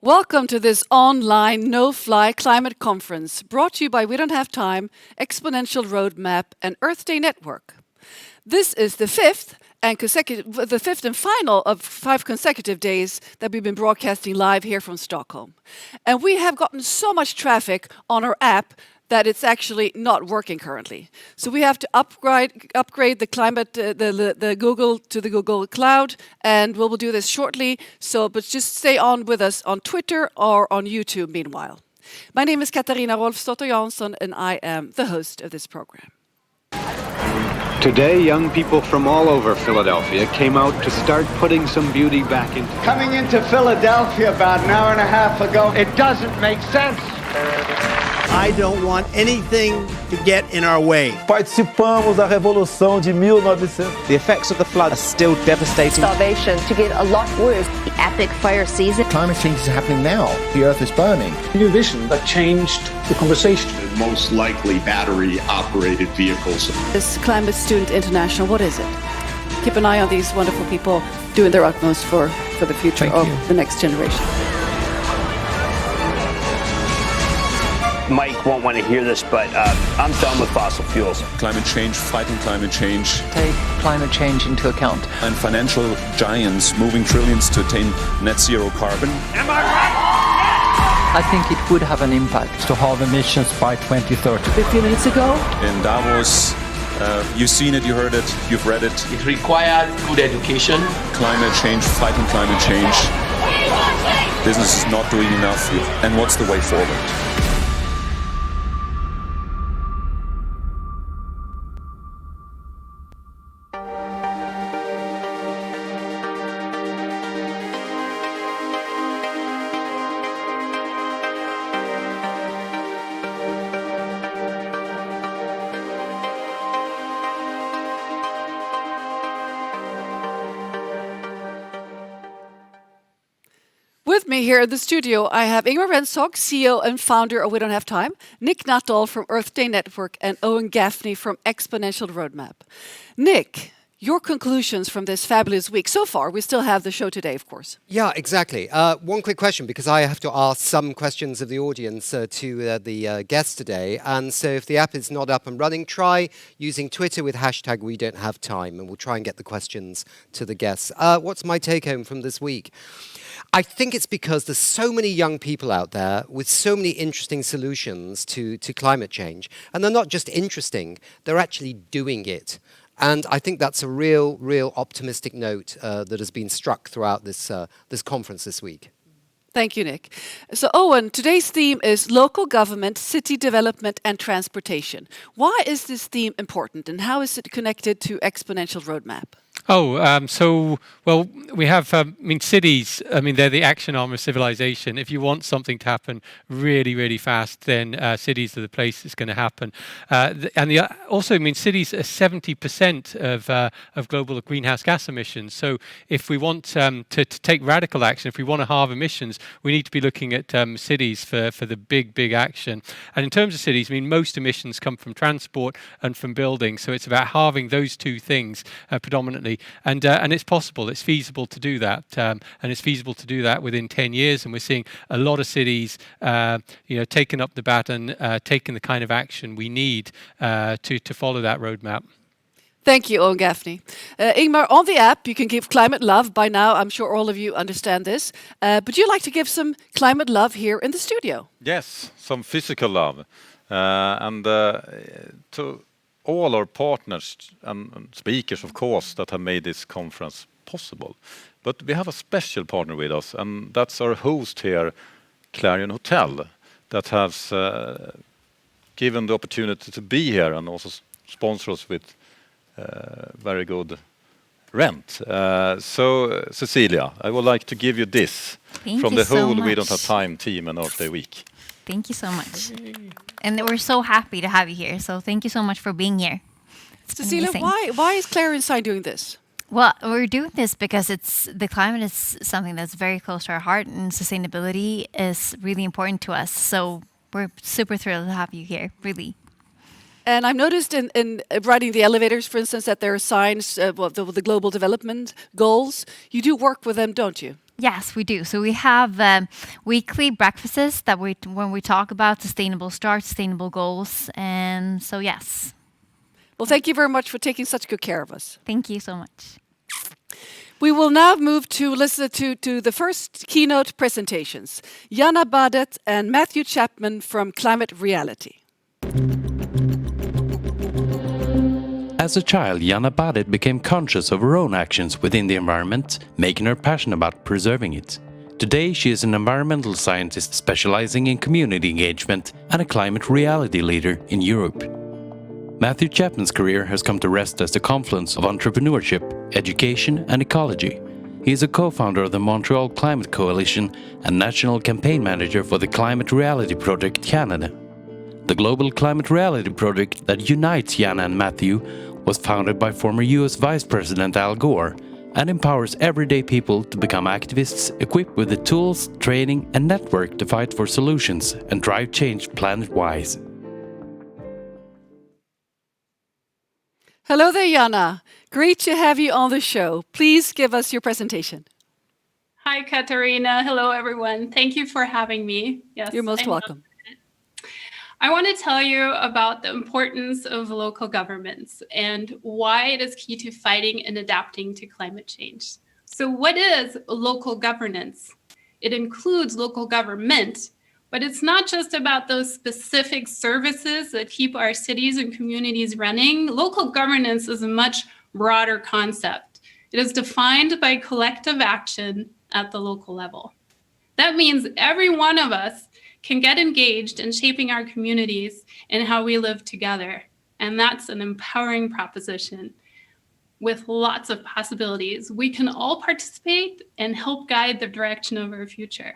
Welcome to this online no-fly climate conference brought to you by We Don't Have Time, Exponential Roadmap and Earth Day Network. This is the fifth and final of 5 consecutive days that we've been broadcasting live here from Stockholm. And we have gotten so much traffic on our app that it's actually not working currently. So we have to upgrade the climate, the Google to the Google Cloud, and we will do this shortly. But just stay on with us on Twitter or on YouTube meanwhile. My name is Katarina Rolfsdotter Jansson, and I am the host of this program. Today, young people from all over Philadelphia came out to start putting some beauty back into... Coming into Philadelphia about an hour and a half ago, It doesn't make sense. I don't want anything to get in our way. Participamos da Revolução de 1900. The effects of the flood are still devastating. Starvation to get a lot worse. The epic fire season. Climate change is happening now. The Earth is burning. New vision that changed the conversation. Most likely battery-operated vehicles. This Climate Student International, what is it? Keep an eye on these wonderful people doing their utmost for the future of the next generation. Mike won't want to hear this, but I'm done with fossil fuels. Climate change, fighting climate change. Take climate change into account. And financial giants moving trillions to attain net zero carbon. Am I right? I think it would have an impact to halve emissions by 2030. A few minutes ago. In Davos, you've seen it, you heard it, you've read it. It required good education. Climate change, fighting climate change. Business is not doing enough. And what's the way forward? With me here in the studio, I have Ingmar Rentzhog, CEO and founder of We Don't Have Time, Nick Nuttall from Earth Day Network, and Owen Gaffney from Exponential Roadmap. Nick, your conclusions from this fabulous week so far. We still have the show today, of course. Yeah, exactly. One quick question, because I have to ask some questions of the audience to the guests today. And so if the app is not up and running, try using Twitter with hashtag We Don't Have Time, and we'll try and get the questions to the guests. What's my take home from this week? I think it's because there's so many young people out there with so many interesting solutions to climate change. And they're not just interesting, they're actually doing it. And I think that's a real optimistic note that has been struck throughout this conference this week. Thank you, Nick. So, Owen, today's theme is local government, city development and transportation. Why is this theme important and how is it connected to Exponential Roadmap? We have, cities, they're the action arm of civilization. If you want something to happen really, really fast, then cities are the place it's going to happen. Cities are 70% of global greenhouse gas emissions. So if we want to take radical action, if we want to halve emissions, we need to be looking at cities for the big action. And in terms of cities, most emissions come from transport and from building. So it's about halving those two things predominantly. And it's possible, it's feasible to do that, and it's feasible to do that within 10 years. And we're seeing a lot of cities, taking up the baton, taking the kind of action we need to follow that roadmap. Thank you, Owen Gaffney. Ingmar, on the app, you can give climate love. By now, I'm sure all of you understand this. But you'd like to give some climate love here in the studio? Yes, some physical love. To all our partners and speakers, of course, that have made this conference possible. But we have a special partner with us, and that's our host here, Clarion Hotel, that has given the opportunity to be here and also sponsor us with very good rent. So, Cecilia, I would like to give you this from the whole We Don't Have Time team and Earth Day Week. Thank you so much. And we're so happy to have you here. So thank you so much for being here. Cecilia, why is Clarion Sign doing this? Well, we're doing this because the climate is something that's very close to our heart, and sustainability is really important to us. So we're super thrilled to have you here, really. And I've noticed in riding the elevators, for instance, that there are signs, the global development goals. You do work with them, don't you? Yes, we do. So we have weekly breakfasts that when we talk about sustainable start, sustainable goals. And so, yes. Well, thank you very much for taking such good care of us. Thank you so much. We will now move to listen to the first keynote presentations. Yanna Badet and Matthew Chapman from Climate Reality. As a child, Yanna Badet became conscious of her own actions within the environment, making her passionate about preserving it. Today, she is an environmental scientist specializing in community engagement and a climate reality leader in Europe. Matthew Chapman's career has come to rest as the confluence of entrepreneurship, education, and ecology. He is a co-founder of the Montreal Climate Coalition and national campaign manager for the Climate Reality Project Canada. The global climate reality project that unites Yanna and Matthew was founded by former US Vice President Al Gore and empowers everyday people to become activists equipped with the tools, training, and network to fight for solutions and drive change planet-wise. Hello there, Yanna. Great to have you on the show. Please give us your presentation. Hi, Katarina. Hello, everyone. Thank you for having me. Yes, you're most welcome. I want to tell you about the importance of local governments and why it is key to fighting and adapting to climate change. So what is local governance? It includes local government, but it's not just about those specific services that keep our cities and communities running. Local governance is a much broader concept. It is defined by collective action at the local level. That means every one of us can get engaged in shaping our communities and how we live together. And that's an empowering proposition with lots of possibilities. We can all participate and help guide the direction of our future.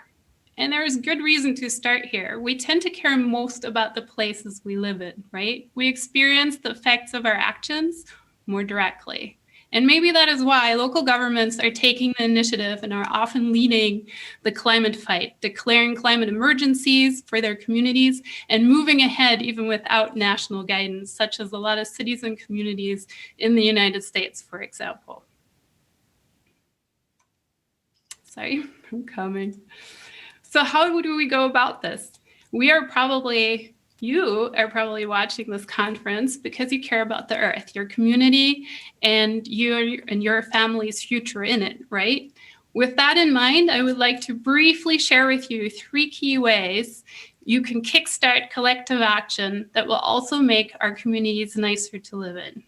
And there is good reason to start here. We tend to care most about the places we live in, right? We experience the effects of our actions more directly. And maybe that is why local governments are taking the initiative and are often leading the climate fight, declaring climate emergencies for their communities and moving ahead even without national guidance, such as a lot of cities and communities in the United States, for example. Sorry, I'm coming. So how do we go about this? You are probably watching this conference because you care about the Earth, your community, and your family's future in it, right? With that in mind, I would like to briefly share with you 3 key ways you can kickstart collective action that will also make our communities nicer to live in.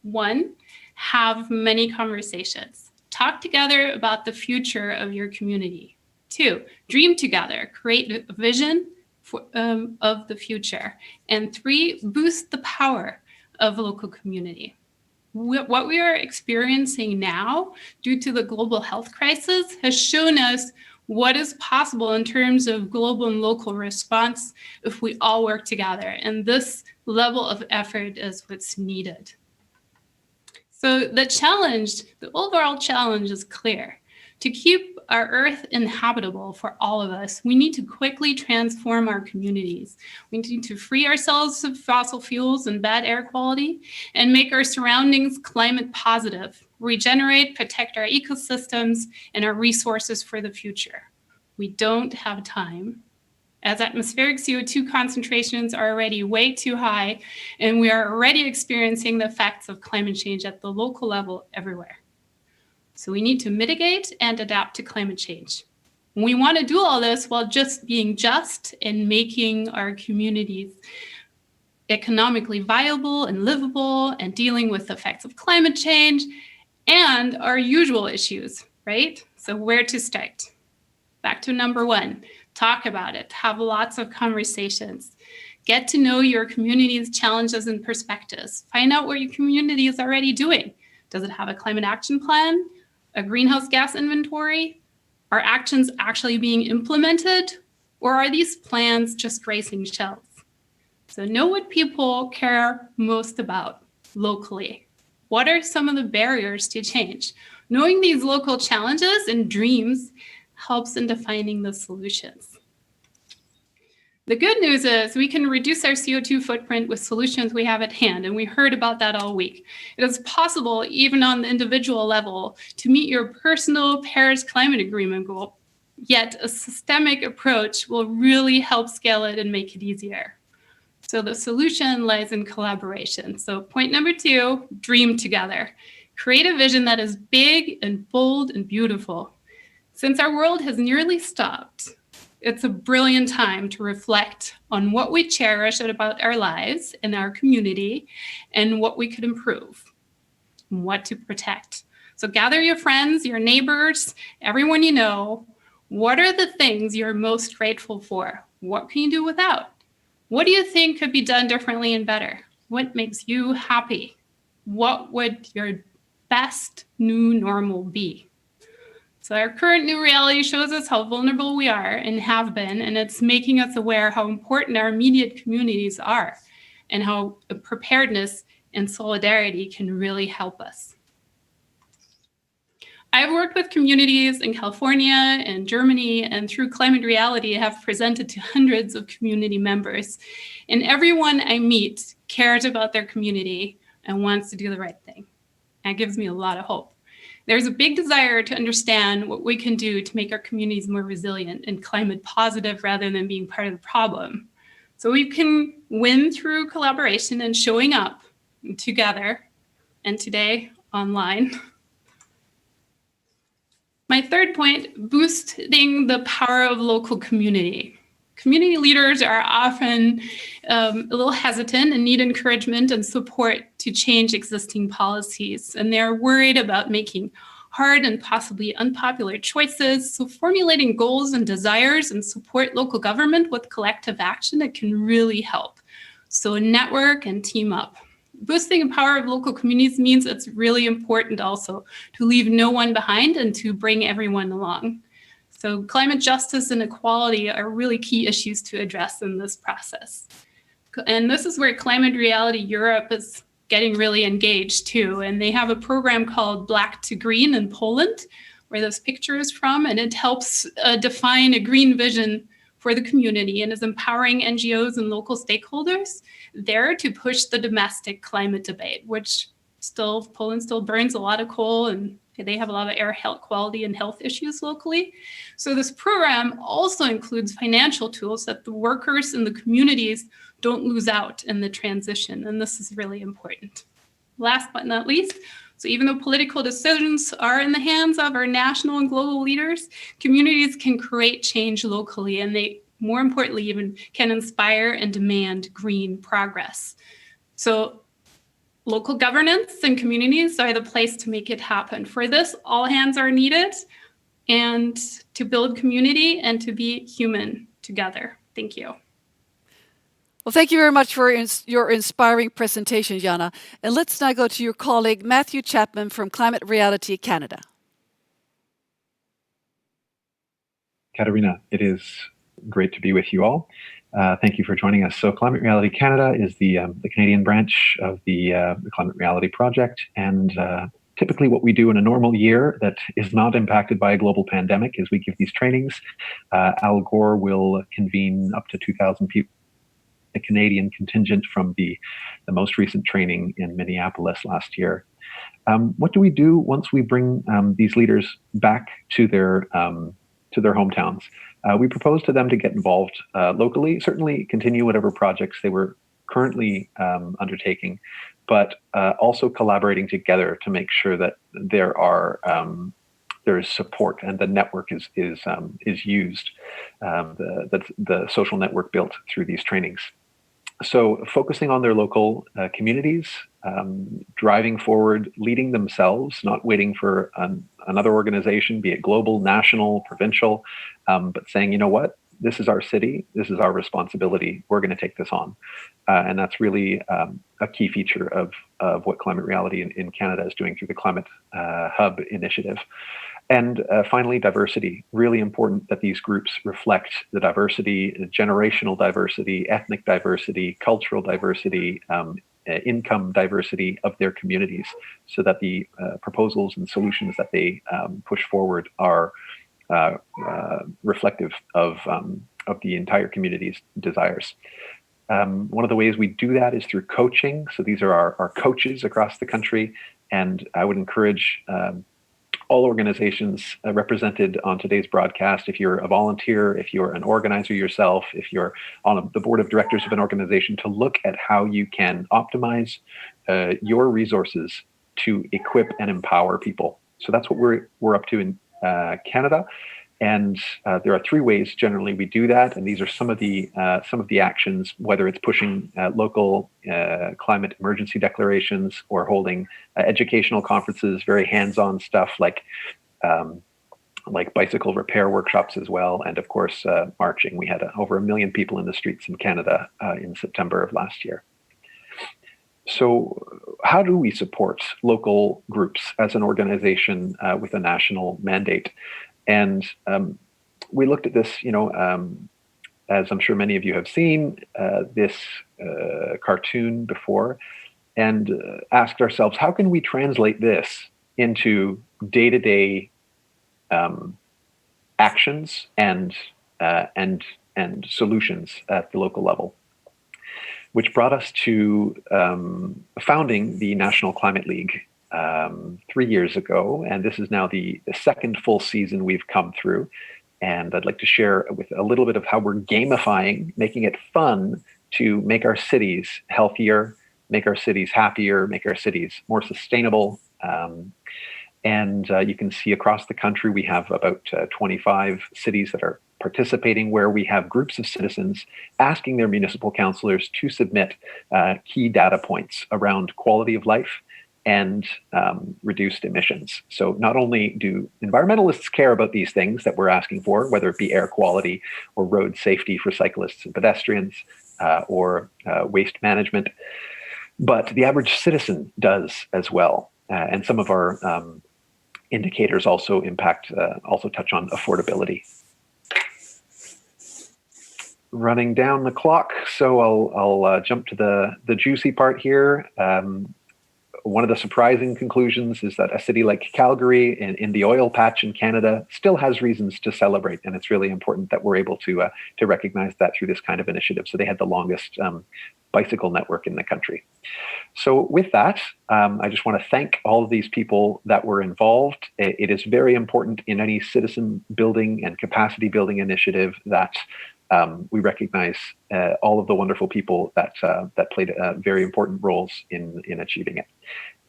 1, have many conversations. Talk together about the future of your community. 2, dream together. Create a vision of the future. And 3, boost the power of local community. What we are experiencing now due to the global health crisis has shown us what is possible in terms of global and local response if we all work together. And this level of effort is what's needed. So the overall challenge is clear. To keep our Earth inhabitable for all of us, we need to quickly transform our communities. We need to free ourselves of fossil fuels and bad air quality and make our surroundings climate positive, regenerate, protect our ecosystems and our resources for the future. We don't have time, as atmospheric CO2 concentrations are already way too high, and we are already experiencing the effects of climate change at the local level everywhere. So we need to mitigate and adapt to climate change. We want to do all this while just being just and making our communities economically viable and livable and dealing with the effects of climate change and our usual issues, right? So where to start? Back to number 1, talk about it, have lots of conversations. Get to know your community's challenges and perspectives. Find out what your community is already doing. Does it have a climate action plan? A greenhouse gas inventory? Are actions actually being implemented? Or are these plans just racing shelves? So know what people care most about locally. What are some of the barriers to change? Knowing these local challenges and dreams helps in defining the solutions. The good news is we can reduce our CO2 footprint with solutions we have at hand, and we heard about that all week. It is possible, even on the individual level, to meet your personal Paris Climate Agreement goal, yet a systemic approach will really help scale it and make it easier. So the solution lies in collaboration. So point number 2, dream together. Create a vision that is big and bold and beautiful. Since our world has nearly stopped, it's a brilliant time to reflect on what we cherish about our lives and our community and what we could improve and what to protect. So gather your friends, your neighbors, everyone you know. What are the things you're most grateful for? What can you do without? What do you think could be done differently and better? What makes you happy? What would your best new normal be? So our current new reality shows us how vulnerable we are and have been, and it's making us aware how important our immediate communities are and how preparedness and solidarity can really help us. I've worked with communities in California and Germany, and through Climate Reality, have presented to hundreds of community members. And everyone I meet cares about their community and wants to do the right thing. That gives me a lot of hope. There's a big desire to understand what we can do to make our communities more resilient and climate positive rather than being part of the problem. So we can win through collaboration and showing up together, and today online. My third point, boosting the power of local community. Community leaders are often a little hesitant and need encouragement and support to change existing policies. And they're worried about making hard and possibly unpopular choices. So formulating goals and desires and support local government with collective action, it can really help. So network and team up. Boosting the power of local communities means it's really important also to leave no one behind and to bring everyone along. So climate justice and equality are really key issues to address in this process. And this is where Climate Reality Europe is getting really engaged too. And they have a program called Black to Green in Poland, where this picture is from, and it helps define a green vision for the community and is empowering NGOs and local stakeholders there to push the domestic climate debate, which Poland still burns a lot of coal and they have a lot of air health quality and health issues locally. So this program also includes financial tools that the workers in the communities don't lose out in the transition. And this is really important. Last but not least, so even though political decisions are in the hands of our national and global leaders, communities can create change locally, and they, more importantly, even can inspire and demand green progress. So local governance and communities are the place to make it happen. For this, all hands are needed, and to build community and to be human together. Thank you. Well, thank you very much for your inspiring presentation, Yanna. And let's now go to your colleague, Matthew Chapman from Climate Reality Canada. Katarina, it is great to be with you all. Thank you for joining us. So Climate Reality Canada is the Canadian branch of the Climate Reality Project. And typically what we do in a normal year that is not impacted by a global pandemic is we give these trainings. Al Gore will convene up to 2,000 people. A Canadian contingent from the most recent training in Minneapolis last year. What do we do once we bring these leaders back to their hometowns? We propose to them to get involved locally, certainly continue whatever projects they were currently undertaking, but also collaborating together to make sure that there is support and the network is used, the social network built through these trainings. So focusing on their local communities, driving forward, leading themselves, not waiting for another organization, be it global, national, provincial, but saying, you know what, this is our city, this is our responsibility, we're going to take this on. And that's really a key feature of what Climate Reality in Canada is doing through the Climate Hub initiative. And finally, diversity. Really important that these groups reflect the diversity, generational diversity, ethnic diversity, cultural diversity, income diversity of their communities, so that the proposals and solutions that they push forward are reflective of the entire community's desires. One of the ways we do that is through coaching. So these are our coaches across the country, and I would encourage all organizations represented on today's broadcast, if you're a volunteer, if you're an organizer yourself, if you're on the board of directors of an organization, to look at how you can optimize your resources to equip and empower people. So that's what we're up to in Canada. And there are 3 ways generally we do that, and these are some of the actions, whether it's pushing local climate emergency declarations or holding educational conferences, very hands-on stuff like bicycle repair workshops as well, and of course marching. We had over 1 million people in the streets in Canada in September of last year. So how do we support local groups as an organization with a national mandate? And we looked at this, as I'm sure many of you have seen, this cartoon before, and asked ourselves, how can we translate this into day-to-day actions and solutions at the local level? Which brought us to founding the National Climate League 3 years ago, and this is now the second full season we've come through. And I'd like to share with a little bit of how we're gamifying, making it fun to make our cities healthier, make our cities happier, make our cities more sustainable. And you can see across the country, we have about 25 cities that are participating, where we have groups of citizens asking their municipal councillors to submit key data points around quality of life and reduced emissions. So not only do environmentalists care about these things that we're asking for, whether it be air quality or road safety for cyclists and pedestrians or waste management, but the average citizen does as well. And some of our indicators also touch on affordability. Running down the clock, so I'll jump to the juicy part here. One of the surprising conclusions is that a city like Calgary in the oil patch in Canada still has reasons to celebrate, and it's really important that we're able to recognize that through this kind of initiative. So they had the longest bicycle network in the country. So with that, I just want to thank all of these people that were involved. It is very important in any citizen building and capacity building initiative that we recognize all of the wonderful people that played very important roles in achieving it.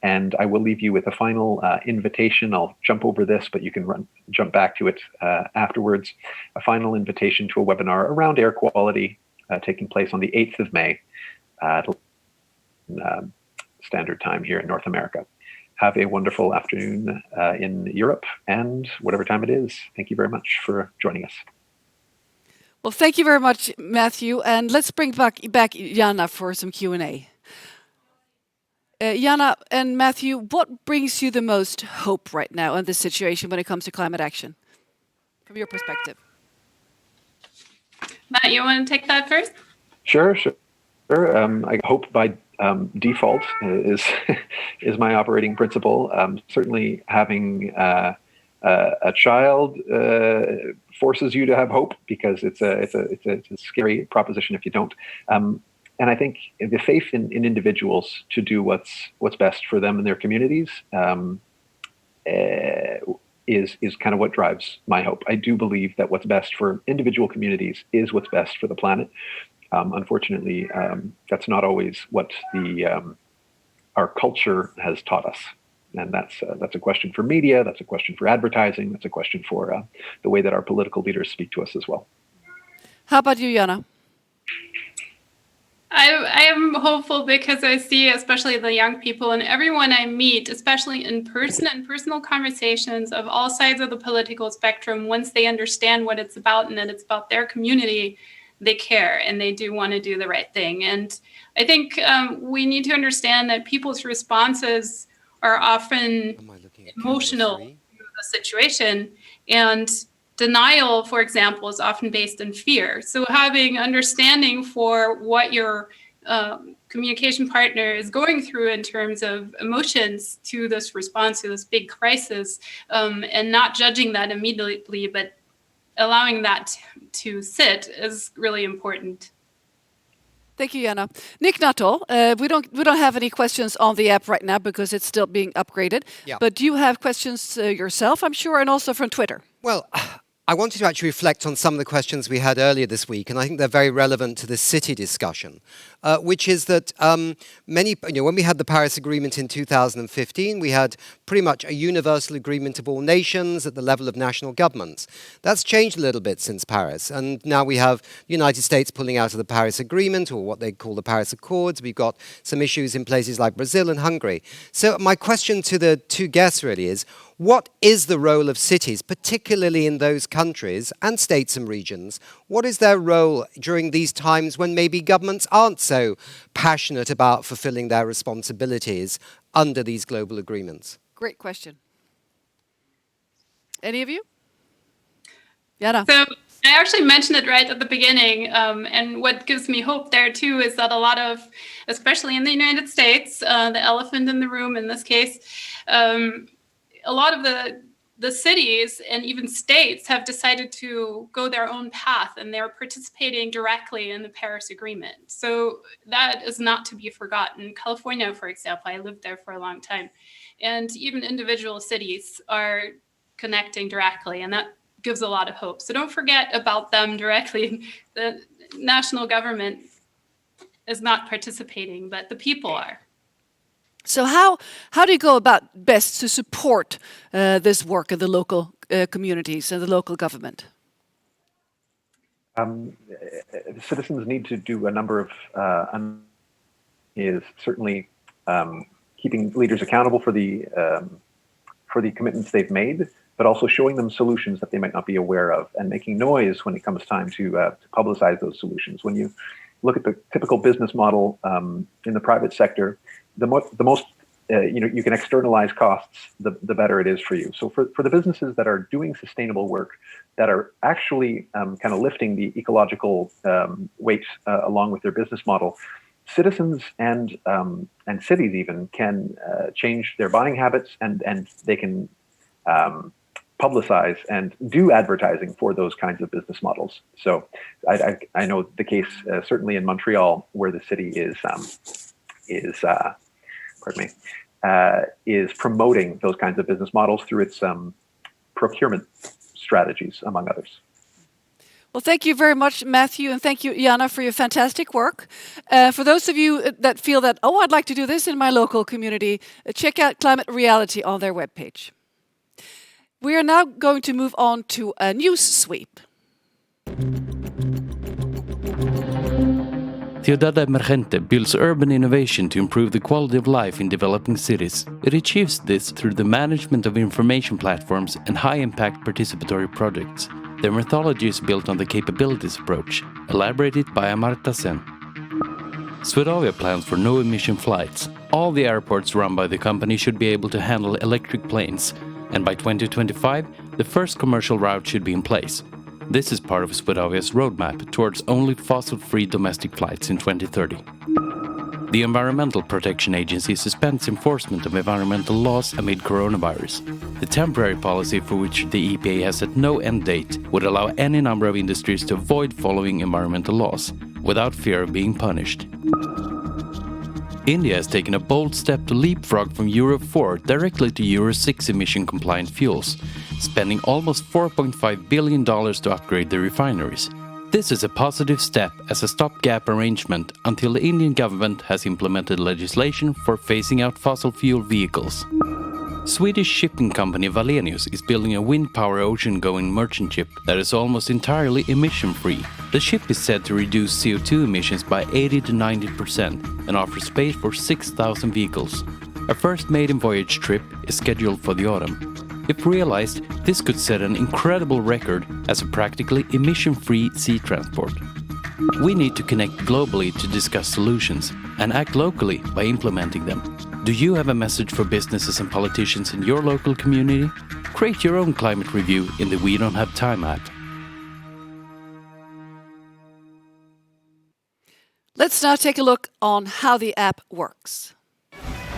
And I will leave you with a final invitation. I'll jump over this, but you can jump back to it afterwards. A final invitation to a webinar around air quality taking place on the 8th of May at standard time here in North America. Have a wonderful afternoon in Europe and whatever time it is. Thank you very much for joining us. Well, thank you very much, Matthew. And let's bring back Yanna for some Q&A. Yanna and Matthew, what brings you the most hope right now in this situation when it comes to climate action, from your perspective? Matt, you want to take that first? Sure. I hope by default is my operating principle. Certainly having a child forces you to have hope, because it's a scary proposition if you don't. And I think the faith in individuals to do what's best for them and their communities is kind of what drives my hope. I do believe that what's best for individual communities is what's best for the planet. Unfortunately, that's not always what our culture has taught us. And that's a question for media, that's a question for advertising, that's a question for the way that our political leaders speak to us as well. How about you, Yanna? I am hopeful because I see, especially the young people and everyone I meet, especially in person and personal conversations of all sides of the political spectrum, once they understand what it's about and that it's about their community, they care and they do want to do the right thing. And I think we need to understand that people's responses are often emotional to the situation, and denial, for example, is often based in fear. So having understanding for what your communication partner is going through in terms of emotions to this response to this big crisis, and not judging that immediately, but allowing that to sit is really important. Thank you, Yanna. Nick Nuttall, we don't have any questions on the app right now because it's still being upgraded. Yeah. But do you have questions yourself, I'm sure, and also from Twitter? Well, I wanted to actually reflect on some of the questions we had earlier this week, and I think they're very relevant to the city discussion, which is that when we had the Paris Agreement in 2015, we had pretty much a universal agreement of all nations at the level of national governments. That's changed a little bit since Paris, and now we have the United States pulling out of the Paris Agreement, or what they call the Paris Accords. We've got some issues in places like Brazil and Hungary. So my question to the two guests really is, what is the role of cities, particularly in those countries and states and regions? What is their role during these times when maybe governments aren't so passionate about fulfilling their responsibilities under these global agreements? Great question. Any of you? Yanna. So I actually mentioned it right at the beginning, and what gives me hope there too is that a lot of, especially in the United States, the elephant in the room in this case, a lot of the cities and even states have decided to go their own path, and they're participating directly in the Paris Agreement. So that is not to be forgotten. California, for example, I lived there for a long time, and even individual cities are connecting directly, and that gives a lot of hope. So don't forget about them directly. The national government is not participating, but the people are. So how do you go about best to support this work in the local communities and the local government? Citizens need to do a number of is certainly keeping leaders accountable for the commitments they've made, but also showing them solutions that they might not be aware of, and making noise when it comes time to publicize those solutions. When you look at the typical business model in the private sector, the most you can externalize costs, the better it is for you. So for the businesses that are doing sustainable work, that are actually kind of lifting the ecological weight along with their business model, citizens and cities even can change their buying habits, and they can publicize and do advertising for those kinds of business models. So I know the case certainly in Montreal, where the city is promoting those kinds of business models through its procurement strategies, among others. Well, thank you very much, Matthew, and thank you, Yanna, for your fantastic work. For those of you that feel that, I'd like to do this in my local community, check out Climate Reality on their webpage. We are now going to move on to a news sweep. Ciudad Emergente builds urban innovation to improve the quality of life in developing cities. It achieves this through the management of information platforms and high-impact participatory projects. Their methodology is built on the capabilities approach, elaborated by Amartya Sen. Swedavia plans for no-emission flights. All the airports run by the company should be able to handle electric planes, and by 2025, the first commercial route should be in place. This is part of Swedavia's roadmap towards only fossil-free domestic flights in 2030. The Environmental Protection Agency suspends enforcement of environmental laws amid coronavirus. The temporary policy, for which the EPA has set no end date, would allow any number of industries to avoid following environmental laws, without fear of being punished. India has taken a bold step to leapfrog from Euro 4 directly to Euro 6 emission-compliant fuels, spending almost $4.5 billion to upgrade the refineries. This is a positive step as a stopgap arrangement until the Indian government has implemented legislation for phasing out fossil fuel vehicles. Swedish shipping company Wallenius is building a wind-power ocean-going merchant ship that is almost entirely emission-free. The ship is said to reduce CO2 emissions by 80 to 90% and offers space for 6,000 vehicles. A first maiden voyage trip is scheduled for the autumn. If realized, this could set an incredible record as a practically emission-free sea transport. We need to connect globally to discuss solutions and act locally by implementing them. Do you have a message for businesses and politicians in your local community? Create your own climate review in the We Don't Have Time app. Let's now take a look on how the app works.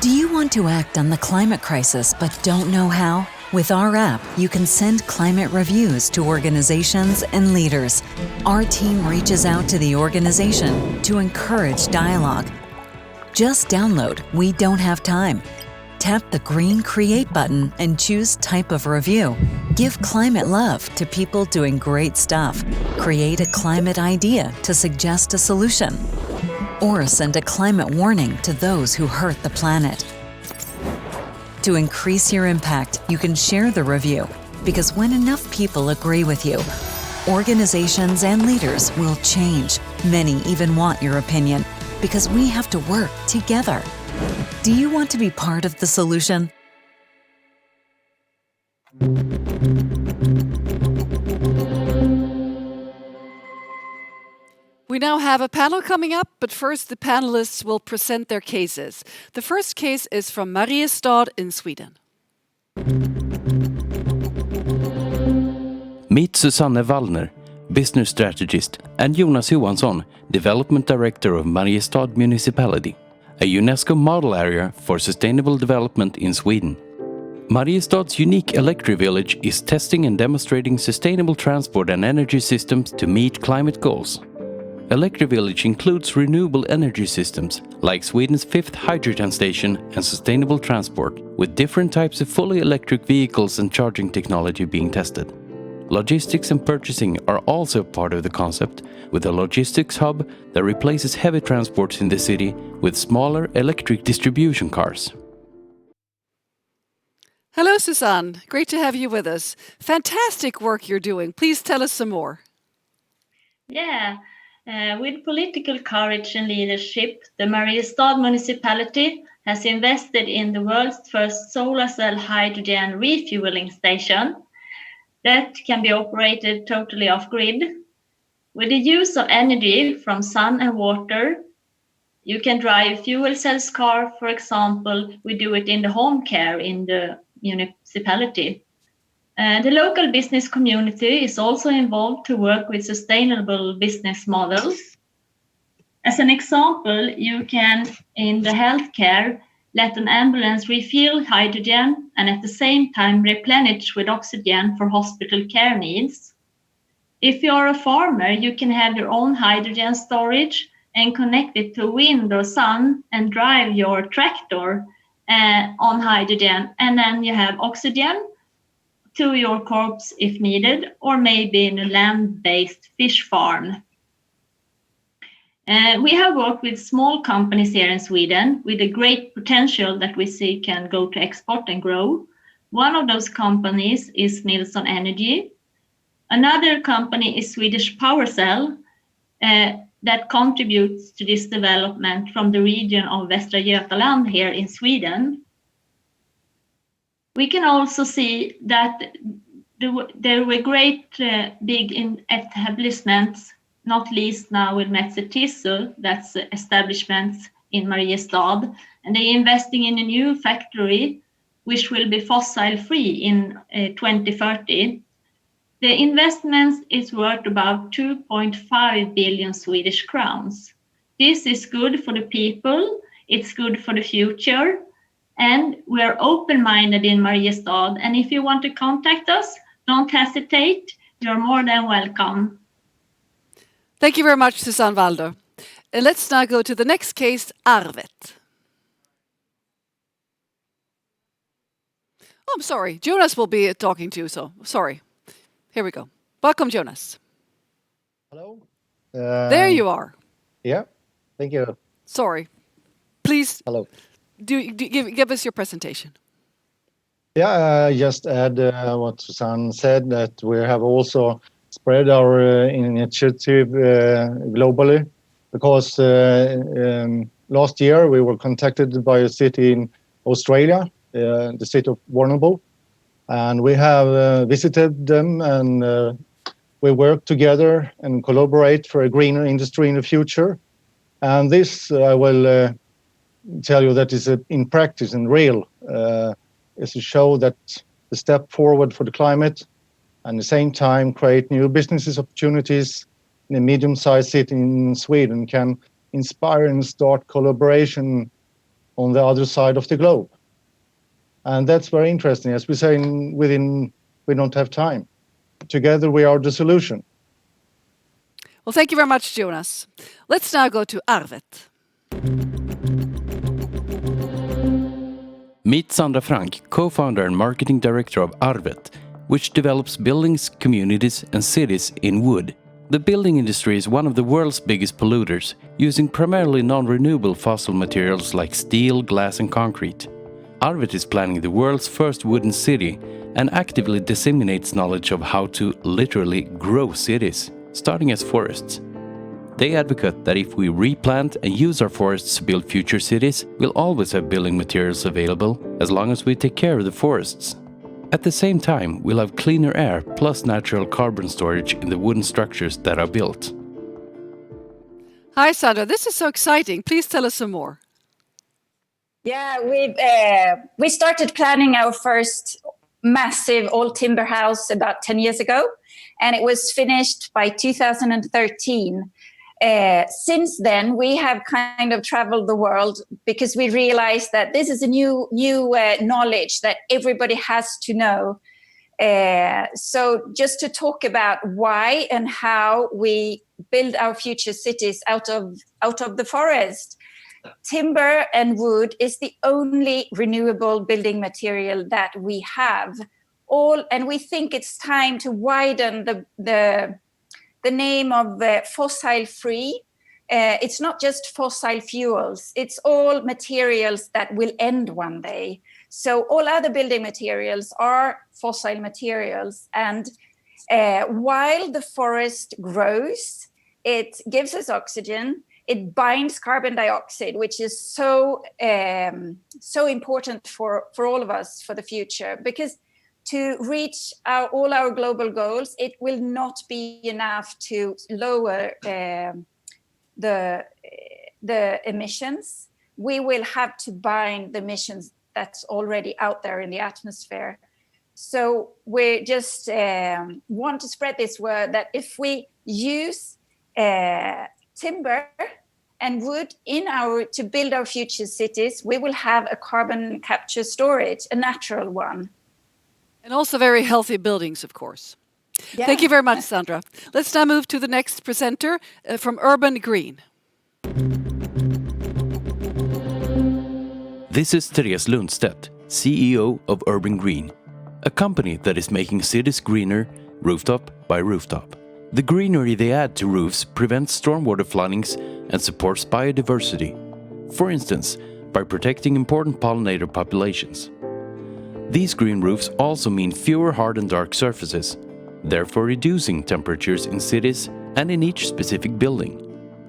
Do you want to act on the climate crisis but don't know how? With our app, you can send climate reviews to organizations and leaders. Our team reaches out to the organization to encourage dialogue. Just download We Don't Have Time. Tap the green Create button and choose Type of Review. Give climate love to people doing great stuff. Create a climate idea to suggest a solution. Or send a climate warning to those who hurt the planet. To increase your impact, you can share the review, because when enough people agree with you, organizations and leaders will change. Many even want your opinion, because we have to work together. Do you want to be part of the solution? We now have a panel coming up, but first the panelists will present their cases. The first case is from Mariestad in Sweden. Meet Susanne Wallner, business strategist, and Jonas Johansson, development director of Mariestad Municipality, a UNESCO model area for sustainable development in Sweden. Mariestad's unique Electra village is testing and demonstrating sustainable transport and energy systems to meet climate goals. Electra Village includes renewable energy systems, like Sweden's 5th hydrogen station and sustainable transport, with different types of fully electric vehicles and charging technology being tested. Logistics and purchasing are also part of the concept, with a logistics hub that replaces heavy transports in the city with smaller electric distribution cars. Hello, Susanne. Great to have you with us. Fantastic work you're doing. Please tell us some more. Yeah. With political courage and leadership, the Mariestad municipality has invested in the world's first solar cell hydrogen refueling station that can be operated totally off-grid. With the use of energy from sun and water, you can drive fuel cells car, for example. We do it in the home care in the municipality. The local business community is also involved to work with sustainable business models. As an example, you can, in the healthcare, let an ambulance refuel hydrogen and at the same time replenish with oxygen for hospital care needs. If you're a farmer, you can have your own hydrogen storage and connect it to wind or sun and drive your tractor on hydrogen, and then you have oxygen to your crops if needed, or maybe in a land-based fish farm. We have worked with small companies here in Sweden with a great potential that we see can go to export and grow. One of those companies is Nilsson Energy. Another company is Swedish PowerCell that contributes to this development from the region of Västra Götaland here in Sweden. We can also see that there were great big establishments, not least now with Metsä Tissue, that's establishments in Mariestad, and they're investing in a new factory which will be fossil-free in 2030. The investment is worth about 2.5 billion Swedish crowns. This is good for the people, it's good for the future, and we're open-minded in Mariestad. And if you want to contact us, don't hesitate. You're more than welcome. Thank you very much, Susanne Wallner. And let's now go to the next case, Arvit. Oh, I'm sorry. Jonas will be talking to you, so sorry. Here we go. Welcome, Jonas. Hello. There you are. Yeah, thank you. Sorry. Please. Hello. Give us your presentation. Yeah, just add what Susanne said, that we have also spread our initiative globally, because last year we were contacted by a city in Australia, the city of Warrnambool, and we have visited them, and we work together and collaborate for a greener industry in the future. And this I will tell you that is in practice and real, is to show that the step forward for the climate, and at the same time create new businesses opportunities in a medium-sized city in Sweden, can inspire and start collaboration on the other side of the globe. And that's very interesting. As we say within We Don't Have Time. Together we are the solution. Well, thank you very much, Jonas. Let's now go to Arvit. Meet Sandra Frank, co-founder and marketing director of Arvit, which develops buildings, communities and cities in wood. The building industry is one of the world's biggest polluters, using primarily non-renewable fossil materials like steel, glass and concrete. Arvit is planning the world's first wooden city and actively disseminates knowledge of how to literally grow cities, starting as forests. They advocate that if we replant and use our forests to build future cities, we'll always have building materials available as long as we take care of the forests. At the same time, we'll have cleaner air plus natural carbon storage in the wooden structures that are built. Hi, Sandra. This is so exciting. Please tell us some more. Yeah, we started planning our first massive all-timber house about 10 years ago, and it was finished by 2013. Since then, we have kind of traveled the world because we realized that this is a new knowledge that everybody has to know. So just to talk about why and how we build our future cities out of the forest. Timber and wood is the only renewable building material that we have. And we think it's time to widen the name of fossil free. It's not just fossil fuels, it's all materials that will end one day. So all other building materials are fossil materials. And while the forest grows, it gives us oxygen, it binds carbon dioxide, which is so important for all of us for the future. Because to reach all our global goals, it will not be enough to lower the emissions. We will have to bind the emissions that's already out there in the atmosphere. So we just want to spread this word that if we use timber and wood to build our future cities, we will have a carbon capture storage, a natural one. And also very healthy buildings, of course. Yeah. Thank you very much, Sandra. Let's now move to the next presenter from Urban Green. This is Therese Lundstedt, CEO of Urban Green, a company that is making cities greener, rooftop by rooftop. The greenery they add to roofs prevents stormwater floodings and supports biodiversity, for instance, by protecting important pollinator populations. These green roofs also mean fewer hard and dark surfaces, therefore reducing temperatures in cities and in each specific building.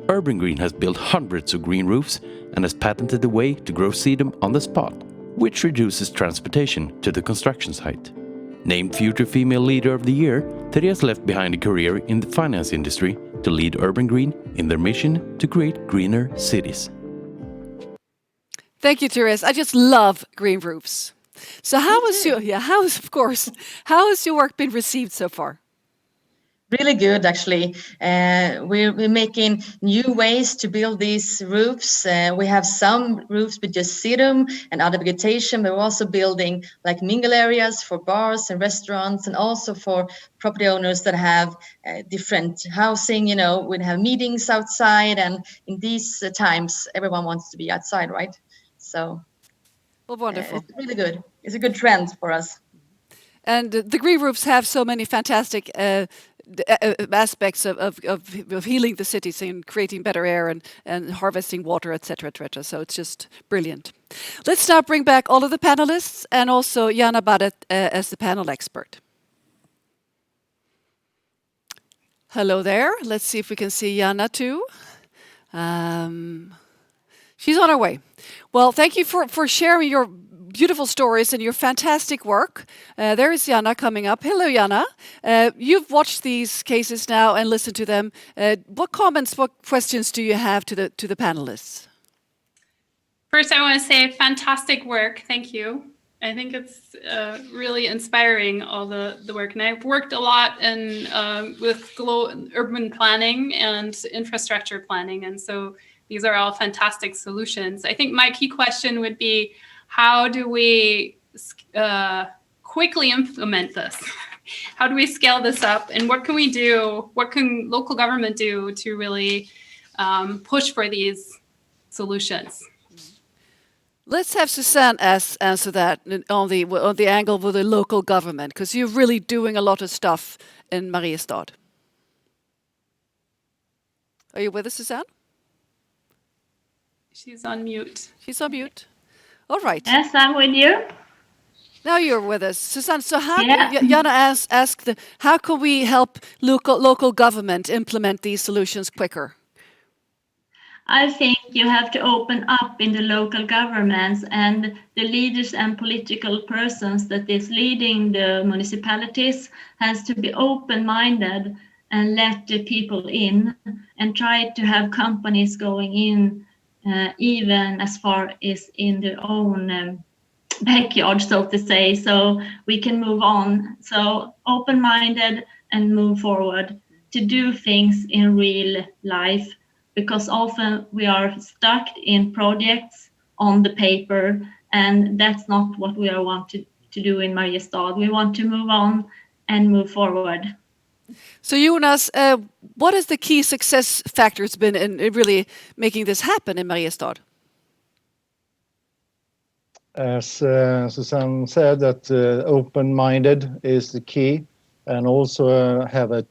Urban Green has built hundreds of green roofs and has patented a way to grow sedum on the spot, which reduces transportation to the construction site. Named Future Female Leader of the Year, Therese left behind a career in the finance industry to lead Urban Green in their mission to create greener cities. Thank you, Therese. I just love green roofs. So how has your work been received so far? Really good, actually. We're making new ways to build these roofs. We have some roofs with just sedum and other vegetation, but we're also building like mingle areas for bars and restaurants, and also for property owners that have different housing. You know, we have meetings outside, and in these times, everyone wants to be outside, right? So, well, wonderful. It's really good. It's a good trend for us. And the green roofs have so many fantastic aspects of healing the cities and creating better air and harvesting water, etc., etc. So it's just brilliant. Let's now bring back all of the panelists and also Yanna Badet as the panel expert. Hello there. Let's see if we can see Yanna too. She's on her way. Well, thank you for sharing your beautiful stories and your fantastic work. There is Yanna coming up. Hello, Yanna. You've watched these cases now and listened to them. What comments, what questions do you have to the panelists? First, I want to say fantastic work. Thank you. I think it's really inspiring, all the work. And I've worked a lot with urban planning and infrastructure planning. And so these are all fantastic solutions. I think my key question would be, how do we quickly implement this? How do we scale this up? And what can we do? What can local government do to really push for these solutions? Let's have Susanne answer that on the angle with the local government, because you're really doing a lot of stuff in Mariestad. Are you with us, Susanne? She's on mute. She's on mute. All right. Yes, I'm with you. Now you're with us, Susanne. So Yanna asked, how can we help local government implement these solutions quicker? I think you have to open up in the local governments, and the leaders and political persons that is leading the municipalities has to be open-minded and let the people in and try to have companies going in even as far as in their own backyard, so to say, so we can move on. So open-minded and move forward to do things in real life, because often we are stuck in projects on the paper, and that's not what we want to do in Mariestad. We want to move on and move forward. So Jonas, what has the key success factors been in really making this happen in Mariestad? As Susanne said, that open-minded is the key, and also have a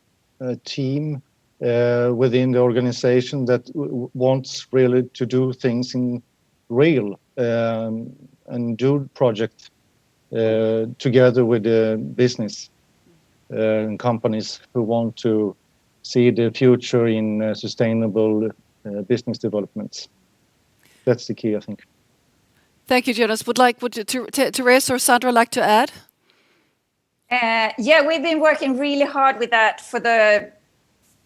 team within the organization that wants really to do things in real and do project together with the business and companies who want to see the future in sustainable business developments. That's the key, I think. Thank you, Jonas. Would Therese or Sandra like to add? Yeah, we've been working really hard with that for the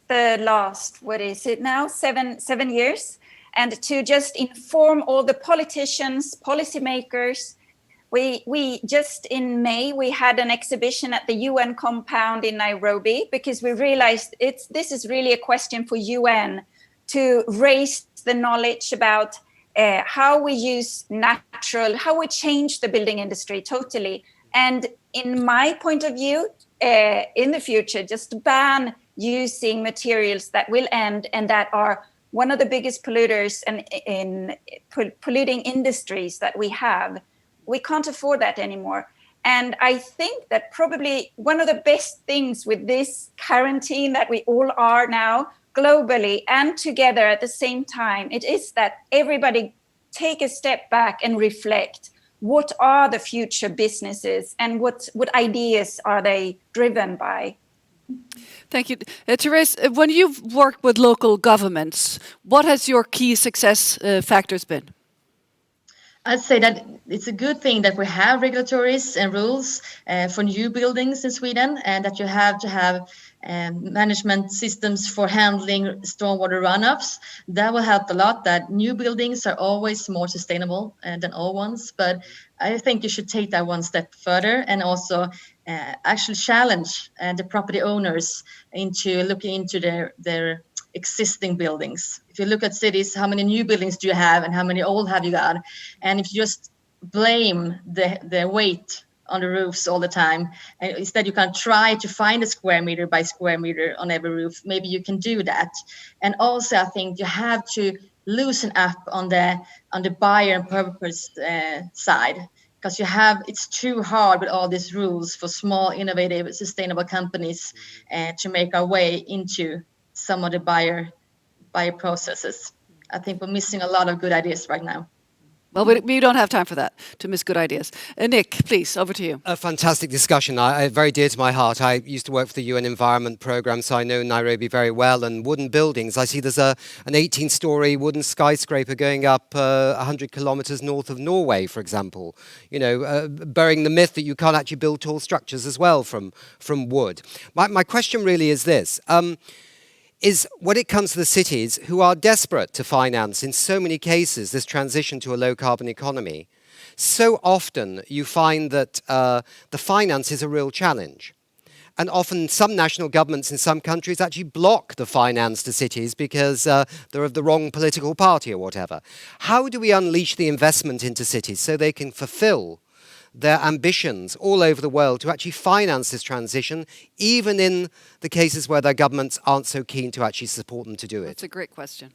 last, what is it now, 7 years, and to just inform all the politicians, policymakers. We just in May we had an exhibition at the UN compound in Nairobi, because we realized this is really a question for UN to raise the knowledge about how we use how we change the building industry totally. And in my point of view, in the future, just ban using materials that will end and that are one of the biggest polluters and in polluting industries that we have. We can't afford that anymore. And I think that probably one of the best things with this quarantine that we all are now globally and together at the same time, it is that everybody take a step back and reflect. What are the future businesses and what ideas are they driven by? Thank you. Therese, when you've worked with local governments, what has your key success factors been? I'd say that it's a good thing that we have regulatories and rules for new buildings in Sweden, and that you have to have management systems for handling stormwater runoffs. That will help a lot, that new buildings are always more sustainable than old ones. But I think you should take that one step further and also actually challenge the property owners into looking into their existing buildings. If you look at cities, how many new buildings do you have and how many old have you got? And if you just blame the weight on the roofs all the time, and instead you can try to find a square meter by square meter on every roof, maybe you can do that. And also I think you have to loosen up on the buyer and purpose side, because it's too hard with all these rules for small, innovative, sustainable companies to make our way into some of the buyer processes. I think we're missing a lot of good ideas right now. Well, we don't have time for that, to miss good ideas. Nick, please, over to you. A fantastic discussion. Very dear to my heart. I used to work for the UN Environment Programme, so I know Nairobi very well. And wooden buildings, I see there's an 18-storey wooden skyscraper going up 100 kilometres north of Norway, for example. You know, burying the myth that you can't actually build tall structures as well from wood. My question really is this. Is when it comes to the cities who are desperate to finance, in so many cases, this transition to a low-carbon economy, so often you find that the finance is a real challenge. And often some national governments in some countries actually block the finance to cities because they're of the wrong political party or whatever. How do we unleash the investment into cities so they can fulfill their ambitions all over the world to actually finance this transition, even in the cases where their governments aren't so keen to actually support them to do it? That's a great question.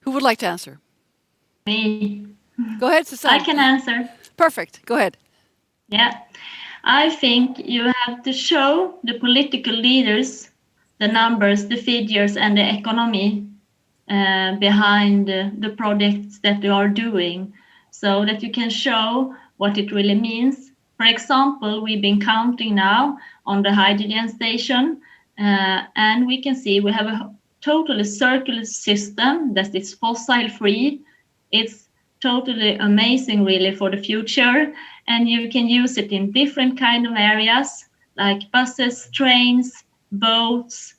Who would like to answer? Me. Go ahead, Susanne. I can answer. Perfect. Go ahead. Yeah. I think you have to show the political leaders the numbers, the figures, and the economy behind the projects that you are doing, so that you can show what it really means. For example, we've been counting now on the hydrogen station, and we can see we have a totally circular system that is fossil free. It's totally amazing really for the future, and you can use it in different kind of areas like buses, trains, boats,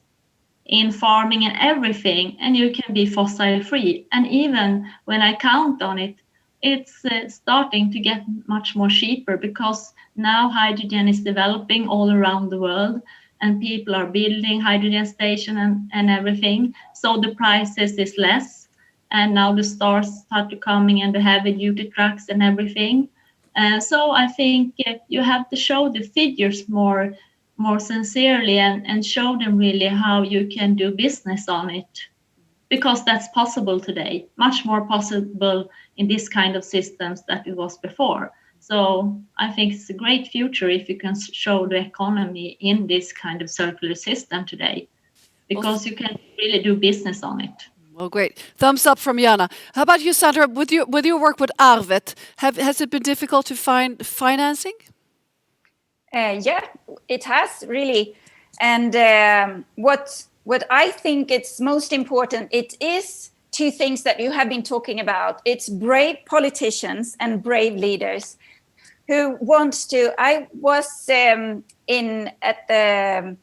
in farming and everything, and you can be fossil free. And even when I count on it, it's starting to get much more cheaper, because now hydrogen is developing all around the world and people are building hydrogen station and everything. So the prices is less, and now the stars start to coming and the heavy duty trucks and everything. So I think you have to show the figures more sincerely and show them really how you can do business on it, because that's possible today, much more possible in this kind of systems than it was before. So I think it's a great future if you can show the economy in this kind of circular system today, because you can really do business on it. Well, great. Thumbs up from Yanna. How about you, Sandra? With your work with Arvit, has it been difficult to find financing? Yeah, it has really. And what I think it's most important, it is two things that you have been talking about. It's brave politicians and brave leaders who wants to. I was at the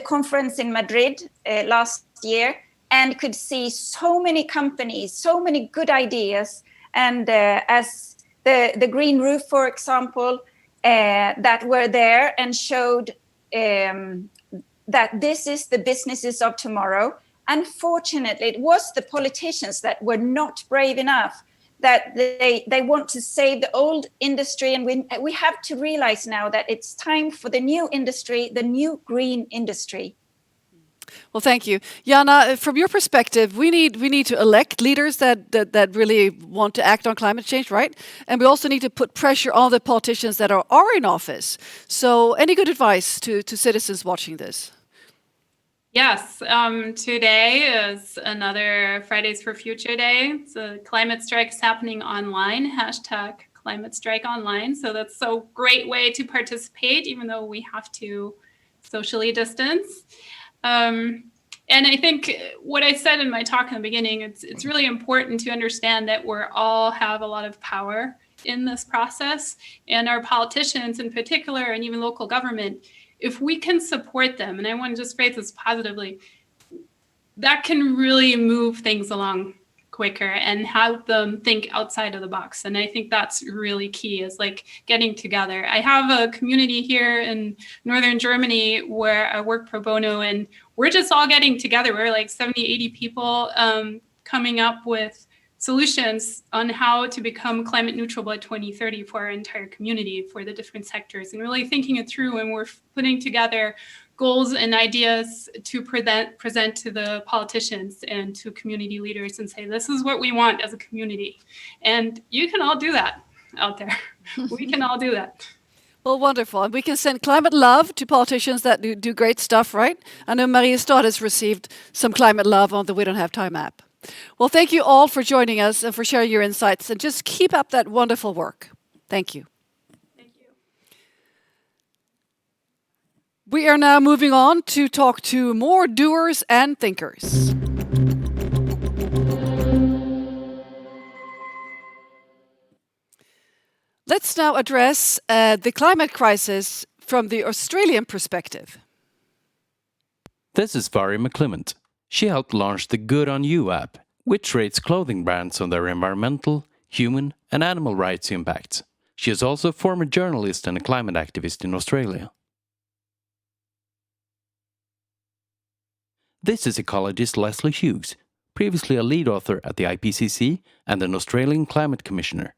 conference in Madrid last year, and could see so many companies, so many good ideas, and as the green roof, for example, that were there and showed that this is the businesses of tomorrow. Unfortunately, it was the politicians that were not brave enough, that they want to save the old industry. And we have to realize now that it's time for the new industry, the new green industry. Well, thank you. Yanna, from your perspective, we need to elect leaders that really want to act on climate change, right? And we also need to put pressure on the politicians that are in office. So any good advice to citizens watching this? Yes, today is another Fridays for Future Day. So climate strike is happening online, #ClimateStrikeOnline. So that's a great way to participate, even though we have to socially distance. And I think what I said in my talk in the beginning, it's really important to understand that we all have a lot of power in this process, and our politicians in particular, and even local government, if we can support them, and I want to just phrase this positively, that can really move things along quicker and have them think outside of the box. And I think that's really key, is like getting together. I have a community here in Northern Germany where I work pro bono, and we're just all getting together. We're like 70, 80 people coming up with solutions on how to become climate neutral by 2030 for our entire community, for the different sectors, and really thinking it through. And we're putting together goals and ideas to present to the politicians and to community leaders and say, this is what we want as a community. And you can all do that out there. We can all do that. Well, wonderful. And we can send climate love to politicians that do great stuff, right? I know Mariestad has received some climate love on the We Don't Have Time app. Well, thank you all for joining us and for sharing your insights. And just keep up that wonderful work. Thank you. We are now moving on to talk to more doers and thinkers. Let's now address the climate crisis from the Australian perspective. This is Vari McClement. She helped launch the Good On You app, which rates clothing brands on their environmental, human and animal rights impacts. She is also a former journalist and a climate activist in Australia. This is ecologist Leslie Hughes, previously a lead author at the IPCC and an Australian climate commissioner.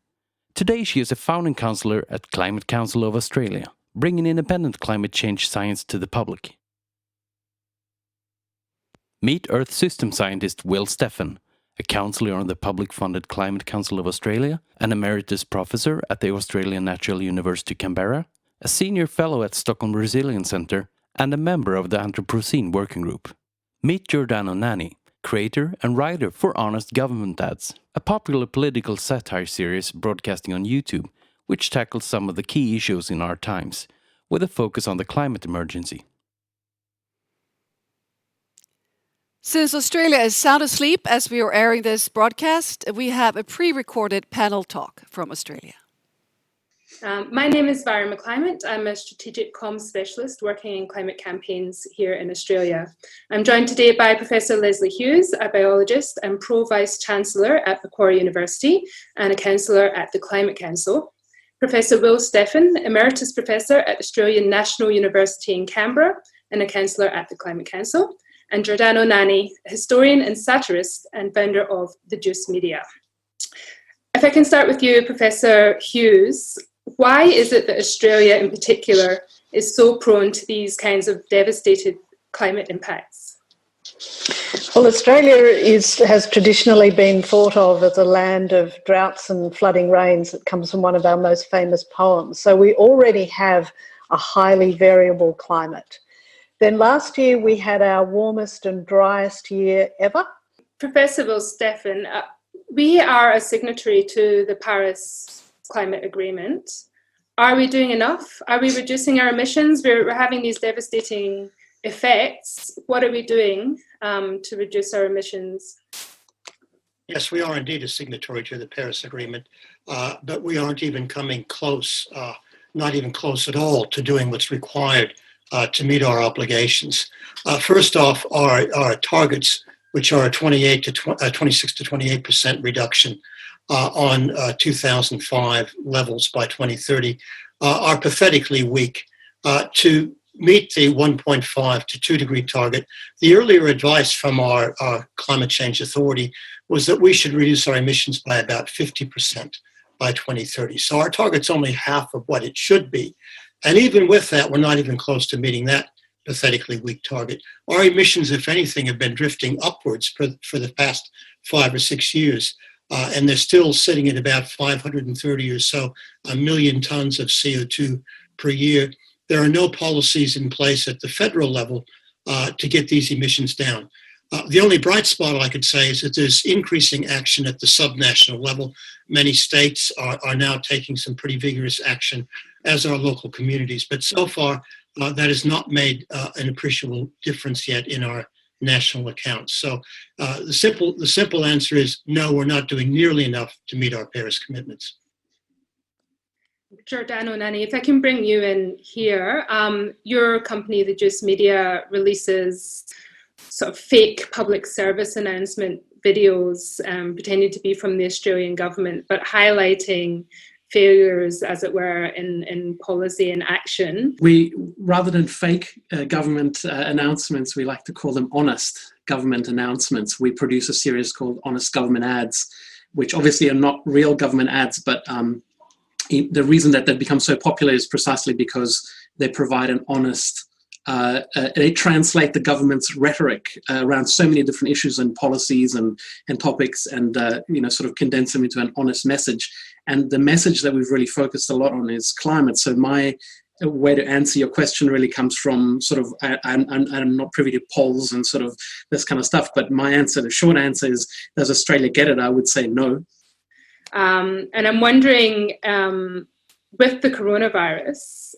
Today she is a founding councillor at Climate Council of Australia, bringing independent climate change science to the public. Meet Earth System Scientist Will Steffen, a councillor on the public-funded Climate Council of Australia, an emeritus professor at the Australian Natural University Canberra, a senior fellow at Stockholm Resilience Centre, and a member of the Anthropocene Working Group. Meet Giordano Nani, creator and writer for Honest Government Ads, a popular political satire series broadcasting on YouTube, which tackles some of the key issues in our times, with a focus on the climate emergency. Since Australia is sound asleep as we are airing this broadcast, we have a pre-recorded panel talk from Australia. My name is Vara McClimate. I'm a strategic comms specialist working in climate campaigns here in Australia. I'm joined today by Professor Leslie Hughes, a biologist and Pro-Vice Chancellor at Macquarie University and a councillor at the Climate Council. Professor Will Steffen, Emeritus Professor at Australian National University in Canberra and a councillor at the Climate Council. And Giordano Nani, historian and satirist and founder of The Juice Media. If I can start with you, Professor Hughes, why is it that Australia in particular is so prone to these kinds of devastating climate impacts? Well, Australia has traditionally been thought of as a land of droughts and flooding rains. It comes from one of our most famous poems. So we already have a highly variable climate. Then last year we had our warmest and driest year ever. Professor Will Steffen, we are a signatory to the Paris Climate Agreement. Are we doing enough? Are we reducing our emissions? We're having these devastating effects. What are we doing to reduce our emissions? Yes, we are indeed a signatory to the Paris Agreement, but we aren't even coming close, not even close at all, to doing what's required to meet our obligations. First off, our targets, which are 26 to 28% reduction on 2005 levels by 2030, are pathetically weak. To meet the 1.5 to 2 degree target, the earlier advice from our Climate Change Authority was that we should reduce our emissions by about 50% by 2030. So our target's only half of what it should be. And even with that, we're not even close to meeting that pathetically weak target. Our emissions, if anything, have been drifting upwards for the past 5 or 6 years. And they're still sitting at about 530 or so million tons of CO2 per year. There are no policies in place at the federal level to get these emissions down. The only bright spot I could say is that there's increasing action at the subnational level. Many states are now taking some pretty vigorous action, as are local communities. But so far, that has not made an appreciable difference yet in our national accounts. So the simple answer is no, we're not doing nearly enough to meet our Paris commitments. Giordano Nani, if I can bring you in here, your company, The Juice Media, releases sort of fake public service announcement videos pretending to be from the Australian government, but highlighting failures, as it were, in policy and action. We, rather than fake government announcements, we like to call them honest government announcements. We produce a series called Honest Government Ads, which obviously are not real government ads, but the reason that they've become so popular is precisely because they provide an honest, they translate the government's rhetoric around so many different issues and policies and topics, and sort of condense them into an honest message. And the message that we've really focused a lot on is climate. So my way to answer your question really comes from sort of, I'm not privy to polls and sort of this kind of stuff, but my answer, the short answer is, does Australia get it? I would say no. And I'm wondering, with the coronavirus,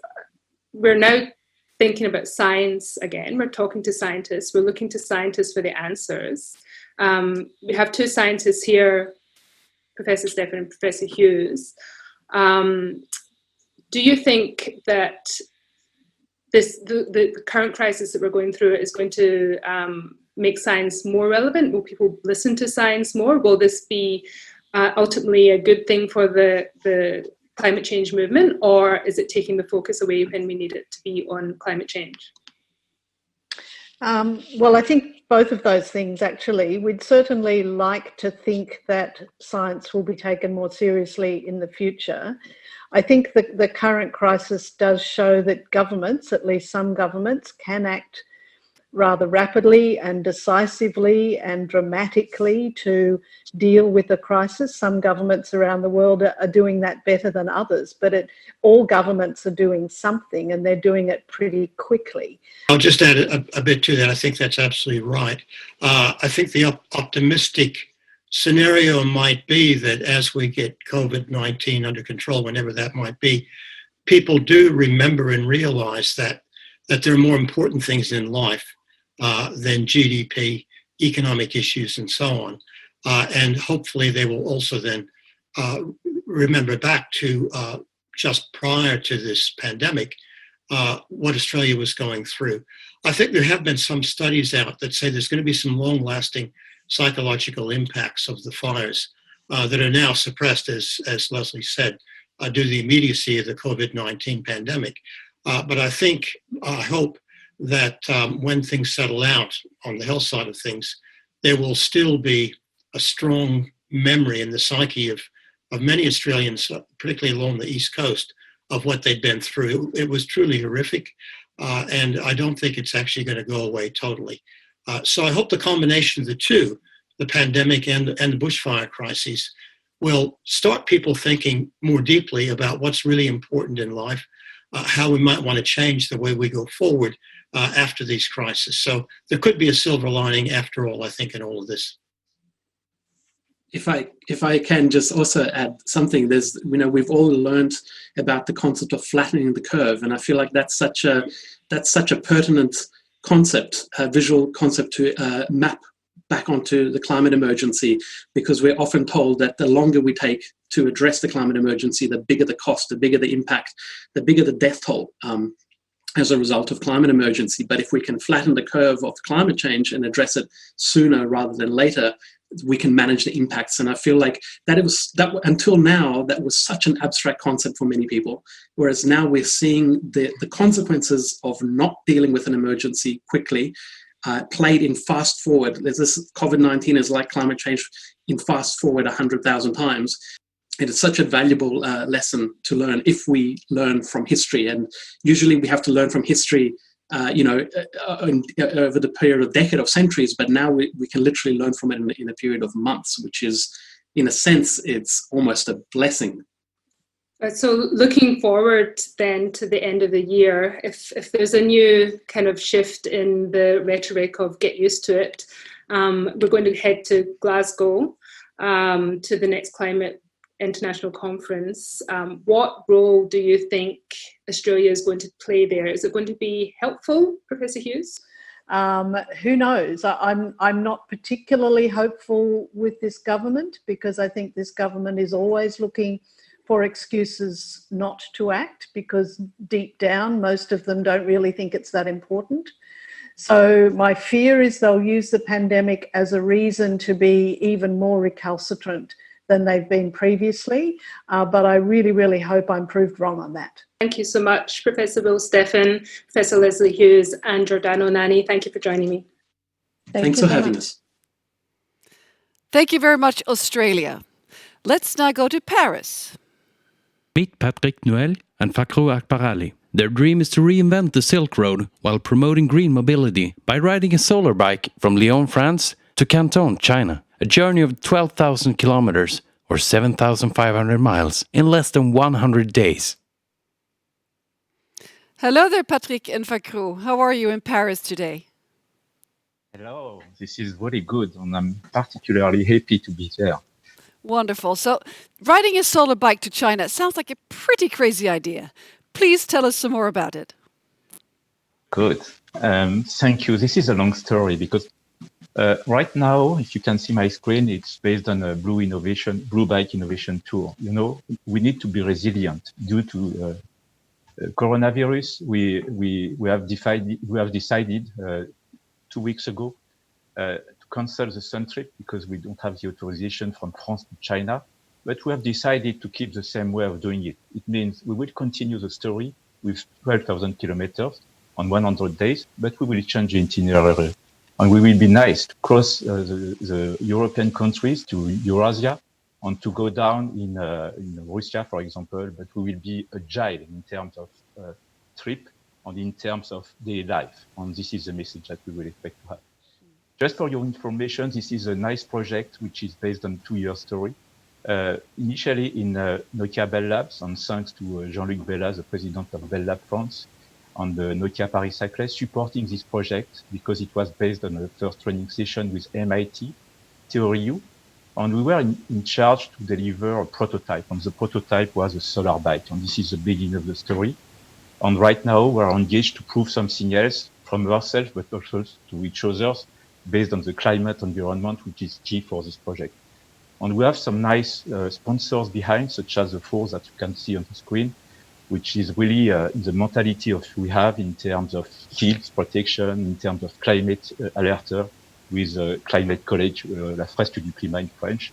we're now thinking about science again. We're talking to scientists. We're looking to scientists for the answers. We have two scientists here, Professor Steffen and Professor Hughes. Do you think that the current crisis that we're going through is going to make science more relevant? Will people listen to science more? Will this be ultimately a good thing for the climate change movement, or is it taking the focus away when we need it to be on climate change? Well, I think both of those things, actually. We'd certainly like to think that science will be taken more seriously in the future. I think that the current crisis does show that governments, at least some governments, can act rather rapidly and decisively and dramatically to deal with the crisis. Some governments around the world are doing that better than others, but all governments are doing something, and they're doing it pretty quickly. I'll just add a bit to that. I think that's absolutely right. I think the optimistic scenario might be that as we get COVID-19 under control, whenever that might be, people do remember and realize that there are more important things in life than GDP, economic issues, and so on. And hopefully they will also then remember back to just prior to this pandemic, what Australia was going through. I think there have been some studies out that say there's going to be some long-lasting psychological impacts of the fires that are now suppressed, as Leslie said, due to the immediacy of the COVID-19 pandemic. But I hope that when things settle out on the health side of things, there will still be a strong memory in the psyche of many Australians, particularly along the East Coast, of what they'd been through. It was truly horrific, and I don't think it's actually going to go away totally. So I hope the combination of the two, the pandemic and the bushfire crises, will start people thinking more deeply about what's really important in life, how we might want to change the way we go forward after these crises. So there could be a silver lining after all, I think, in all of this. If I can just also add something, we've all learned about the concept of flattening the curve, and I feel like that's such a pertinent concept, a visual concept to map back onto the climate emergency, because we're often told that the longer we take to address the climate emergency, the bigger the cost, the bigger the impact, the bigger the death toll as a result of climate emergency. But if we can flatten the curve of climate change and address it sooner rather than later, we can manage the impacts. And I feel like that until now, that was such an abstract concept for many people. Whereas now we're seeing the consequences of not dealing with an emergency quickly played in fast forward. There's this COVID-19 is like climate change in fast forward 100,000 times. It is such a valuable lesson to learn if we learn from history. And usually we have to learn from history over the period of decade of centuries, but now we can literally learn from it in a period of months, which is, in a sense, it's almost a blessing. So looking forward then to the end of the year, if there's a new kind of shift in the rhetoric of get used to it, we're going to head to Glasgow to the next climate international conference. What role do you think Australia is going to play there? Is it going to be helpful, Professor Hughes? Who knows? I'm not particularly hopeful with this government, because I think this government is always looking for excuses not to act, because deep down, most of them don't really think it's that important. So my fear is they'll use the pandemic as a reason to be even more recalcitrant than they've been previously. But I really, really hope I'm proved wrong on that. Thank you so much, Professor Will Steffen, Professor Leslie Hughes, and Giordano Nani. Thank you for joining me. Thanks for having us. Thank you very much, Australia. Let's now go to Paris. Meet Patrick Noël and Fakrou Akbarali. Their dream is to reinvent the Silk Road while promoting green mobility by riding a solar bike from Lyon, France to Canton, China. A journey of 12,000 kilometers or 7,500 miles in less than 100 days. Hello there, Patrick and Fakrou. How are you in Paris today? Hello, this is very good, and I'm particularly happy to be there. Wonderful. So, riding a solar bike to China sounds like a pretty crazy idea. Please tell us some more about it. Good. Thank you. This is a long story because right now, if you can see my screen, it's based on a Blue Bike Innovation Tour. You know, we need to be resilient due to coronavirus. We have decided 2 weeks ago to cancel the sun trip because we don't have the authorization from France to China. But we have decided to keep the same way of doing it. It means we will continue the story with 12,000 kilometers, on 100 days, but we will change the itinerary. And we will be nice to cross the European countries to Eurasia and to go down in Russia, for example, but we will be agile in terms of trip and in terms of daily life. And this is the message that we will expect to have. Just for your information, this is a nice project which is based on 2-year story. Initially in Nokia Bell Labs, and thanks to Jean-Luc Bella, the president of Bell Lab France, and Nokia Paris-Saclay, supporting this project because it was based on a first training session with MIT, TheoryU, and we were in charge to deliver a prototype, and the prototype was a solar bike, and this is the beginning of the story. And right now, we're engaged to prove something else from ourselves, but also to each other, based on the climate environment, which is key for this project. And we have some nice sponsors behind, such as the 4 that you can see on the screen, which is really the mentality of we have in terms of fields protection, in terms of climate alerter, with Climate College, La Fresque du Climat in French.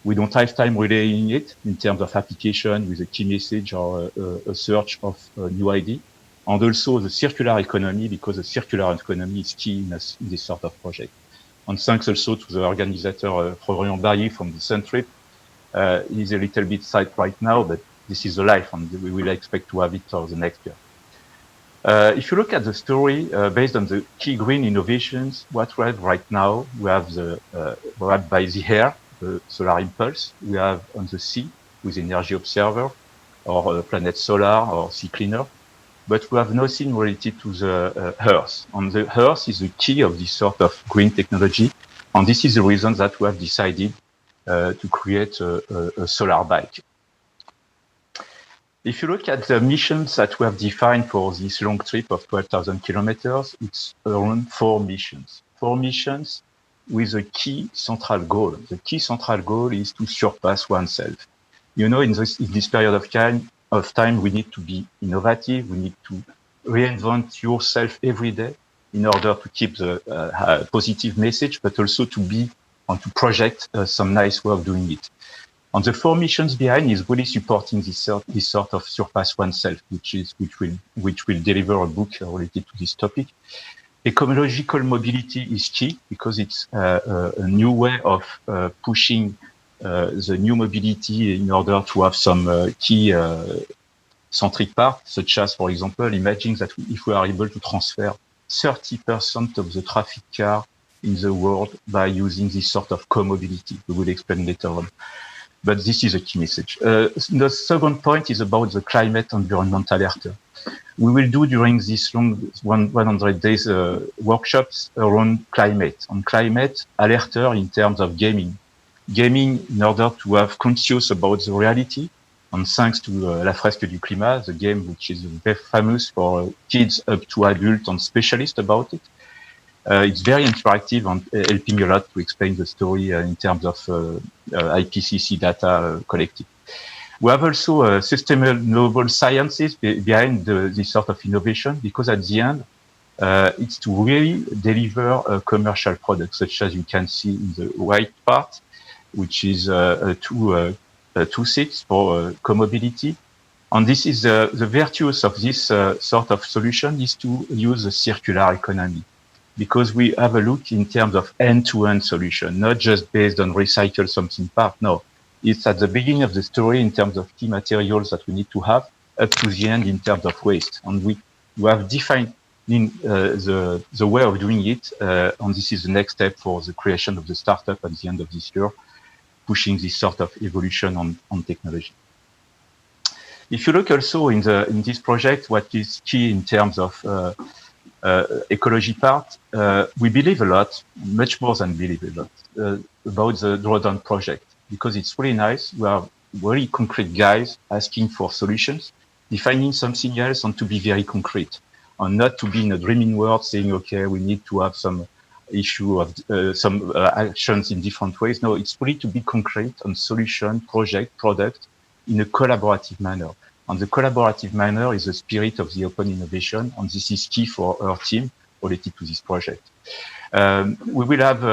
We don't have time relaying it in terms of application with a key message or a search of a new ID. And also the circular economy, because the circular economy is key in this sort of project. And thanks also to the organizer, Florian Barry from the Centrip. He's a little bit sad right now, but this is the life, and we will expect to have it for the next year. If you look at the story, based on the key green innovations, what we have right now, we have by the air, the solar impulse. We have on the sea with Energy Observer, or Planet Solar, or Sea Cleaner. But we have nothing related to the Earth. And the Earth is the key of this sort of green technology. And this is the reason that we have decided to create a solar bike. If you look at the missions that we have defined for this long trip of 12,000 kilometers, it's around 4 missions. 4 missions with a key central goal. The key central goal is to surpass oneself. You know, in this period of time, we need to be innovative. We need to reinvent yourself every day in order to keep the positive message, but also to be and to project some nice way of doing it. And the 4 missions behind is really supporting this sort of surpass oneself, which will deliver a book related to this topic. Ecological mobility is key because it's a new way of pushing the new mobility in order to have some key centric parts, such as, for example, imagine that if we are able to transfer 30% of the traffic car in the world by using this sort of co-mobility. We will explain later on. But this is a key message. The second point is about the climate environment alerter. We will do during this long 100 days workshops around climate. On climate alerter in terms of gaming. Gaming in order to have conscious about the reality. And thanks to La Fresque du Climat, the game which is very famous for kids up to adults and specialists about it. It's very interactive and helping a lot to explain the story in terms of IPCC data collected. We have also sustainable sciences behind this sort of innovation, because at the end, it's to really deliver a commercial product, such as you can see in the right part, which is two seats for co-mobility. And this is the virtues of this sort of solution is to use a circular economy, because we have a look in terms of end-to-end solution, not just based on recycle something part. No, it's at the beginning of the story in terms of key materials that we need to have up to the end in terms of waste. And we have defined the way of doing it. And this is the next step for the creation of the startup at the end of this year, pushing this sort of evolution on technology. If you look also in this project, what is key in terms of ecology part, we believe a lot, much more than believe a lot, about the drawdown project, because it's really nice. We are very concrete guys asking for solutions, defining something else, and to be very concrete, and not to be in a dreaming world saying, okay, we need to have some issue of some actions in different ways. No, it's really to be concrete on solution, project, product in a collaborative manner. And the collaborative manner is the spirit of the open innovation, and this is key for our team related to this project. We will have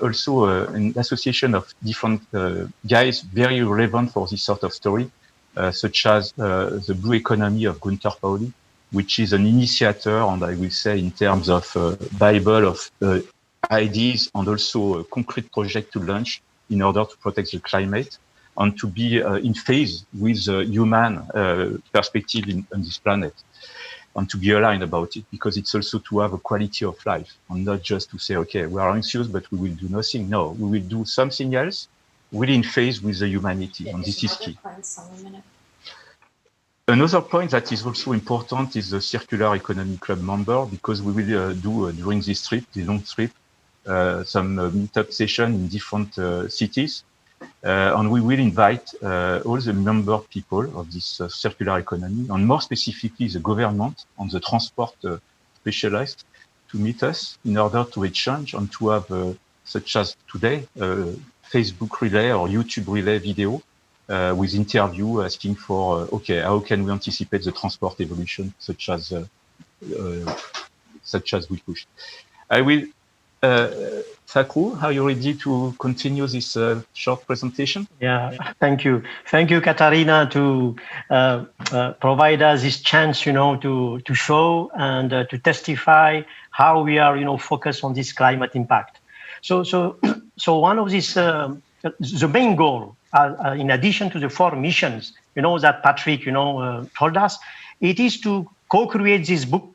also an association of different guys very relevant for this sort of story, such as the blue economy of Gunther Pauli. which is an initiator, and I will say in terms of Bible of ideas and also a concrete project to launch in order to protect the climate and to be in phase with human perspective on this planet, and to be aligned about it, because it's also to have a quality of life and not just to say, okay, we are anxious, but we will do nothing. No, we will do something else, really in phase with the humanity, and this is key. Another point that is also important is the Circular Economy Club member, because we will do during this trip, the long trip, some meetup session in different cities. And we will invite all the member people of this circular economy, and more specifically the government and the transport specialists, to meet us in order to exchange and to have, such as today, Facebook relay or YouTube relay video with interview asking for, okay, how can we anticipate the transport evolution, such as we push. I will. Sakru, are you ready to continue this short presentation? Yeah, thank you. Thank you, Katarina, to provide us this chance, to show and to testify how we are, focused on this climate impact. So one of these, the main goal, in addition to the 4 missions, that Patrick, told us, it is to co-create this book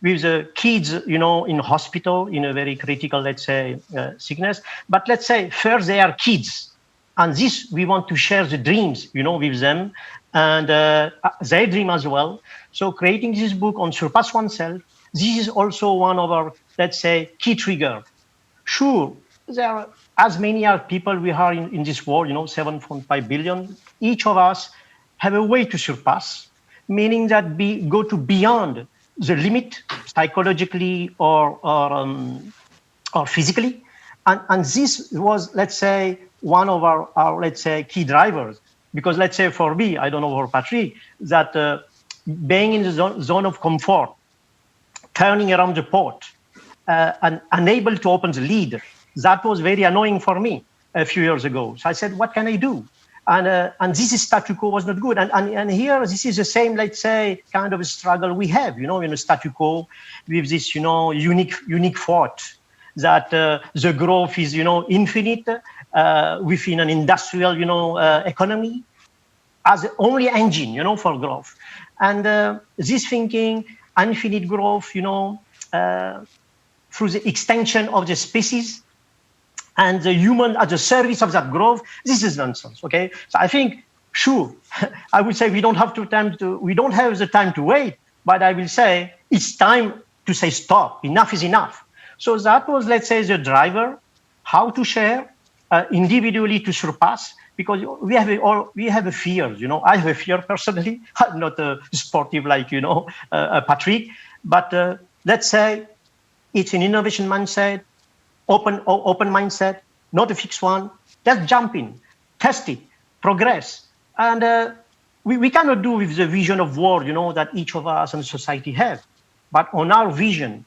with the kids, in hospital, in a very critical, let's say, sickness. But let's say first they are kids. And this, we want to share the dreams, with them and their dream as well. So creating this book on Surpass Oneself, this is also one of our, let's say, key trigger. Sure, there are as many as people we are in this world, 7.5 billion. Each of us have a way to surpass, meaning that go to beyond the limit psychologically or physically. And this was, let's say, one of our let's say, key drivers. Because let's say for me, I don't know for Patrick, that being in the zone of comfort, turning around the port, and unable to open the lid, that was very annoying for me a few years ago. So I said, what can I do? And this status quo was not good. And here, this is the same, let's say, kind of a struggle we have, in a status quo with this, unique thought that the growth is, infinite within an industrial, economy as the only engine, for growth. And this thinking, infinite growth, through the extension of the species, and the human at the service of that growth, this is nonsense. Okay, so I think, sure, I would say we don't have the time to wait, but I will say it's time to say stop. Enough is enough. So that was, let's say, the driver, how to share individually to surpass, because we have a fear. I have a fear personally. I'm not sportive like Patrick, but let's say it's an innovation mindset. Open mindset, not a fixed one. Just jump in, test it, progress. And we cannot do with the vision of war, that each of us and society have. But on our vision,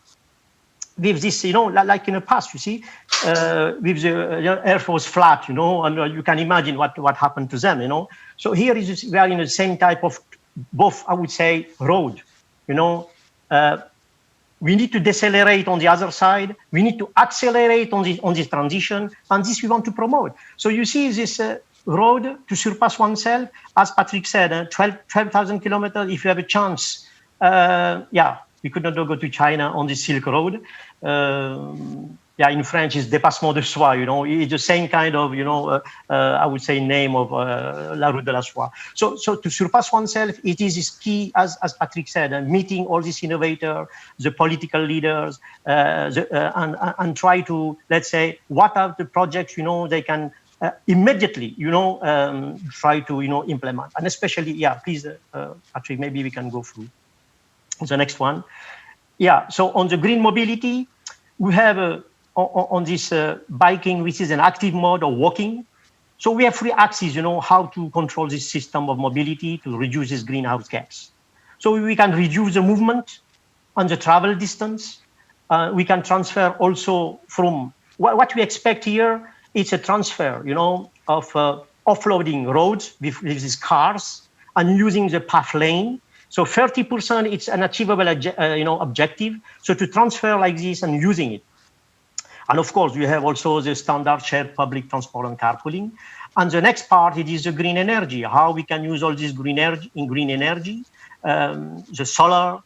with this, like in the past, you see, with the Air Force flat, and you can imagine what happened to them, So here we are in the same type of, both, I would say, road, we need to decelerate on the other side. We need to accelerate on this transition, and this we want to promote. So you see this road to surpass oneself, as Patrick said, 12,000 kilometers. If you have a chance, we could not go to China on the Silk Road. In French, it's dépassement de soi. It's the same kind of, I would say, name of La Route de la Soie. So to surpass oneself, it is key, as Patrick said, meeting all these innovators, the political leaders, and try to, let's say, what are the projects, they can immediately, try to, implement. And especially, please, Patrick, maybe we can go through the next one. So on the green mobility, we have on this biking, which is an active mode or walking. So we have 3 axes, how to control this system of mobility to reduce this greenhouse gas. So we can reduce the movement and the travel distance. We can transfer also from what we expect here. It's a transfer, of offloading roads with these cars and using the path lane So 30% it's an achievable objective. So to transfer like this and using it. And of course, we have also the standard shared public transport and carpooling. And the next part, it is the green energy, how we can use all this green energy, the solar,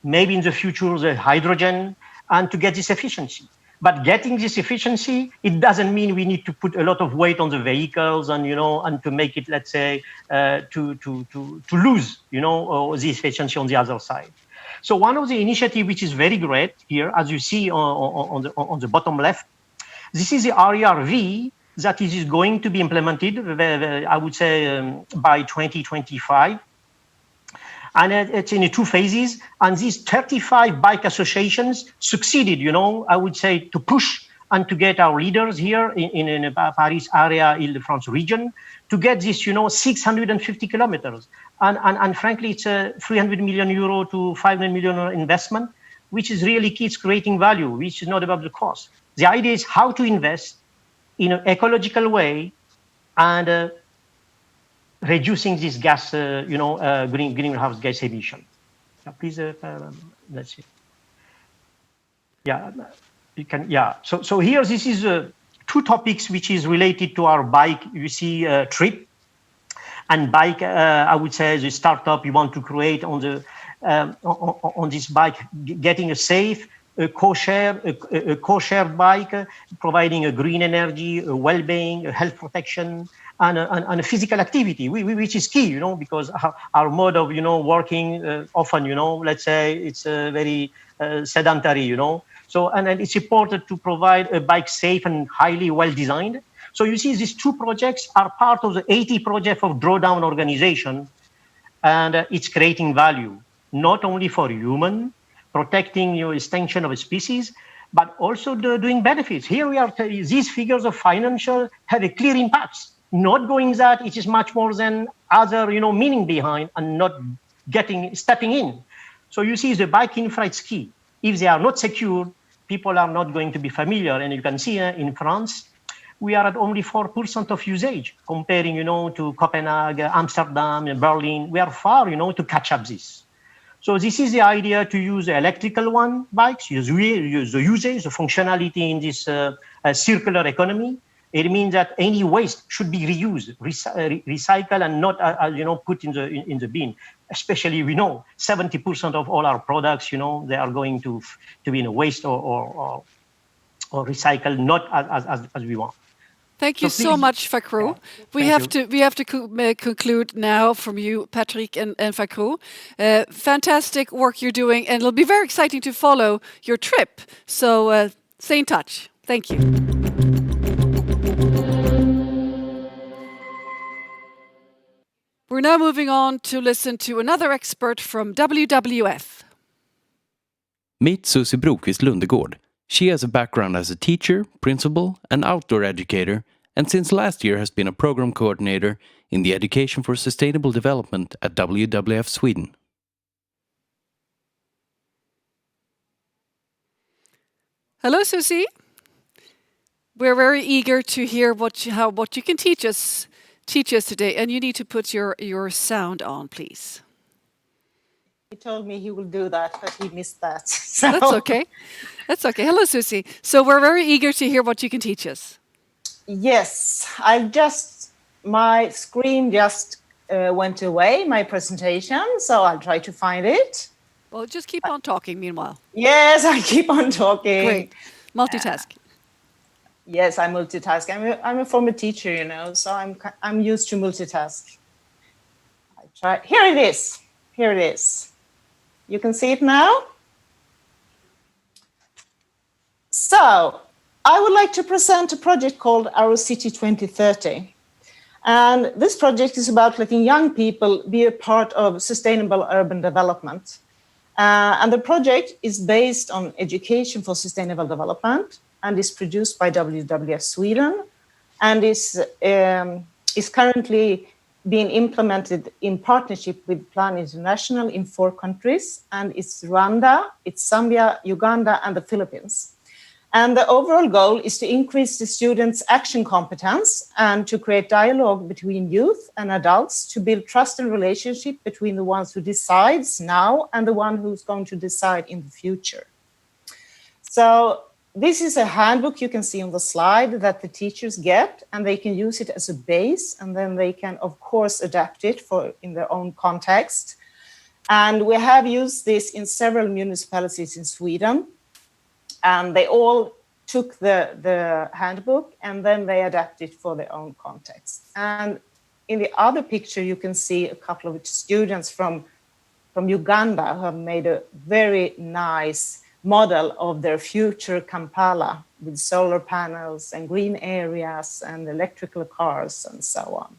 maybe in the future, the hydrogen, and to get this efficiency. But getting this efficiency, it doesn't mean we need to put a lot of weight on the vehicles and, and to make it, let's say, to lose, the efficiency on the other side. So one of the initiatives which is very great here, as you see on the bottom left, this is the RERV that is going to be implemented, I would say, by 2025. And it's in 2 phases. And these 35 bike associations succeeded, I would say, to push and to get our leaders here in the Paris area, Ile-de-France region, to get this, 650 kilometers. And frankly, it's a 300 million euro to 500 million investment, which is really keeps creating value, which is not about the cost. The idea is how to invest in an ecological way and reducing this gas, greenhouse gas emission. Please, let's see. Yeah, you can. Yeah. So here, this is 2 topics which is related to our bike. You see, trip and bike. I would say the startup you want to create on the on this bike, getting a safe, co-shared bike, providing a green energy, a well-being, a health protection, and a physical activity, which is key, because our mode of, working often, let's say it's very sedentary, So, and it's important to provide a bike safe and highly well-designed. So you see these 2 projects are part of the 80 project of Drawdown organization, and it's creating value, not only for human, protecting extinction of a species, but also doing benefits. Here we are, these figures of financial have a clear impact. Not going that it is much more than other, meaning behind and not stepping in. So you see the bike infra is key. If they are not secure, people are not going to be familiar. And you can see in France, we are at only 4% of usage comparing, to Copenhagen, Amsterdam, and Berlin. We are far, to catch up this. So this is the idea to use the electrical bikes, use the usage, the functionality in this circular economy. It means that any waste should be reused, recycled, and not, put in the bin. Especially, we know 70% of all our products, they are going to be in a waste or recycled, not as we want. Thank you so much, Fakrou. Yeah, we have to conclude now from you, Patrick and Fakrou. Fantastic work you're doing, and it'll be very exciting to follow your trip. So stay in touch. Thank you. We're now moving on to listen to another expert from WWF. Meet Susie Broqvist Lundegård. She has a background as a teacher, principal, and outdoor educator, and since last year has been a program coordinator in the Education for Sustainable Development at WWF Sweden. Hello, Susie. We're very eager to hear what you can teach us today, and you need to put your sound on, please. He told me he will do that, but he missed that. So. That's okay. That's okay. Hello, Susie. So we're very eager to hear what you can teach us. Yes, my screen just went away, my presentation, so I'll try to find it. Well, just keep on talking meanwhile. Yes, I keep on talking. Great. Multitask. Yes, I multitask. I'm a former teacher, so I'm used to multitask. I try. Here it is. Here it is. You can see it now. So I would like to present a project called Our City 2030. And this project is about letting young people be a part of sustainable urban development. And the project is based on education for sustainable development and is produced by WWF Sweden and is currently being implemented in partnership with Plan International in 4 countries, and it's Rwanda, it's Zambia, Uganda, and the Philippines. And the overall goal is to increase the students' action competence and to create dialogue between youth and adults to build trust and relationship between the ones who decides now and the one who's going to decide in the future. So this is a handbook you can see on the slide that the teachers get, and they can use it as a base, and then they can, of course, adapt it in their own context. And we have used this in several municipalities in Sweden. And they all took the handbook and then they adapted for their own context. And in the other picture, you can see a couple of students from Uganda who have made a very nice model of their future Kampala with solar panels and green areas and electrical cars and so on.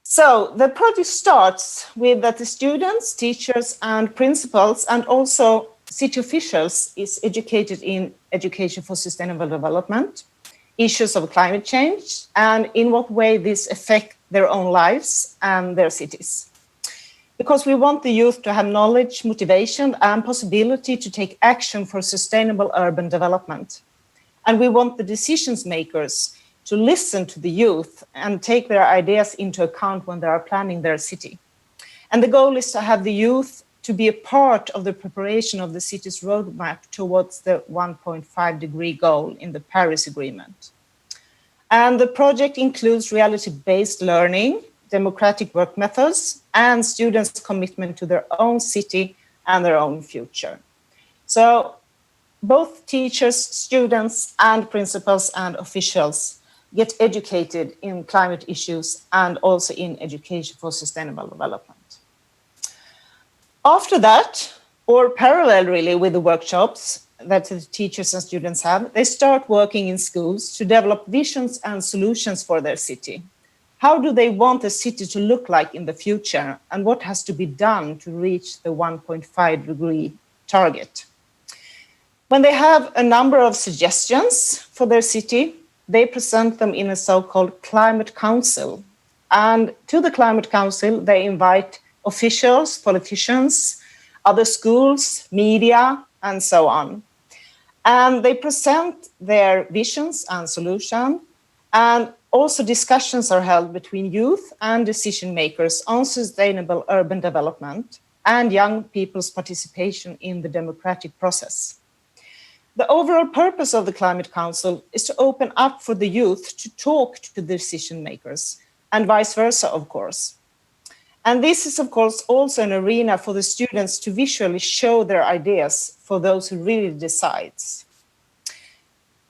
So the project starts with that the students, teachers, and principals, and also city officials is educated in education for sustainable development, issues of climate change, and in what way this affect their own lives and their cities. Because we want the youth to have knowledge, motivation, and possibility to take action for sustainable urban development. And we want the decision makers to listen to the youth and take their ideas into account when they are planning their city. And the goal is to have the youth to be a part of the preparation of the city's roadmap towards the 1.5-degree goal in the Paris Agreement. And the project includes reality-based learning, democratic work methods, and students' commitment to their own city and their own future. So both teachers, students, and principals and officials get educated in climate issues and also in education for sustainable development. After that, or parallel really with the workshops that the teachers and students have, they start working in schools to develop visions and solutions for their city. How do they want the city to look like in the future, and what has to be done to reach the 1.5-degree target? When they have a number of suggestions for their city, they present them in a so-called climate council. And to the climate council, they invite officials, politicians, other schools, media, and so on. And they present their visions and solutions, and also discussions are held between youth and decision makers on sustainable urban development and young people's participation in the democratic process. The overall purpose of the Climate Council is to open up for the youth to talk to the decision makers, and vice versa, of course. And this is, of course, also an arena for the students to visually show their ideas for those who really decides.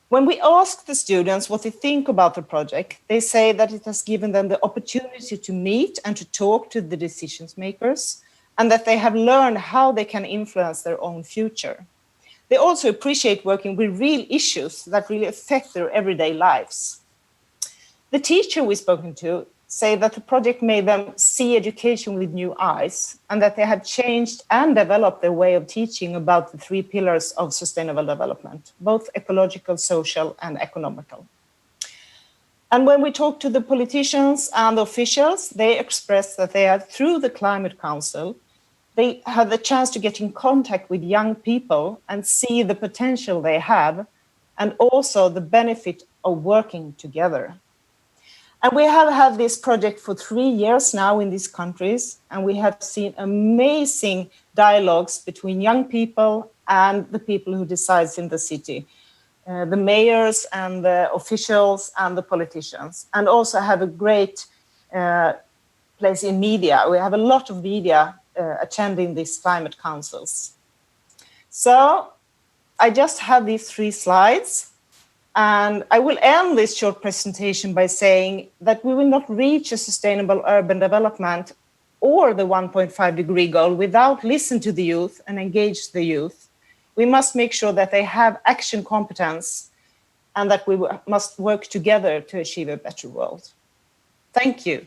When we ask the students what they think about the project, they say that it has given them the opportunity to meet and to talk to the decision makers, and that they have learned how they can influence their own future. They also appreciate working with real issues that really affect their everyday lives. The teacher we've spoken to say that the project made them see education with new eyes, and that they have changed and developed their way of teaching about the 3 pillars of sustainable development, both ecological, social, and economical. And when we talk to the politicians and the officials, they express that they have, through the Climate Council, they have the chance to get in contact with young people and see the potential they have, and also the benefit of working together. And we have had this project for 3 years now in these countries, and we have seen amazing dialogues between young people and the people who decide in the city, the mayors and the officials and the politicians, and also have a great place in media. We have a lot of media attending these climate councils. So I just have these 3 slides. And I will end this short presentation by saying that we will not reach a sustainable urban development or the 1.5-degree goal without listening to the youth and engage the youth. We must make sure that they have action competence and that we must work together to achieve a better world. Thank you.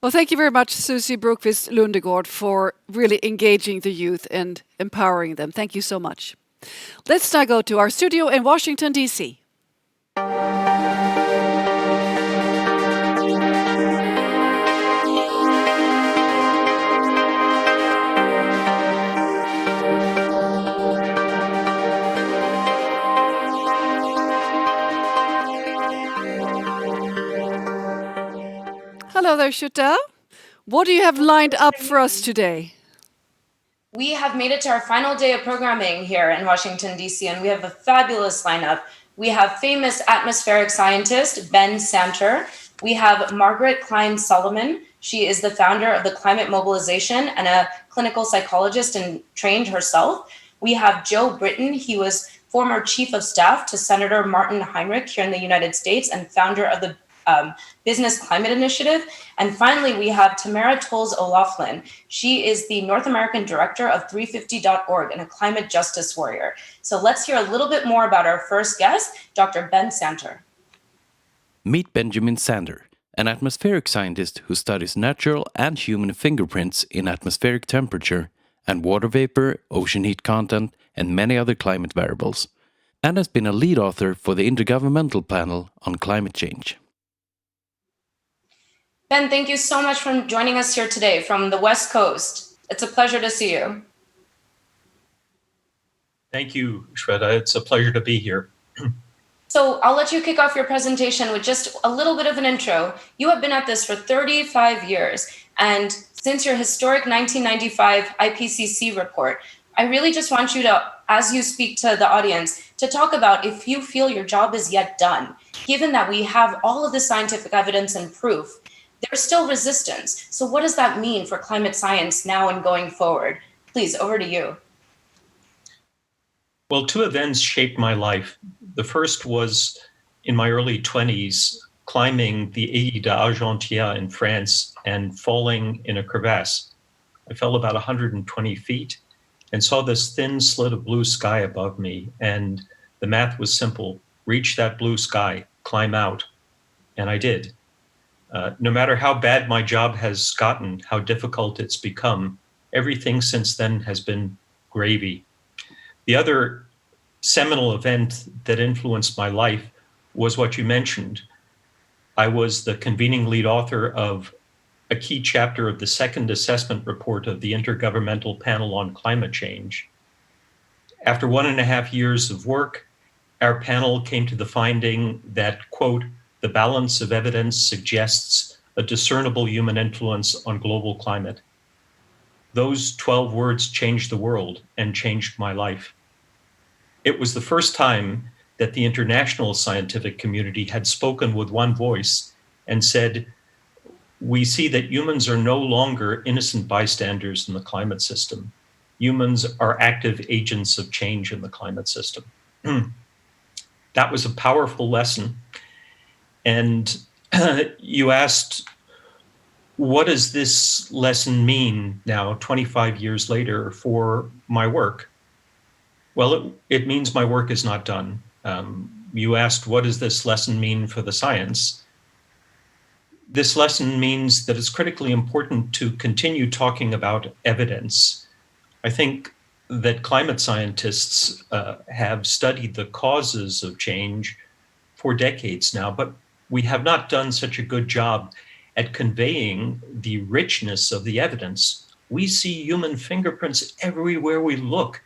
Well, thank you very much, Susie Brokvist Lundegård, for really engaging the youth and empowering them. Thank you so much. Let's now go to our studio in Washington, D.C. parachuter. What do you have lined up for us today? We have made it to our final day of programming here in Washington, D.C., and we have a fabulous lineup. We have famous atmospheric scientist Ben Santer. We have Margaret Klein-Solomon. She is the founder of the Climate Mobilization and a clinical psychologist and trained herself. We have Joe Britton. He was former chief of staff to Senator Martin Heinrich here in the United States and founder of the Business Climate Initiative. And finally, we have Tamara Tolles O'Loughlin. She is the North American director of 350.org and a climate justice warrior. So let's hear a little bit more about our first guest, Dr. Ben Santer. Meet Benjamin Sander, an atmospheric scientist who studies natural and human fingerprints in atmospheric temperature and water vapor, ocean heat content, and many other climate variables, and has been a lead author for the Intergovernmental Panel on Climate Change. Ben, thank you so much for joining us here today from the West Coast. It's a pleasure to see you. Thank you, Shweta. It's a pleasure to be here. So I'll let you kick off your presentation with just a little bit of an intro. You have been at this for 35 years, and since your historic 1995 IPCC report, I really just want you to, as you speak to the audience, to talk about if you feel your job is yet done, given that we have all of the scientific evidence and proof. There's still resistance. So what does that mean for climate science now and going forward? Please, over to you. Well, two events shaped my life. The first was in my early 20s, climbing the Aiguille d'Argentière in France and falling in a crevasse. I fell about 120 feet and saw this thin slit of blue sky above me. And the math was simple: reach that blue sky, climb out. And I did. No matter how bad my job has gotten, how difficult it's become, everything since then has been gravy. The other seminal event that influenced my life was what you mentioned. I was the convening lead author of a key chapter of the second assessment report of the Intergovernmental Panel on Climate Change. After 1.5 years of work, our panel came to the finding that, quote, the balance of evidence suggests a discernible human influence on global climate. Those 12 words changed the world and changed my life. It was the first time that the international scientific community had spoken with one voice and said, we see that humans are no longer innocent bystanders in the climate system. Humans are active agents of change in the climate system. That was a powerful lesson. And you asked, what does this lesson mean now, 25 years later, for my work? Well, it means my work is not done. You asked, what does this lesson mean for the science? This lesson means that it's critically important to continue talking about evidence. I think that climate scientists have studied the causes of change for decades now, but we have not done such a good job at conveying the richness of the evidence. We see human fingerprints everywhere we look,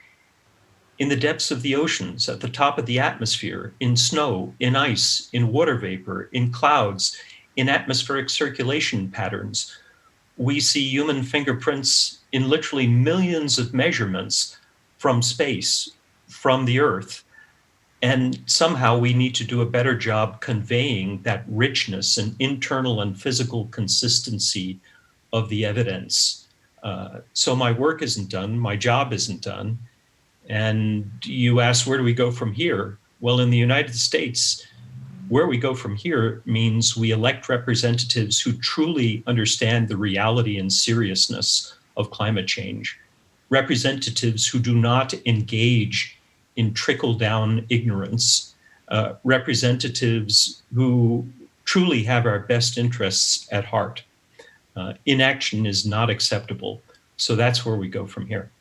in the depths of the oceans, at the top of the atmosphere, in snow, in ice, in water vapor, in clouds, in atmospheric circulation patterns. We see human fingerprints in literally millions of measurements from space, from the Earth. And somehow we need to do a better job conveying that richness and internal and physical consistency of the evidence. So my work isn't done, my job isn't done. And you ask, where do we go from here? Well, in the United States, where we go from here means we elect representatives who truly understand the reality and seriousness of climate change, representatives who do not engage in trickle-down ignorance, representatives who truly have our best interests at heart. Inaction is not acceptable. So that's where we go from here.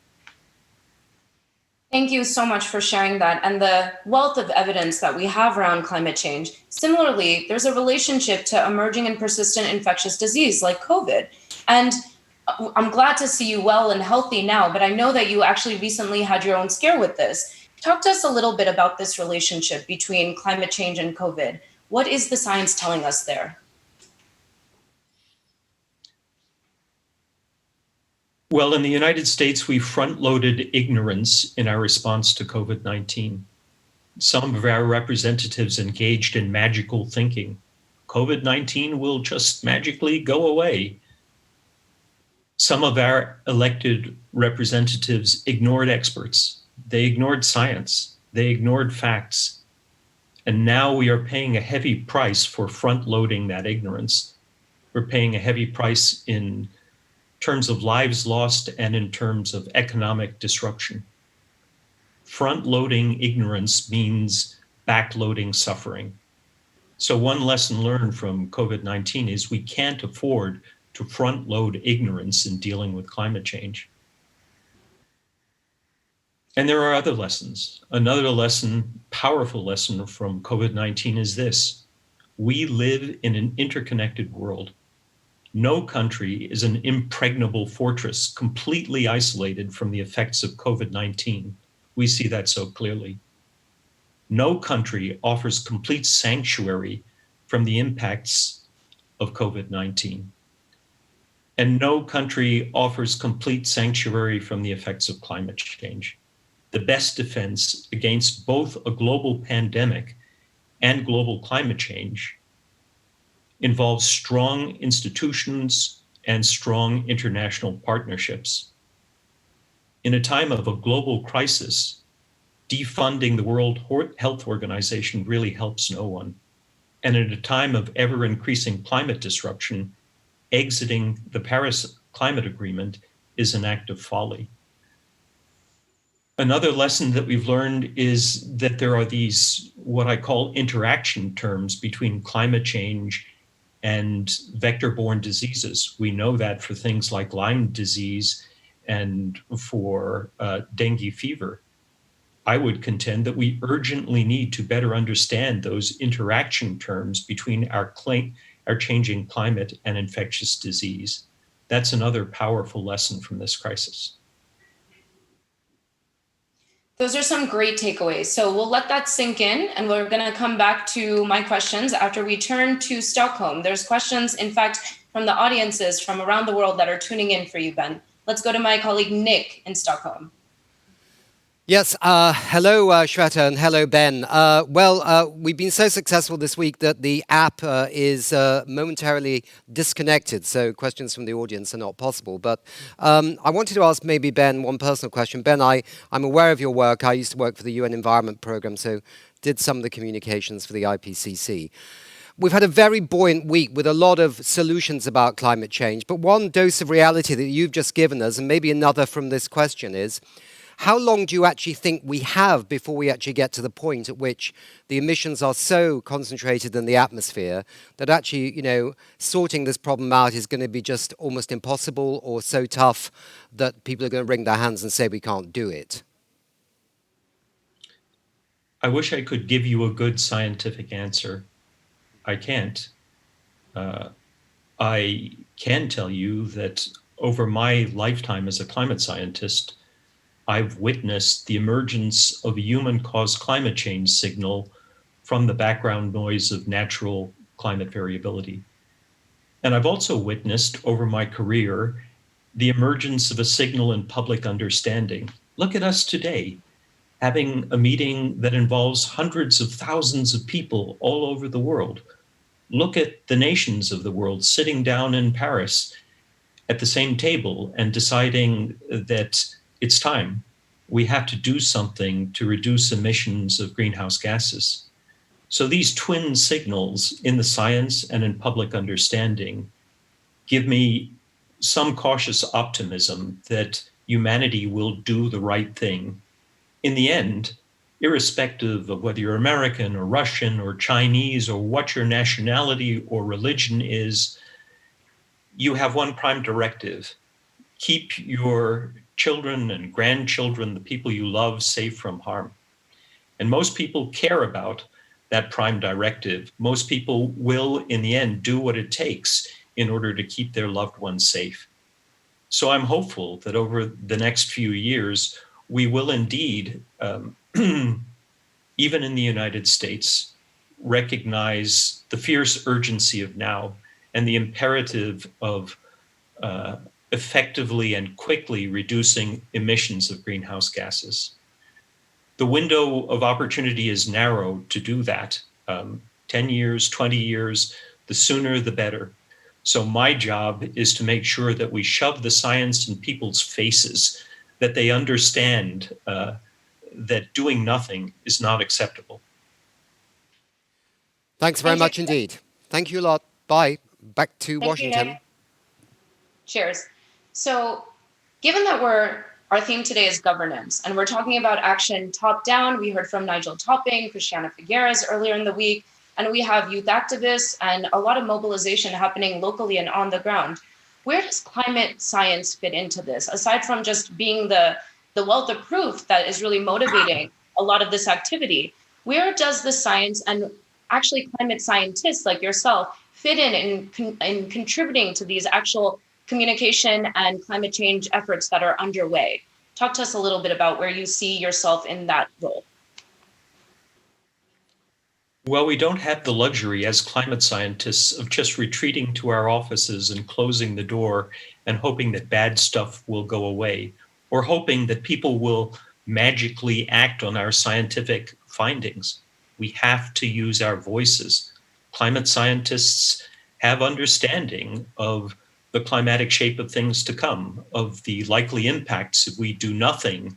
Thank you so much for sharing that and the wealth of evidence that we have around climate change. Similarly, there's a relationship to emerging and persistent infectious disease like COVID. And I'm glad to see you well and healthy now, but I know that you actually recently had your own scare with this. Talk to us a little bit about this relationship between climate change and COVID. What is the science telling us there? Well, in the United States, we front-loaded ignorance in our response to COVID-19. Some of our representatives engaged in magical thinking. COVID-19 will just magically go away. Some of our elected representatives ignored experts. They ignored science. They ignored facts. And now we are paying a heavy price for front-loading that ignorance. We're paying a heavy price in terms of lives lost and in terms of economic disruption. Front-loading ignorance means back-loading suffering. So one lesson learned from COVID-19 is we can't afford to front-load ignorance in dealing with climate change. And there are other lessons. Another lesson, powerful lesson from COVID-19 is this: we live in an interconnected world. No country is an impregnable fortress, completely isolated from the effects of COVID-19. We see that so clearly. No country offers complete sanctuary from the impacts of COVID-19. And no country offers complete sanctuary from the effects of climate change. The best defense against both a global pandemic and global climate change involves strong institutions and strong international partnerships. In a time of a global crisis, defunding the World Health Organization really helps no one. And at a time of ever-increasing climate disruption, exiting the Paris Climate Agreement is an act of folly. Another lesson that we've learned is that there are these, what I call interaction terms between climate change and vector-borne diseases. We know that for things like Lyme disease and for dengue fever. I would contend that we urgently need to better understand those interaction terms between our changing climate and infectious disease. That's another powerful lesson from this crisis. Those are some great takeaways. So we'll let that sink in, and we're going to come back to my questions after we turn to Stockholm. There's questions, in fact, from the audiences from around the world that are tuning in for you, Ben. Let's go to my colleague Nick in Stockholm. Yes, hello Shweta and hello Ben. We've been so successful this week that the app is momentarily disconnected, so questions from the audience are not possible. But I wanted to ask maybe Ben one personal question. Ben, I'm aware of your work. I used to work for the UN Environment Programme, so did some of the communications for the IPCC. We've had a very buoyant week with a lot of solutions about climate change, but one dose of reality that you've just given us, and maybe another from this question is, how long do you actually think we have before we actually get to the point at which the emissions are so concentrated in the atmosphere that actually, sorting this problem out is going to be just almost impossible or so tough that people are going to wring their hands and say we can't do it? I wish I could give you a good scientific answer. I can't. I can tell you that over my lifetime as a climate scientist, I've witnessed the emergence of a human-caused climate change signal from the background noise of natural climate variability. And I've also witnessed over my career the emergence of a signal in public understanding. Look at us today, having a meeting that involves hundreds of thousands of people all over the world. Look at the nations of the world sitting down in Paris at the same table and deciding that it's time. We have to do something to reduce emissions of greenhouse gases. So these twin signals in the science and in public understanding give me some cautious optimism that humanity will do the right thing. In the end, irrespective of whether you're American or Russian or Chinese or what your nationality or religion is, you have one prime directive: keep your children and grandchildren, the people you love, safe from harm. And most people care about that prime directive. Most people will, in the end, do what it takes in order to keep their loved ones safe. So I'm hopeful that over the next few years, we will indeed, even in the United States, recognize the fierce urgency of now and the imperative of effectively and quickly reducing emissions of greenhouse gases. The window of opportunity is narrow to do that. 10 years, 20 years, the sooner the better. So my job is to make sure that we shove the science in people's faces, that they understand that doing nothing is not acceptable. Thanks very much indeed. Thank you a lot. Bye. Back to Washington. You. Cheers. So given that our theme today is governance, and we're talking about action top-down. We heard from Nigel Topping, Christiana Figueres earlier in the week, and we have youth activists and a lot of mobilization happening locally and on the ground. Where does climate science fit into this, aside from just being the wealth of proof that is really motivating a lot of this activity? Where does the science and actually climate scientists like yourself fit in contributing to these actual communication and climate change efforts that are underway? Talk to us a little bit about where you see yourself in that role. Well, we don't have the luxury as climate scientists of just retreating to our offices and closing the door and hoping that bad stuff will go away, or hoping that people will magically act on our scientific findings. We have to use our voices. Climate scientists have understanding of the climatic shape of things to come, of the likely impacts if we do nothing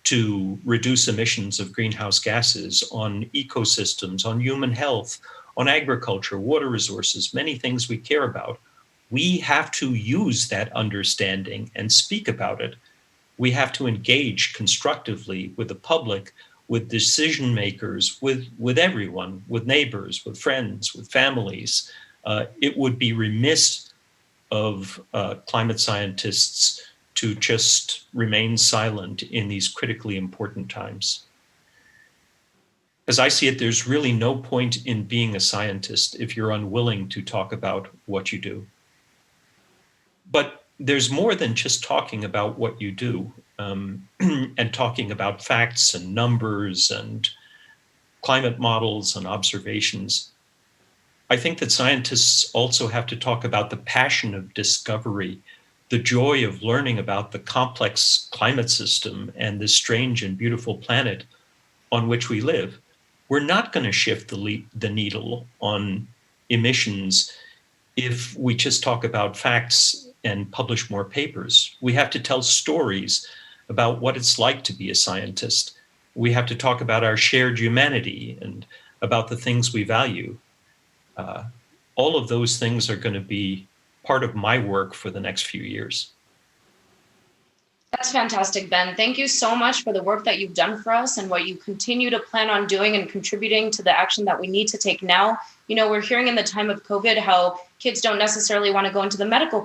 to reduce emissions of greenhouse gases on ecosystems, on human health, on agriculture, water resources, many things we care about. We have to use that understanding and speak about it. We have to engage constructively with the public, with decision makers, with everyone, with neighbors, with friends, with families. It would be remiss of climate scientists to just remain silent in these critically important times. As I see it, there's really no point in being a scientist if you're unwilling to talk about what you do. But there's more than just talking about what you do and talking about facts and numbers and climate models and observations. I think that scientists also have to talk about the passion of discovery, the joy of learning about the complex climate system and this strange and beautiful planet on which we live. We're not going to shift the needle on emissions if we just talk about facts and publish more papers. We have to tell stories about what it's like to be a scientist. We have to talk about our shared humanity and about the things we value. All of those things are going to be part of my work for the next few years. That's fantastic, Ben. Thank you so much for the work that you've done for us and what you continue to plan on doing and contributing to the action that we need to take now. You know, we're hearing in the time of COVID how kids don't necessarily want to go into the medical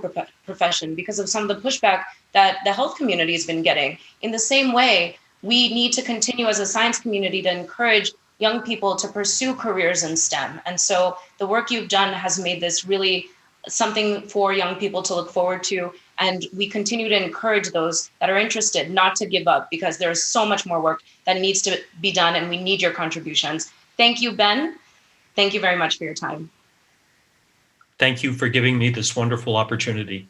profession because of some of the pushback that the health community has been getting. In the same way, we need to continue as a science community to encourage young people to pursue careers in STEM. And so the work you've done has made this really something for young people to look forward to. And we continue to encourage those that are interested not to give up, because there's so much more work that needs to be done and we need your contributions. Thank you, Ben. Thank you very much for your time. Thank you for giving me this wonderful opportunity.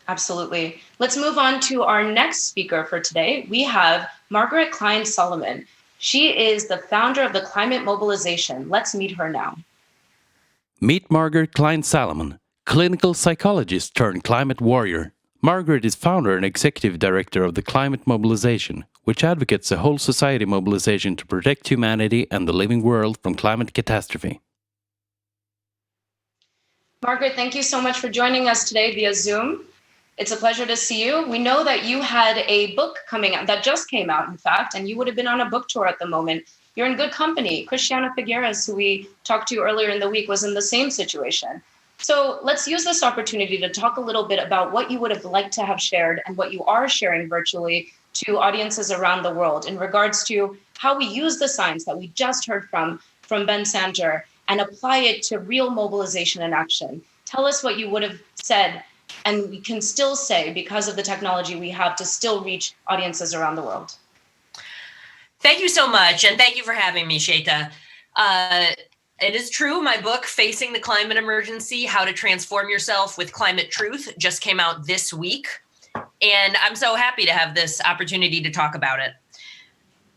Absolutely. Let's move on to our next speaker for today. We have Margaret Klein-Solomon. She is the founder of the Climate Mobilization. Let's meet her now. Meet Margaret Klein-Solomon, clinical psychologist turned climate warrior. Margaret is founder and executive director of the Climate Mobilization, which advocates a whole society mobilization to protect humanity and the living world from climate catastrophe. Margaret, thank you so much for joining us today via Zoom. It's a pleasure to see you. We know that you had a book coming out that just came out, in fact, and you would have been on a book tour at the moment. You're in good company. Christiana Figueres, who we talked to earlier in the week, was in the same situation. So let's use this opportunity to talk a little bit about what you would have liked to have shared and what you are sharing virtually to audiences around the world in regards to how we use the science that we just heard from Ben Santer and apply it to real mobilization and action. Tell us what you would have said and we can still say because of the technology we have to still reach audiences around the world. Thank you so much, and thank you for having me, Sheta. It is true. My book, Facing the Climate Emergency, How to Transform Yourself with Climate Truth, just came out this week. And I'm so happy to have this opportunity to talk about it.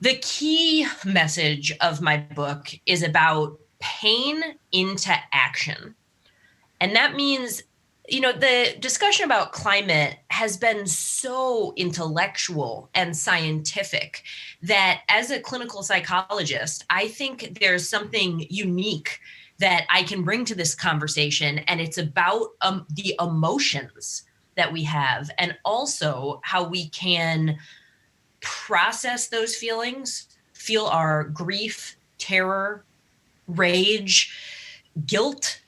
The key message of my book is about pain into action. And that means, the discussion about climate has been so intellectual and scientific that as a clinical psychologist, I think there's something unique that I can bring to this conversation. And it's about the emotions that we have and also how we can process those feelings, feel our grief, terror, rage, guilt,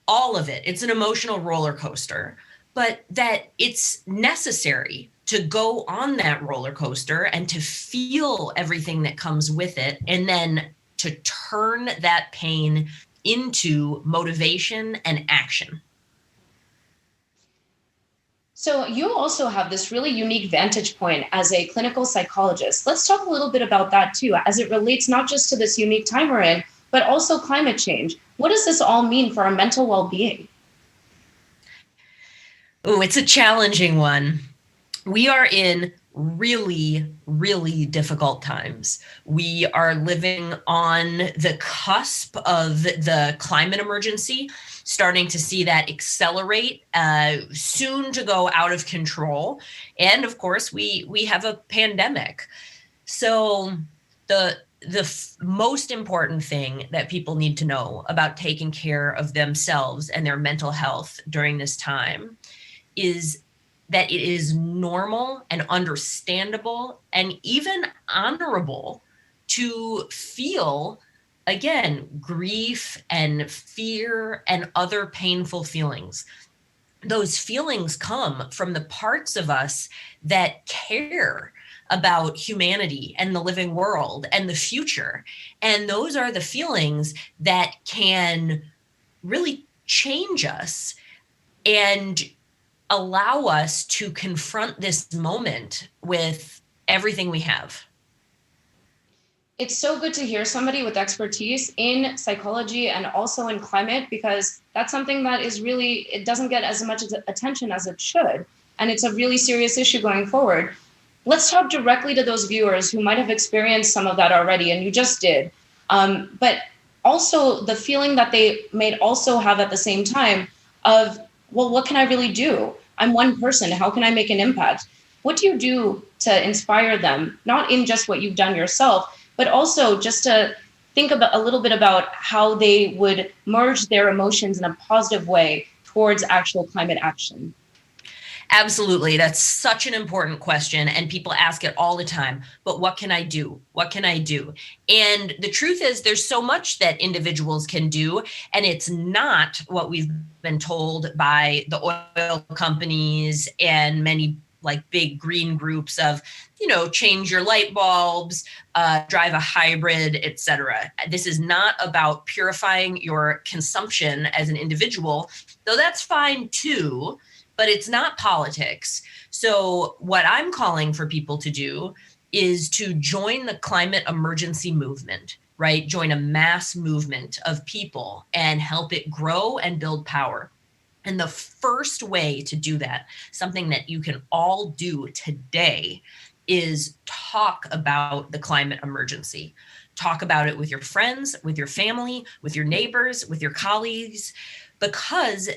all of it. It's an emotional roller coaster, but that it's necessary to go on that roller coaster and to feel everything that comes with it, and then to turn that pain into motivation and action. So you also have this really unique vantage point as a clinical psychologist. Let's talk a little bit about that too, as it relates not just to this unique time we're in, but also climate change. What does this all mean for our mental well-being? Oh, it's a challenging one. We are in really, really difficult times. We are living on the cusp of the climate emergency, starting to see that accelerate, soon to go out of control. And of course, we have a pandemic. So the most important thing that people need to know about taking care of themselves and their mental health during this time is that it is normal and understandable and even honorable to feel, again, grief and fear and other painful feelings. Those feelings come from the parts of us that care about humanity and the living world and the future. And those are the feelings that can really change us and allow us to confront this moment with everything we have. It's so good to hear somebody with expertise in psychology and also in climate, because that's something that is really, it doesn't get as much attention as it should. And it's a really serious issue going forward. Let's talk directly to those viewers who might have experienced some of that already, and you just did. But also the feeling that they may also have at the same time of, well, what can I really do? I'm one person. How can I make an impact? What do you do to inspire them, not in just what you've done yourself, but also just to think about a little bit about how they would merge their emotions in a positive way towards actual climate action? Absolutely. That's such an important question. And people ask it all the time. But what can I do? What can I do? And the truth is, there's so much that individuals can do. And it's not what we've been told by the oil companies and many like big green groups of, change your light bulbs, drive a hybrid, etc. This is not about purifying your consumption as an individual, though that's fine too. But it's not politics. So what I'm calling for people to do is to join the climate emergency movement, right? Join a mass movement of people and help it grow and build power. And the first way to do that, something that you can all do today, is talk about the climate emergency. Talk about it with your friends, with your family, with your neighbors, with your colleagues, because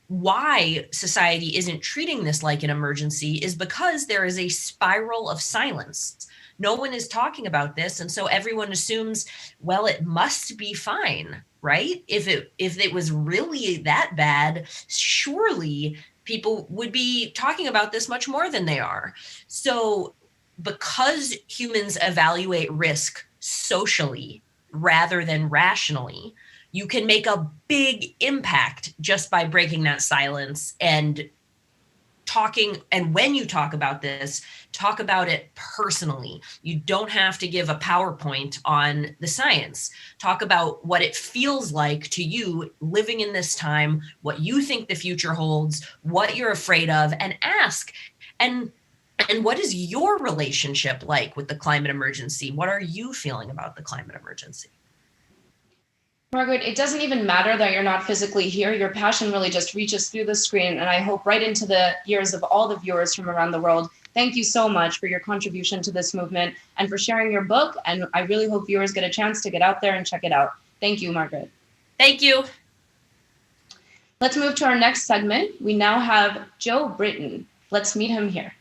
why society isn't treating this like an emergency is because there is a spiral of silence. No one is talking about this. And so everyone assumes, well, it must be fine, right? If it was really that bad, surely people would be talking about this much more than they are. So because humans evaluate risk socially rather than rationally, you can make a big impact just by breaking that silence and talking. And when you talk about this, talk about it personally. You don't have to give a PowerPoint on the science. Talk about what it feels like to you living in this time, what you think the future holds, what you're afraid of, and ask. And what is your relationship like with the climate emergency? What are you feeling about the climate emergency? Margaret, it doesn't even matter that you're not physically here. Your passion really just reaches through the screen, and I hope right into the ears of all the viewers from around the world. Thank you so much for your contribution to this movement and for sharing your book, and I really hope viewers get a chance to get out there and check it out. Thank you, Margaret. Thank you. Let's move to our next segment. We now have Joe Britton. Let's meet him here.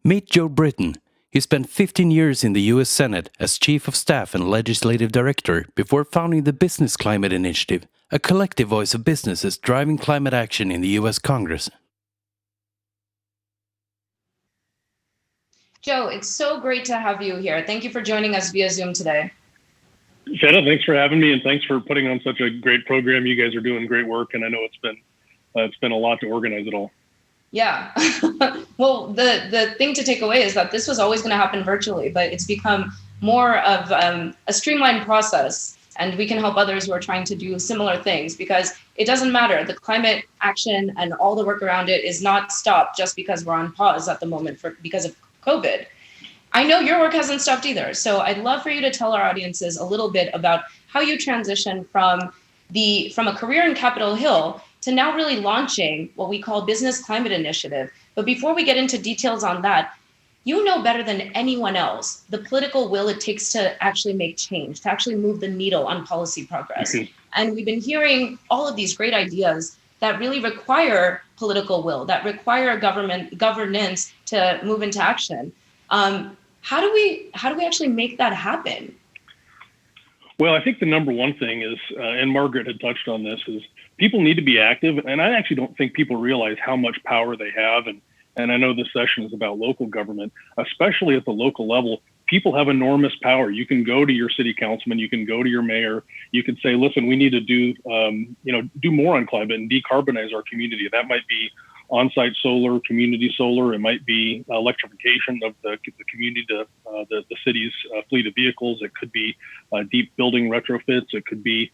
Meet Joe Britton. He spent 15 years in the US Senate as Chief of Staff and Legislative Director before founding the Business Climate Initiative, a collective voice of businesses driving climate action in the US Congress. Joe, it's so great to have you here. Thank you for joining us via Zoom today. Yanna, thanks for having me, and thanks for putting on such a great program. You guys are doing great work, and I know it's been a lot to organize it all. Yeah. Well, the thing to take away is that this was always going to happen virtually, but it's become more of a streamlined process, and we can help others who are trying to do similar things, because it doesn't matter. The climate action and all the work around it is not stopped just because we're on pause at the moment because of COVID. I know your work hasn't stopped either. So I'd love for you to tell our audiences a little bit about how you transitioned from a career in Capitol Hill to now really launching what we call Business Climate Initiative. But before we get into details on that, you know better than anyone else the political will it takes to actually make change, to actually move the needle on policy progress. And we've been hearing all of these great ideas that really require political will, that require governance to move into action. How do we actually make that happen? Well, I think the number one thing is, and Margaret had touched on this, is people need to be active. And I actually don't think people realize how much power they have. And I know this session is about local government, especially at the local level. People have enormous power. You can go to your city councilman, you can go to your mayor, you can say, listen, we need to do more on climate and decarbonize our community. That might be on-site solar, community solar. It might be electrification of the community, the city's fleet of vehicles. It could be deep building retrofits. It could be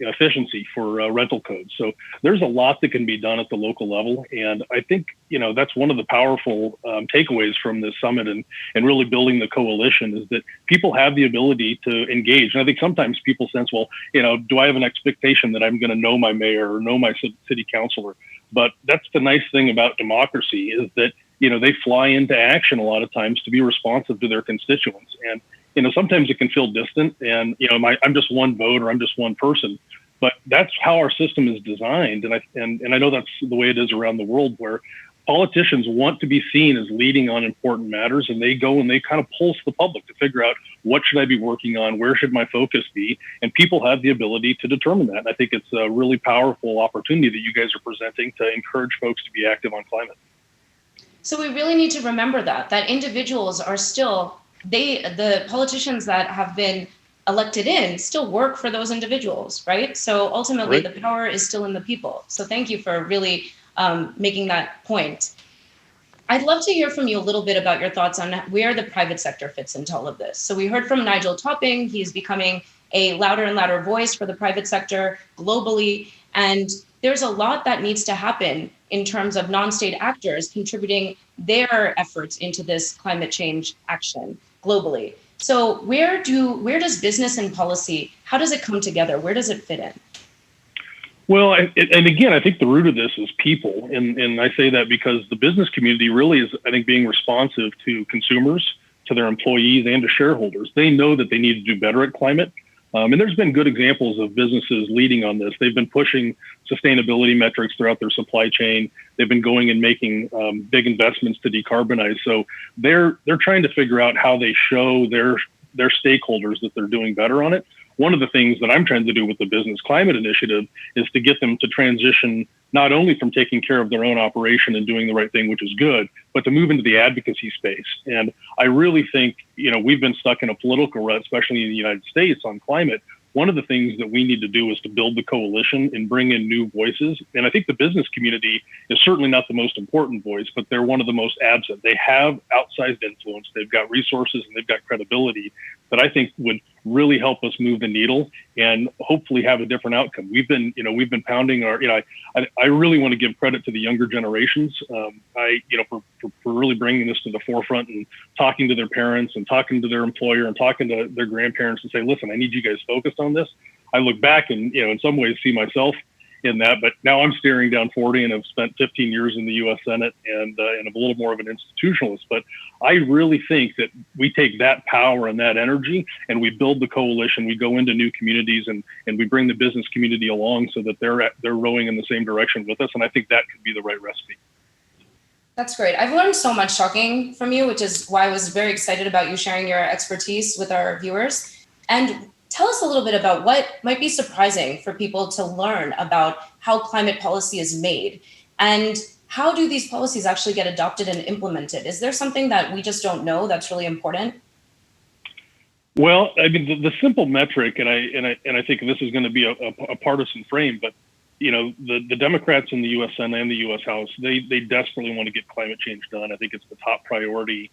efficiency for rental codes. So there's a lot that can be done at the local level. And I think, that's one of the powerful takeaways from this summit and really building the coalition is that people have the ability to engage. And I think sometimes people sense, well, do I have an expectation that I'm going to know my mayor or know my city councilor? But that's the nice thing about democracy is that, they fly into action a lot of times to be responsive to their constituents. And, sometimes it can feel distant and, I'm just one vote or I'm just one person. But that's how our system is designed. And I know that's the way it is around the world, where politicians want to be seen as leading on important matters, and they go and they kind of pulse the public to figure out what should I be working on, where should my focus be, and people have the ability to determine that. And I think it's a really powerful opportunity that you guys are presenting to encourage folks to be active on climate. So we really need to remember that individuals are still, the politicians that have been elected in still work for those individuals, right? So ultimately the power is still in the people. So thank you for really making that point. I'd love to hear from you a little bit about your thoughts on where the private sector fits into all of this. So we heard from Nigel Topping. He's becoming a louder and louder voice for the private sector globally. And there's a lot that needs to happen in terms of non-state actors contributing their efforts into this climate change action globally. So where does business and policy, how does it come together? Where does it fit in? Well, and again, I think the root of this is people. And I say that because the business community really is, I think, being responsive to consumers, to their employees, and to shareholders. They know that they need to do better at climate. And there's been good examples of businesses leading on this. They've been pushing sustainability metrics throughout their supply chain. They've been going and making big investments to decarbonize. So they're trying to figure out how they show their stakeholders that they're doing better on it. One of the things that I'm trying to do with the Business Climate Initiative is to get them to transition not only from taking care of their own operation and doing the right thing, which is good, but to move into the advocacy space. And I really think, we've been stuck in a political rut, especially in the United States on climate. One of the things that we need to do is to build the coalition and bring in new voices. And I think the business community is certainly not the most important voice, but they're one of the most absent. They have outsized influence. They've got resources and they've got credibility that I think would really help us move the needle and hopefully have a different outcome. We've been pounding our, I really want to give credit to the younger generations. For really bringing this to the forefront and talking to their parents and talking to their employer and talking to their grandparents and say, listen, I need you guys focused on this. I look back and, in some ways see myself in that, but now I'm staring down 40 and have spent 15 years in the U.S. Senate and I'm a little more of an institutionalist. But I really think that we take that power and that energy and we build the coalition. We go into new communities and we bring the business community along so that they're rowing in the same direction with us. And I think that could be the right recipe. That's great. I've learned so much talking from you, which is why I was very excited about you sharing your expertise with our viewers. And tell us a little bit about what might be surprising for people to learn about how climate policy is made and how do these policies actually get adopted and implemented? Is there something that we just don't know that's really important? Well, I mean, the simple metric, and I think this is going to be a partisan frame, but the Democrats in the U.S. Senate and the U.S. House, they desperately want to get climate change done. I think it's the top priority.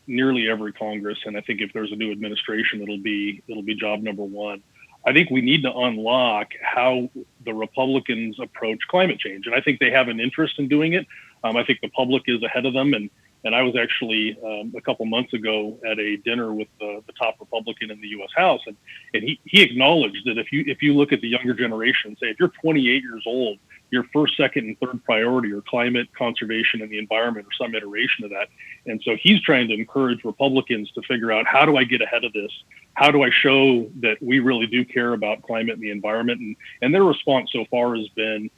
Nearly every Congress, and I think if there's a new administration, it'll be job number one. I think we need to unlock how the Republicans approach climate change, and I think they have an interest in doing it. I think the public is ahead of them, and I was actually a couple months ago at a dinner with the top Republican in the U.S. House, and he acknowledged that if you look at the younger generation, say if you're 28 years old, your first, second, and third priority are climate, conservation, and the environment, or some iteration of that. And so he's trying to encourage Republicans to figure out, how do I get ahead of this? How do I show that we really do care about climate and the environment? And their response so far has been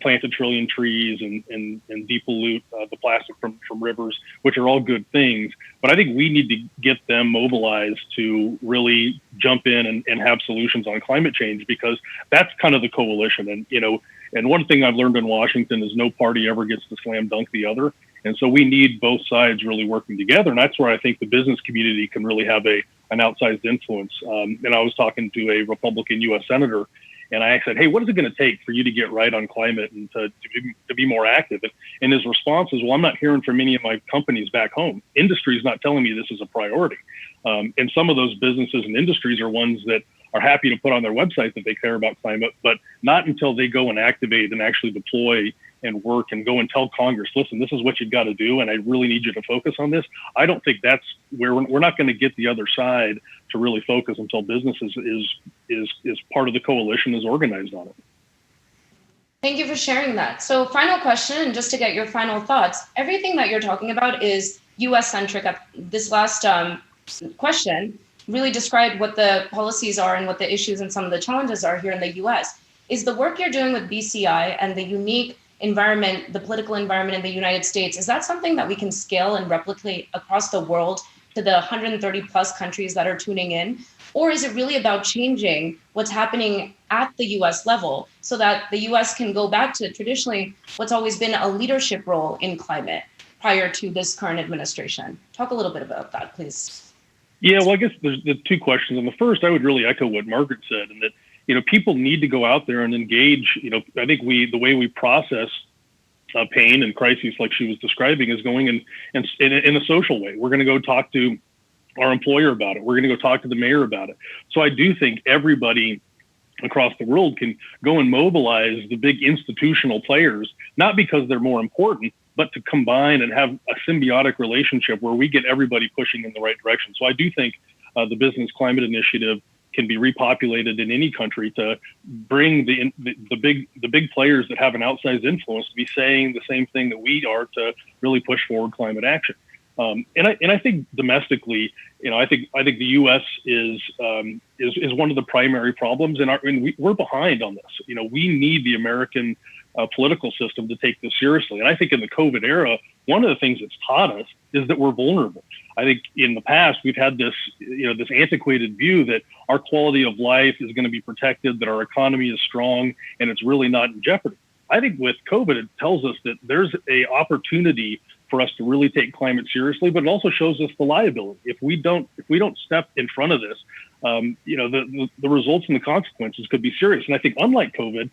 plant a trillion trees and depollute the plastic from rivers, which are all good things. But I think we need to get them mobilized to really jump in and have solutions on climate change, because that's kind of the coalition. And one thing I've learned in Washington is no party ever gets to slam dunk the other. And so we need both sides really working together. And that's where I think the business community can really have an outsized influence. And I was talking to a Republican U.S. Senator, and I said, hey, what is it going to take for you to get right on climate and to be more active? And his response is, well, I'm not hearing from any of my companies back home. Industry is not telling me this is a priority. And some of those businesses and industries are ones that are happy to put on their website that they care about climate, but not until they go and activate and actually deploy and work and go and tell Congress, listen, this is what you've got to do, and I really need you to focus on this. I don't think that's where we're not going to get the other side to really focus until businesses is part of the coalition, is organized on it. Thank you for sharing that. So final question, and just to get your final thoughts, everything that you're talking about is US centric. This last question really described what the policies are and what the issues and some of the challenges are here in the US. Is the work you're doing with BCI and the unique environment, the political environment in the United States, is that something that we can scale and replicate across the world to the 130 plus countries that are tuning in? Or is it really about changing what's happening at the US level so that the US can go back to traditionally what's always been a leadership role in climate prior to this current administration? Talk a little bit about that, please. Yeah, well, I guess there's the two questions. And the first, I would really echo what Margaret said, and that, people need to go out there and engage. I think the way we process pain and crises like she was describing is going in a social way. We're going to go talk to our employer about it. We're going to go talk to the mayor about it. So I do think everybody across the world can go and mobilize the big institutional players, not because they're more important, but to combine and have a symbiotic relationship where we get everybody pushing in the right direction. So I do think the Business Climate Initiative can be repopulated in any country to bring the big players that have an outsized influence to be saying the same thing that we are, to really push forward climate action. And I think domestically, I think the U.S. is one of the primary problems, and we're behind on this. We need the American political system to take this seriously. And I think in the COVID era, one of the things it's taught us is that we're vulnerable. I think in the past, we've had this antiquated view that our quality of life is going to be protected, that our economy is strong, and it's really not in jeopardy. I think with COVID, it tells us that there's a opportunity for us to really take climate seriously, but it also shows us the liability. If we don't step in front of this, the results and the consequences could be serious. And I think unlike COVID,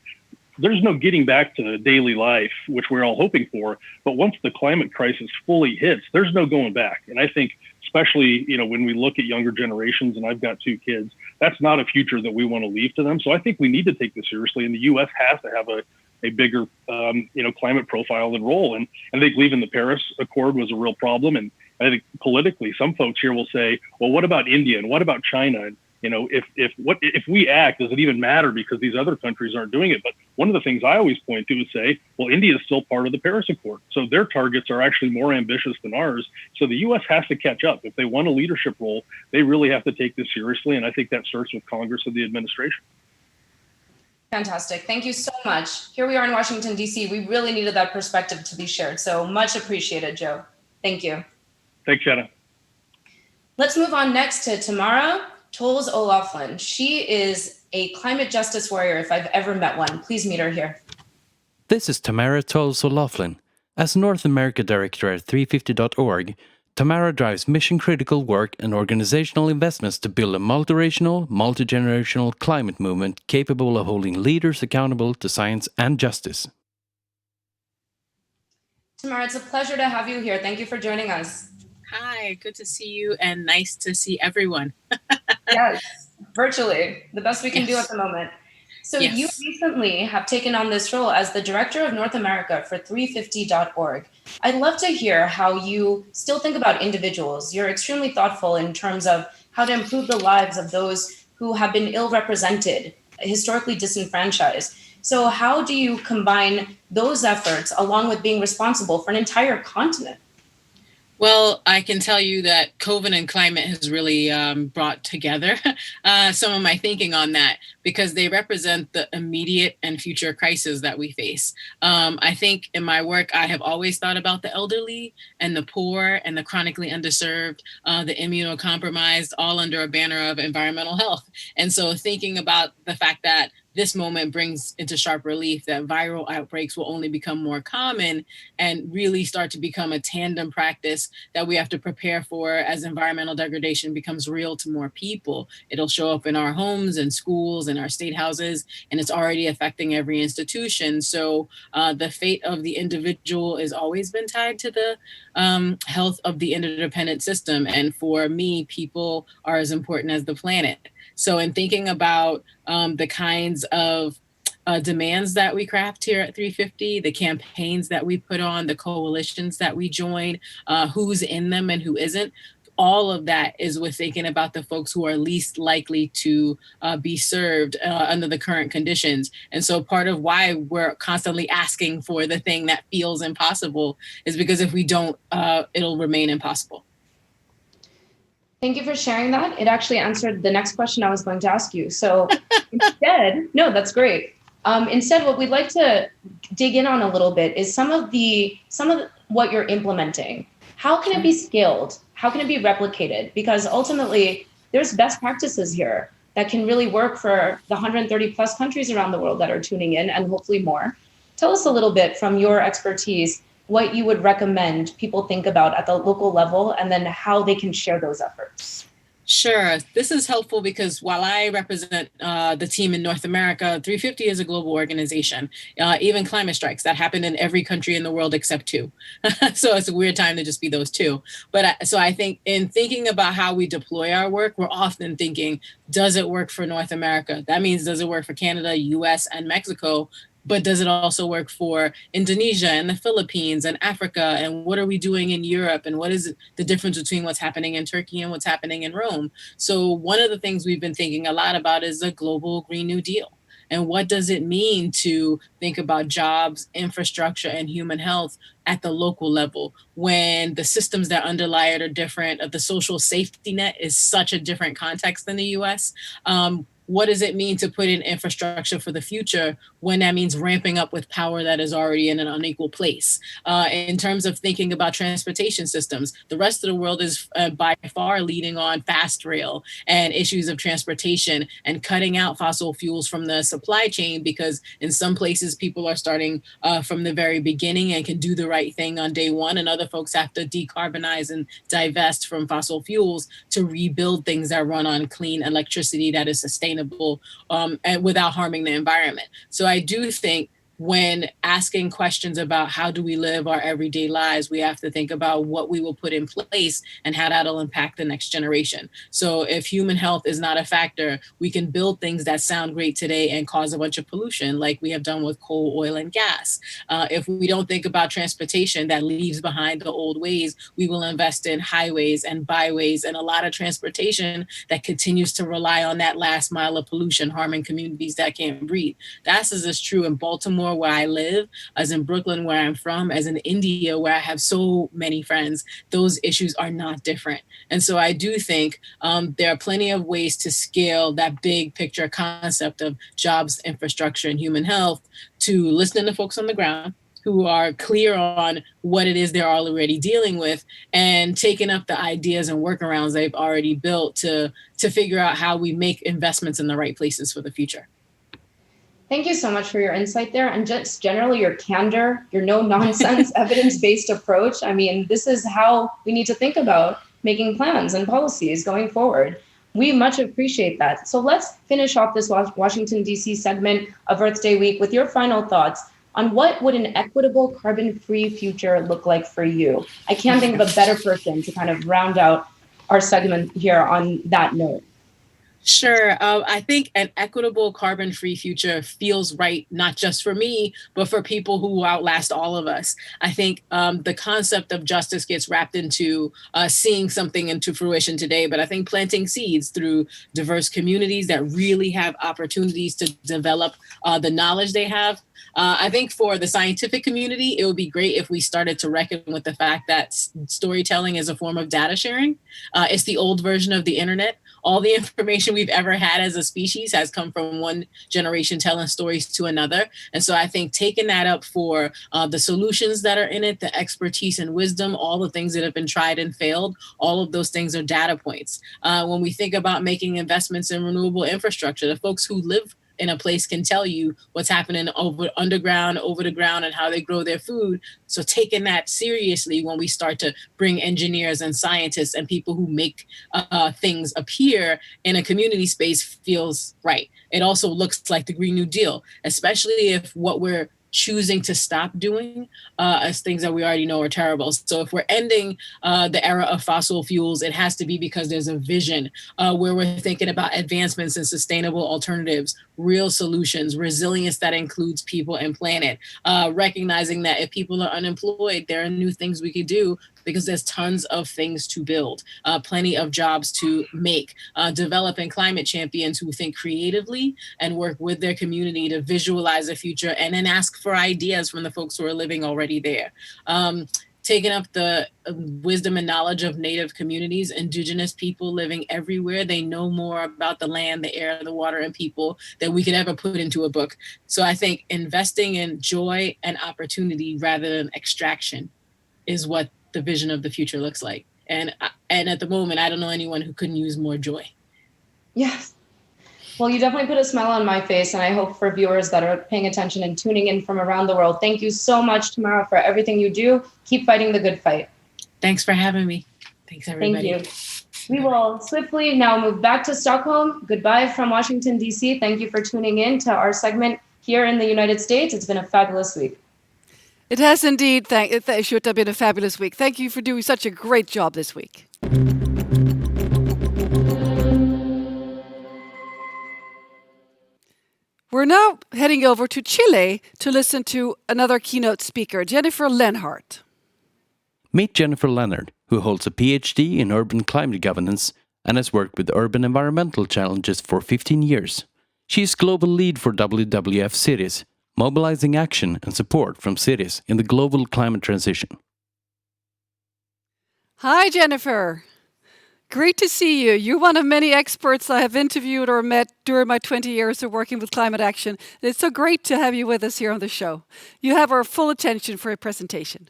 there's no getting back to daily life, which we're all hoping for. But once the climate crisis fully hits, there's no going back. And I think, especially, when we look at younger generations, and I've got 2 kids, that's not a future that we want to leave to them. So I think we need to take this seriously. And the U.S. has to have a bigger, climate profile and role. And I think leaving the Paris Accord was a real problem. And I think politically, some folks here will say, well, what about India? And what about China? if we act, does it even matter because these other countries aren't doing it? But one of the things I always point to is say, well, India is still part of the Paris Accord. So their targets are actually more ambitious than ours. So the US has to catch up. If they want a leadership role, they really have to take this seriously. And I think that starts with Congress and the administration. Fantastic. Thank you so much. Here we are in Washington, D.C. We really needed that perspective to be shared. So much appreciated, Joe. Thank you. Thanks, Yanna. Let's move on next to Tamara Tolles O'Loughlin. She is a climate justice warrior if I've ever met one. Please meet her here. This is Tamara Tolles O'Loughlin. As North America Director at 350.org, Tamara drives mission-critical work and organizational investments to build a multiracial, multi-generational climate movement capable of holding leaders accountable to science and justice. Tamara, it's a pleasure to have you here. Thank you for joining us. Hi, good to see you and nice to see everyone. Yes, virtually, the best we can do at the moment. So you recently have taken on this role as the Director of North America for 350.org. I'd love to hear how you still think about individuals. You're extremely thoughtful in terms of how to improve the lives of those who have been ill-represented, historically disenfranchised. So how do you combine those efforts along with being responsible for an entire continent? Well, I can tell you that COVID and climate has really brought together some of my thinking on that because they represent the immediate and future crises that we face. I think in my work, I have always thought about the elderly and the poor and the chronically underserved, the immunocompromised, all under a banner of environmental health. And so thinking about the fact that this moment brings into sharp relief that viral outbreaks will only become more common and really start to become a tandem practice that we have to prepare for as environmental degradation becomes real to more people. It'll show up in our homes and schools and our state houses, and it's already affecting every institution. So the fate of the individual has always been tied to the health of the interdependent system. And for me, people are as important as the planet. So in thinking about the kinds of demands that we craft here at 350, the campaigns that we put on, the coalitions that we join, who's in them and who isn't, all of that is with thinking about the folks who are least likely to be served under the current conditions. And so part of why we're constantly asking for the thing that feels impossible is because if we don't, it'll remain impossible. Thank you for sharing that. It actually answered the next question I was going to ask you. So instead, no, that's great. Instead, what we'd like to dig in on a little bit is some of what you're implementing. How can it be scaled? How can it be replicated? Because ultimately, there's best practices here that can really work for the 130 plus countries around the world that are tuning in and hopefully more. Tell us a little bit from your expertise what you would recommend people think about at the local level and then how they can share those efforts. Sure. This is helpful because while I represent the team in North America, 350 is a global organization. Even climate strikes, that happened in every country in the world except 2. So it's a weird time to just be those 2. But so I think in thinking about how we deploy our work, we're often thinking, does it work for North America? That means, does it work for Canada, US, and Mexico? But does it also work for Indonesia and the Philippines and Africa? And what are we doing in Europe? And what is the difference between what's happening in Turkey and what's happening in Rome? So one of the things we've been thinking a lot about is the global Green New Deal. And what does it mean to think about jobs, infrastructure, and human health at the local level when the systems that underlie it are different? The social safety net is such a different context than the US. What does it mean to put in infrastructure for the future when that means ramping up with power that is already in an unequal place? In terms of thinking about transportation systems, the rest of the world is by far leading on fast rail and issues of transportation and cutting out fossil fuels from the supply chain, because in some places people are starting from the very beginning and can do the right thing on day one, and other folks have to decarbonize and divest from fossil fuels to rebuild things that run on clean electricity that is sustainable and without harming the environment. So I do think when asking questions about how do we live our everyday lives, we have to think about what we will put in place and how that'll impact the next generation. So if human health is not a factor, we can build things that sound great today and cause a bunch of pollution like we have done with coal, oil, and gas. If we don't think about transportation that leaves behind the old ways, we will invest in highways and byways and a lot of transportation that continues to rely on that last mile of pollution, harming communities that can't breathe. That's as true in Baltimore, where I live, as in Brooklyn, where I'm from, as in India, where I have so many friends. Those issues are not different. And so I do think there are plenty of ways to scale that big picture concept of jobs, infrastructure, and human health to listening to folks on the ground who are clear on what it is they're already dealing with and taking up the ideas and workarounds they've already built to figure out how we make investments in the right places for the future. Thank you so much for your insight there, and just generally your candor, your no-nonsense, evidence-based approach. I mean, this is how we need to think about making plans and policies going forward. We much appreciate that. So let's finish off this Washington, D.C. segment of Earth Day Week with your final thoughts on what would an equitable carbon-free future look like for you. I can't think of a better person to kind of round out our segment here on that note. Sure. I think an equitable carbon-free future feels right, not just for me, but for people who outlast all of us. I think the concept of justice gets wrapped into seeing something into fruition today, but I think planting seeds through diverse communities that really have opportunities to develop the knowledge they have. I think for the scientific community, it would be great if we started to reckon with the fact that storytelling is a form of data sharing. It's the old version of the internet. All the information we've ever had as a species has come from one generation telling stories to another. And so I think taking that up for the solutions that are in it, the expertise and wisdom, all the things that have been tried and failed, all of those things are data points. When we think about making investments in renewable infrastructure, the folks who live in a place can tell you what's happening underground, over the ground, and how they grow their food. So taking that seriously when we start to bring engineers and scientists and people who make things appear in a community space feels right. It also looks like the Green New Deal, especially if what we're choosing to stop doing as things that we already know are terrible. So if we're ending the era of fossil fuels, it has to be because there's a vision where we're thinking about advancements in sustainable alternatives, real solutions, resilience that includes people and planet, recognizing that if people are unemployed, there are new things we could do because there's tons of things to build, plenty of jobs to make, developing climate champions who think creatively and work with their community to visualize a future and then ask for ideas from the folks who are living already there. Taking up the wisdom and knowledge of Native communities, Indigenous people living everywhere. They know more about the land, the air, the water, and people than we could ever put into a book. So I think investing in joy and opportunity rather than extraction is what the vision of the future looks like. And at the moment, I don't know anyone who couldn't use more joy. Yes. Well, you definitely put a smile on my face, and I hope for viewers that are paying attention and tuning in from around the world. Thank you so much, Tamara, for everything you do. Keep fighting the good fight. Thanks for having me. Thanks, everybody. Thank you. We will swiftly now move back to Stockholm. Goodbye from Washington, D.C. Thank you for tuning in to our segment here in the United States. It's been a fabulous week. It has indeed. It should have been a fabulous week. Thank you for doing such a great job this week. We're now heading over to Chile to listen to another keynote speaker, Jennifer Lenhart. Meet Jennifer Leonard, who holds a PhD in urban climate governance and has worked with urban environmental challenges for 15 years. She is global lead for WWF Cities, mobilizing action and support from cities in the global climate transition. Hi, Jennifer. Great to see you. You're one of many experts I have interviewed or met during my 20 years of working with climate action. It's so great to have you with us here on the show. You have our full attention for your presentation.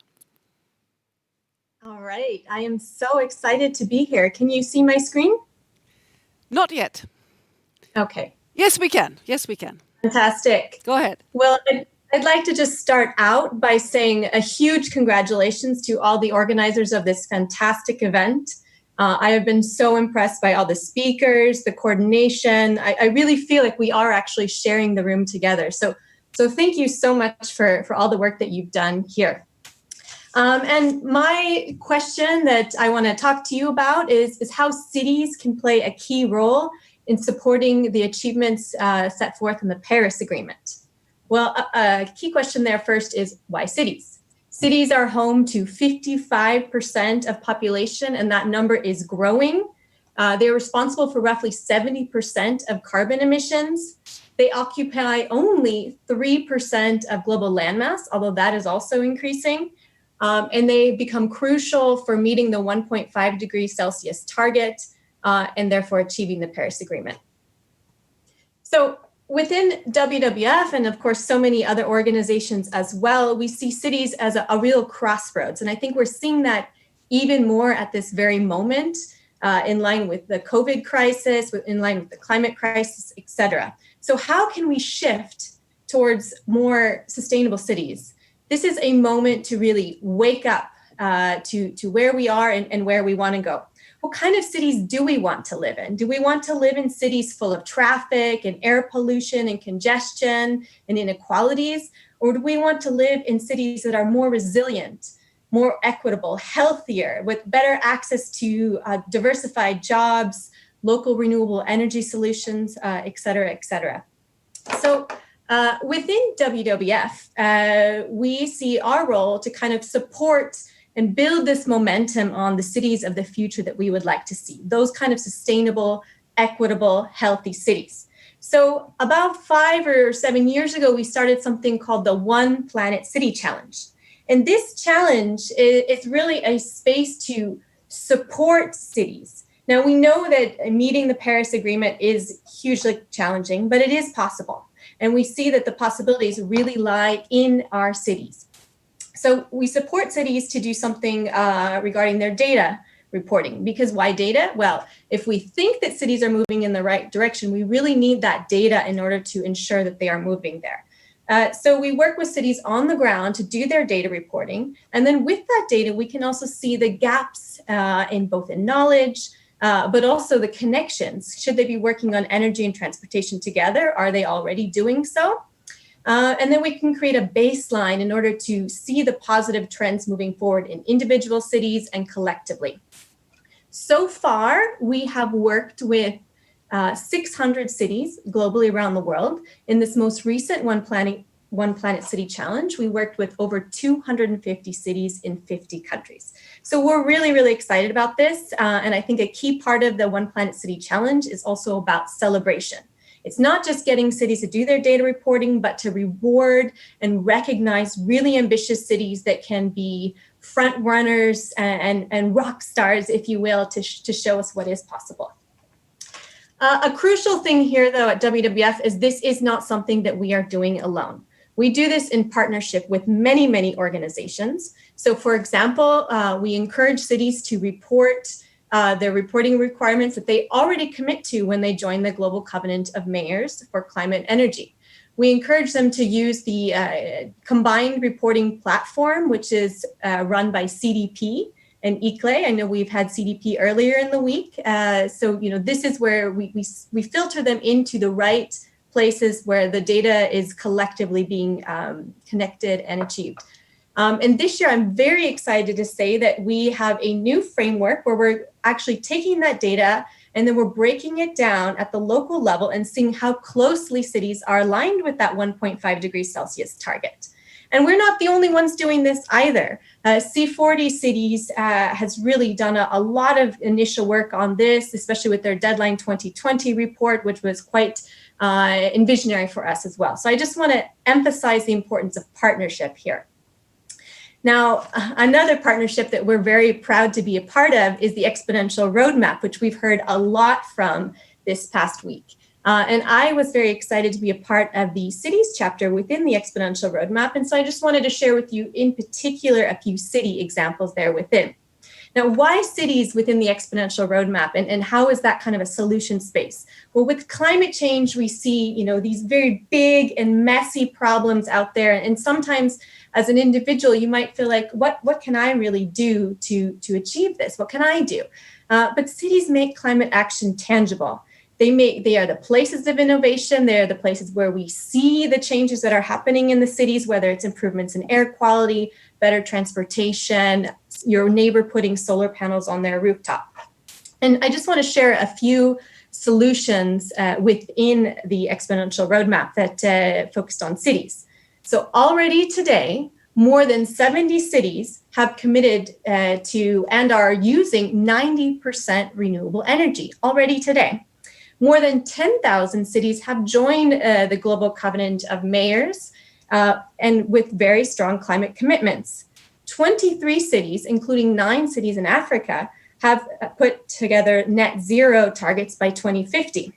All right. I am so excited to be here. Can you see my screen? Not yet. Okay. Yes, we can. Yes, we can. Fantastic. Go ahead. Well, I'd like to just start out by saying a huge congratulations to all the organizers of this fantastic event. I have been so impressed by all the speakers, the coordination. I really feel like we are actually sharing the room together. So So thank you so much for all the work that you've done here. And my question that I want to talk to you about is how cities can play a key role in supporting the achievements set forth in the Paris Agreement. Well, a key question there first is why cities? Cities are home to 55% of population, and that number is growing. They're responsible for roughly 70% of carbon emissions. They occupy only 3% of global landmass, although that is also increasing. And they become crucial for meeting the 1.5 degrees Celsius target and therefore achieving the Paris Agreement. So within WWF, and of course so many other organizations as well, we see cities as a real crossroads. And I think we're seeing that even more at this very moment, in line with the COVID crisis, in line with the climate crisis, et cetera. So how can we shift towards more sustainable cities? This is a moment to really wake up to where we are and where we want to go. What kind of cities do we want to live in? Do we want to live in cities full of traffic and air pollution and congestion and inequalities? Or do we want to live in cities that are more resilient, more equitable, healthier, with better access to diversified jobs, local renewable energy solutions, et cetera, et cetera? So within WWF, we see our role to kind of support and build this momentum on the cities of the future that we would like to see, those kind of sustainable, equitable, healthy cities. So about 5 or 7 years ago, we started something called the One Planet City Challenge. And this challenge is really a space to support cities. Now, we know that meeting the Paris Agreement is hugely challenging, but it is possible. And we see that the possibilities really lie in our cities. So we support cities to do something regarding their data reporting. Because why data? Well, if we think that cities are moving in the right direction, we really need that data in order to ensure that they are moving there. So we work with cities on the ground to do their data reporting. And then with that data, we can also see the gaps in knowledge, but also the connections. Should they be working on energy and transportation together? Are they already doing so? And then we can create a baseline in order to see the positive trends moving forward in individual cities and collectively. So far, we have worked with 600 cities globally around the world. In this most recent One Planet City Challenge, we worked with over 250 cities in 50 countries. So we're really, really excited about this. And I think a key part of the One Planet City Challenge is also about celebration. It's not just getting cities to do their data reporting, but to reward and recognize really ambitious cities that can be front runners and rock stars, if you will, to show us what is possible. A crucial thing here, though, at WWF is this is not something that we are doing alone. We do this in partnership with many, many organizations. So, for example, we encourage cities to report their reporting requirements that they already commit to when they join the Global Covenant of Mayors for Climate Energy. We encourage them to use the combined reporting platform, which is run by CDP and ICLE. I know we've had CDP earlier in the week. So, this is where we filter them into the right places where the data is collectively being connected and achieved. And this year, I'm very excited to say that we have a new framework where we're actually taking that data and then we're breaking it down at the local level and seeing how closely cities are aligned with that 1.5 degrees Celsius target. And we're not the only ones doing this either. C40 Cities has really done a lot of initial work on this, especially with their Deadline 2020 report, which was quite visionary for us as well. So I just want to emphasize the importance of partnership here. Now, another partnership that we're very proud to be a part of is the Exponential Roadmap, which we've heard a lot from this past week. And I was very excited to be a part of the cities chapter within the Exponential Roadmap. And so I just wanted to share with you in particular a few city examples there within. Now, why cities within the Exponential Roadmap, and how is that kind of a solution space? Well, with climate change, we see, these very big and messy problems out there. And sometimes as an individual, you might feel like, what can I really do to achieve this? What can I do? But cities make climate action tangible. They are the places of innovation. They're the places where we see the changes that are happening in the cities, whether it's improvements in air quality, better transportation, your neighbor putting solar panels on their rooftop. And I just want to share a few solutions within the Exponential roadmap that focused on cities. So already today, more than 70 cities have committed to and are using 90% renewable energy already today. More than 10,000 cities have joined the Global Covenant of Mayors and with very strong climate commitments. 23 cities, including 9 cities in Africa, have put together net zero targets by 2050.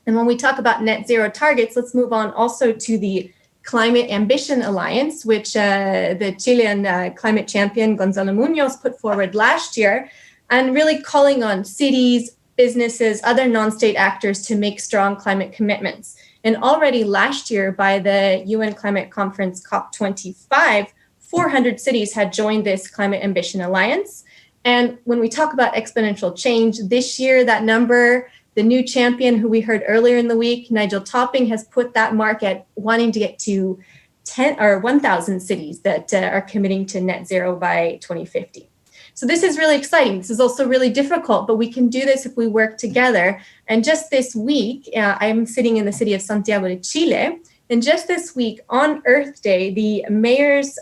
And when we talk about net zero targets, let's move on also to the Climate Ambition Alliance, which the Chilean climate champion Gonzalo Munoz put forward last year, and really calling on cities, businesses, other non-state actors to make strong climate commitments. And already last year by the UN Climate Conference COP25, 400 cities had joined this Climate Ambition Alliance. And when we talk about exponential change, this year, that number, the new champion who we heard earlier in the week, Nigel Topping, has put that mark at wanting to get to 1,000 cities that are committing to net zero by 2050. So this is really exciting. This is also really difficult, but we can do this if we work together. And just this week, I'm sitting in the city of Santiago de Chile. And just this week, on Earth Day, the Mayors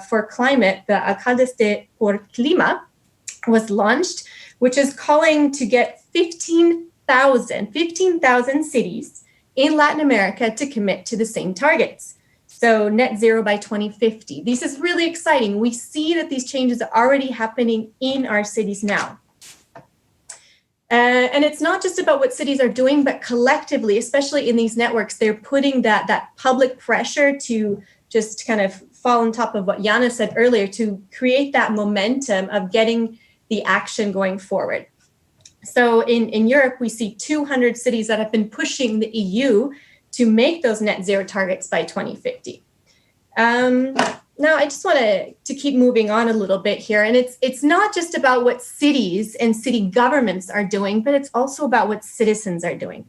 for Climate, the Alcaldes por Clima, was launched, which is calling to get 15,000 cities in Latin America to commit to the same targets. So net zero by 2050. This is really exciting. We see that these changes are already happening in our cities now. And it's not just about what cities are doing, but collectively, especially in these networks, they're putting that public pressure to just kind of fall on top of what Yanna said earlier, to create that momentum of getting the action going forward. So in Europe, we see 200 cities that have been pushing the EU to make those net zero targets by 2050. Now, I just want to keep moving on a little bit here. And it's not just about what cities and city governments are doing, but it's also about what citizens are doing.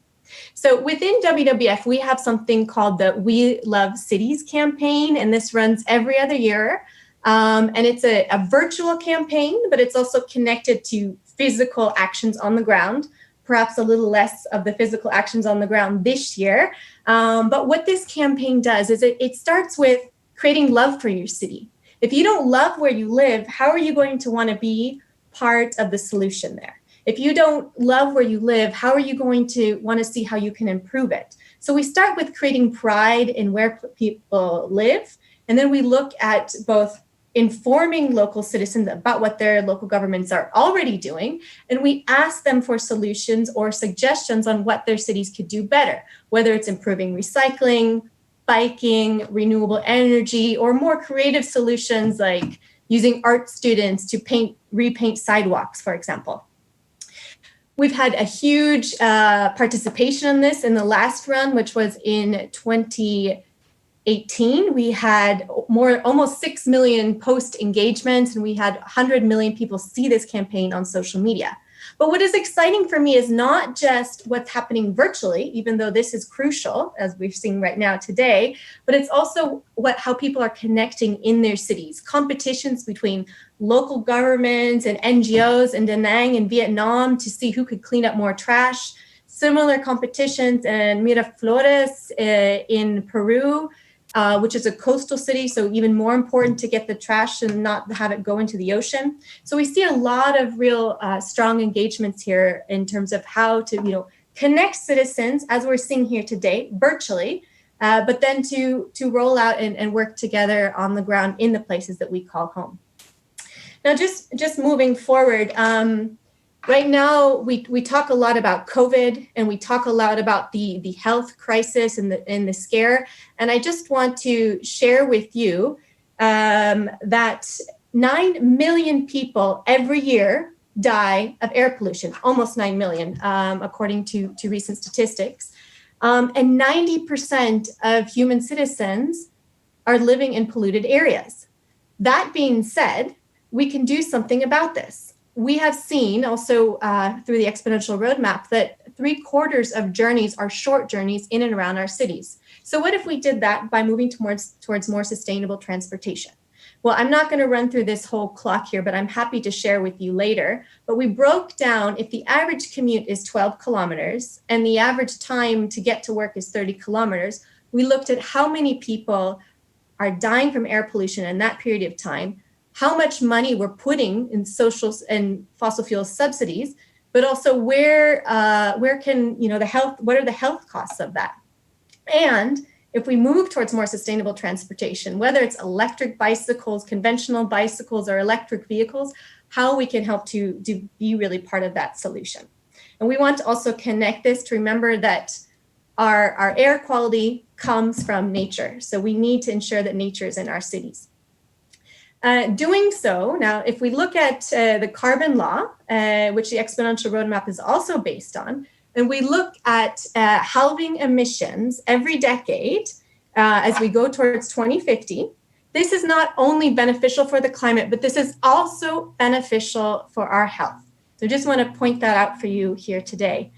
So within WWF, we have something called the We Love Cities campaign, and this runs every other year. And it's a virtual campaign, but it's also connected to physical actions on the ground, perhaps a little less of the physical actions on the ground this year. But what this campaign does is it starts with creating love for your city. If you don't love where you live, how are you going to want to be part of the solution there? If you don't love where you live, how are you going to want to see how you can improve it? So we start with creating pride in where people live, and then we look at both informing local citizens about what their local governments are already doing, and we ask them for solutions or suggestions on what their cities could do better, whether it's improving recycling, biking, renewable energy, or more creative solutions like using art students to repaint sidewalks, for example. We've had a huge participation in this in the last run, which was in 2018. We had almost 6 million post engagements, and we had 100 million people see this campaign on social media. But what is exciting for me is not just what's happening virtually, even though this is crucial, as we've seen right now today, but it's also how people are connecting in their cities. Competitions between local governments and NGOs in Da Nang in Vietnam to see who could clean up more trash. Similar competitions in Miraflores in Peru, which is a coastal city, so even more important to get the trash and not have it go into the ocean. So we see a lot of real strong engagements here in terms of how to connect citizens, as we're seeing here today, virtually, but then to roll out and work together on the ground in the places that we call home. Now, just moving forward, right now, we talk a lot about COVID, and we talk a lot about the health crisis and the scare. And I just want to share with you that 9 million people every year die of air pollution, almost 9 million, according to recent statistics. And 90% of human citizens are living in polluted areas. That being said, we can do something about this. We have seen also through the Exponential roadmap that 3/4 of journeys are short journeys in and around our cities. So what if we did that by moving towards more sustainable transportation? Well, I'm not going to run through this whole clock here, but I'm happy to share with you later. But we broke down, if the average commute is 12 kilometers and the average time to get to work is 30 kilometers, we looked at how many people are dying from air pollution in that period of time, how much money we're putting in social and fossil fuel subsidies, but also where can, what are the health costs of that? And if we move towards more sustainable transportation, whether it's electric bicycles, conventional bicycles, or electric vehicles, how we can help to be really part of that solution. And we want to also connect this to remember that our air quality comes from nature. So we need to ensure that nature is in our cities. Doing so, now, if we look at the carbon law, which the Exponential Roadmap is also based on, and we look at halving emissions every decade as we go towards 2050, this is not only beneficial for the climate, but this is also beneficial for our health. So I just want to point that out for you here today.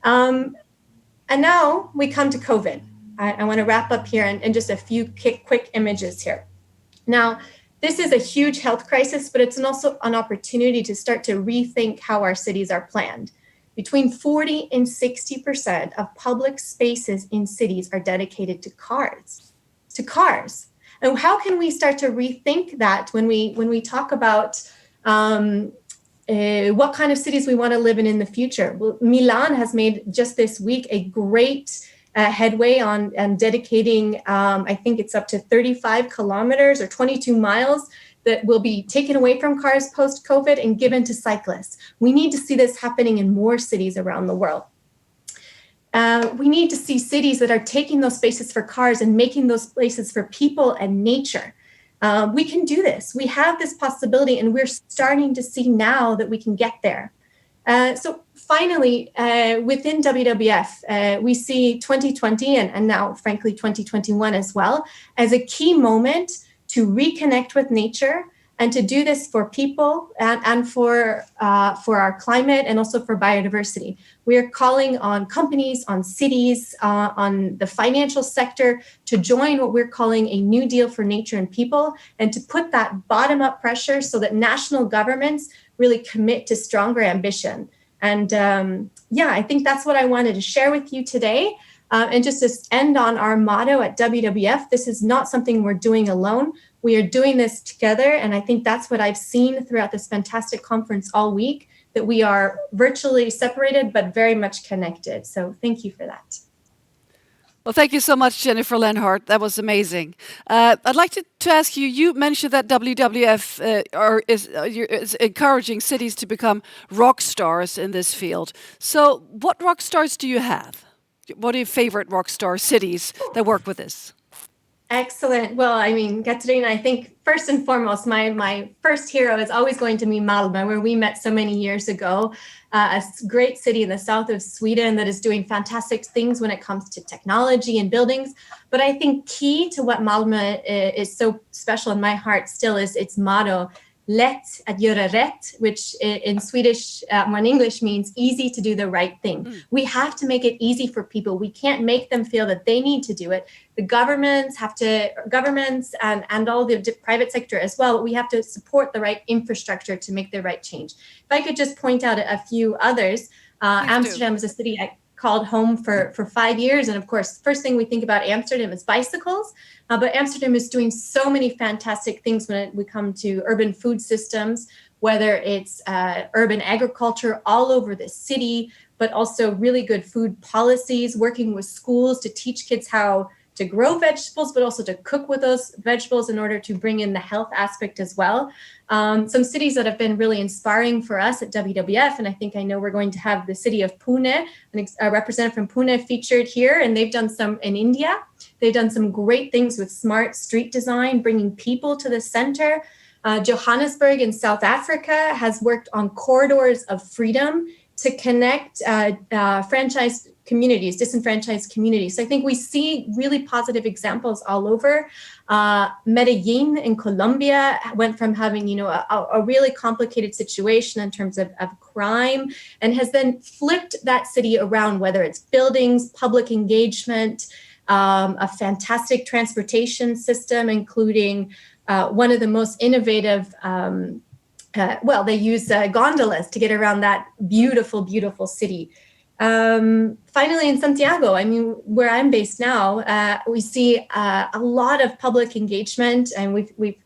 And now we come to COVID. I want to wrap up here and just a few quick images here. Now, this is a huge health crisis, but it's also an opportunity to start to rethink how our cities are planned. Between 40 and 60% of public spaces in cities are dedicated to cars. And how can we start to rethink that when we talk about what kind of cities we want to live in the future? Well, Milan has made just this week a great headway on dedicating, I think it's up to 35 kilometers or 22 miles that will be taken away from cars post-COVID and given to cyclists. We need to see this happening in more cities around the world. We need to see cities that are taking those spaces for cars and making those places for people and nature. We can do this. We have this possibility, and we're starting to see now that we can get there. So finally, within WWF, we see 2020 and now, frankly, 2021 as well as a key moment to reconnect with nature and to do this for people and for our climate and also for biodiversity. We are calling on companies, on cities, on the financial sector to join what we're calling a New Deal for Nature and People, and to put that bottom-up pressure so that national governments really commit to stronger ambition. And I think that's what I wanted to share with you today. And just to end on our motto at WWF, this is not something we're doing alone. We are doing this together. And I think that's what I've seen throughout this fantastic conference all week, that we are virtually separated, but very much connected. So thank you for that. Well, thank you so much, Jennifer Lenhart. That was amazing. I'd like to ask you, you mentioned that WWF is encouraging cities to become rock stars in this field. So what rock stars do you have? What are your favorite rock star cities that work with this? Excellent. Well, I mean, Katarina, I think first and foremost, my first hero is always going to be Malmö, where we met so many years ago. A great city in the south of Sweden that is doing fantastic things when it comes to technology and buildings. But I think key to what Malmö is so special in my heart still is its motto, lätt att göra rätt, which in Swedish or in English means easy to do the right thing. We have to make it easy for people. We can't make them feel that they need to do it. The governments and all the private sector as well, we have to support the right infrastructure to make the right change. If I could just point out a few others, Amsterdam is a city I called home for 5 years. And of course, first thing we think about Amsterdam is bicycles. But Amsterdam is doing so many fantastic things when we come to urban food systems, whether it's urban agriculture all over the city, but also really good food policies, working with schools to teach kids how to grow vegetables, but also to cook with those vegetables in order to bring in the health aspect as well. Some cities that have been really inspiring for us at WWF, and I know we're going to have the city of Pune, a representative from Pune featured here, and they've done some in India. They've done some great things with smart street design, bringing people to the center. Johannesburg in South Africa has worked on corridors of freedom, to connect franchise communities, disenfranchised communities. So I think we see really positive examples all over. Medellin in Colombia went from having, a really complicated situation in terms of crime, and has then flipped that city around, whether it's buildings, public engagement, a fantastic transportation system, including one of the most innovative they use gondolas to get around that beautiful, beautiful city. Finally, in Santiago, where I'm based now, we see a lot of public engagement, and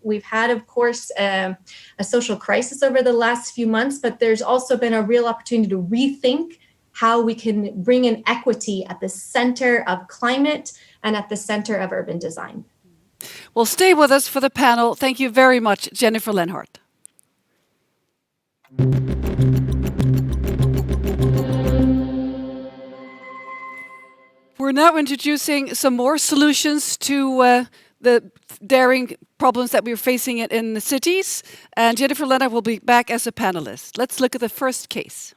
we've had, of course, a social crisis over the last few months. But there's also been a real opportunity to rethink how we can bring in equity at the center of climate and at the center of urban design. Well, stay with us for the panel. Thank you very much, Jennifer Lenhart. We're now introducing some more solutions to the daring problems that we're facing in the cities. And Jennifer Lenhart will be back as a panelist. Let's look at the first case.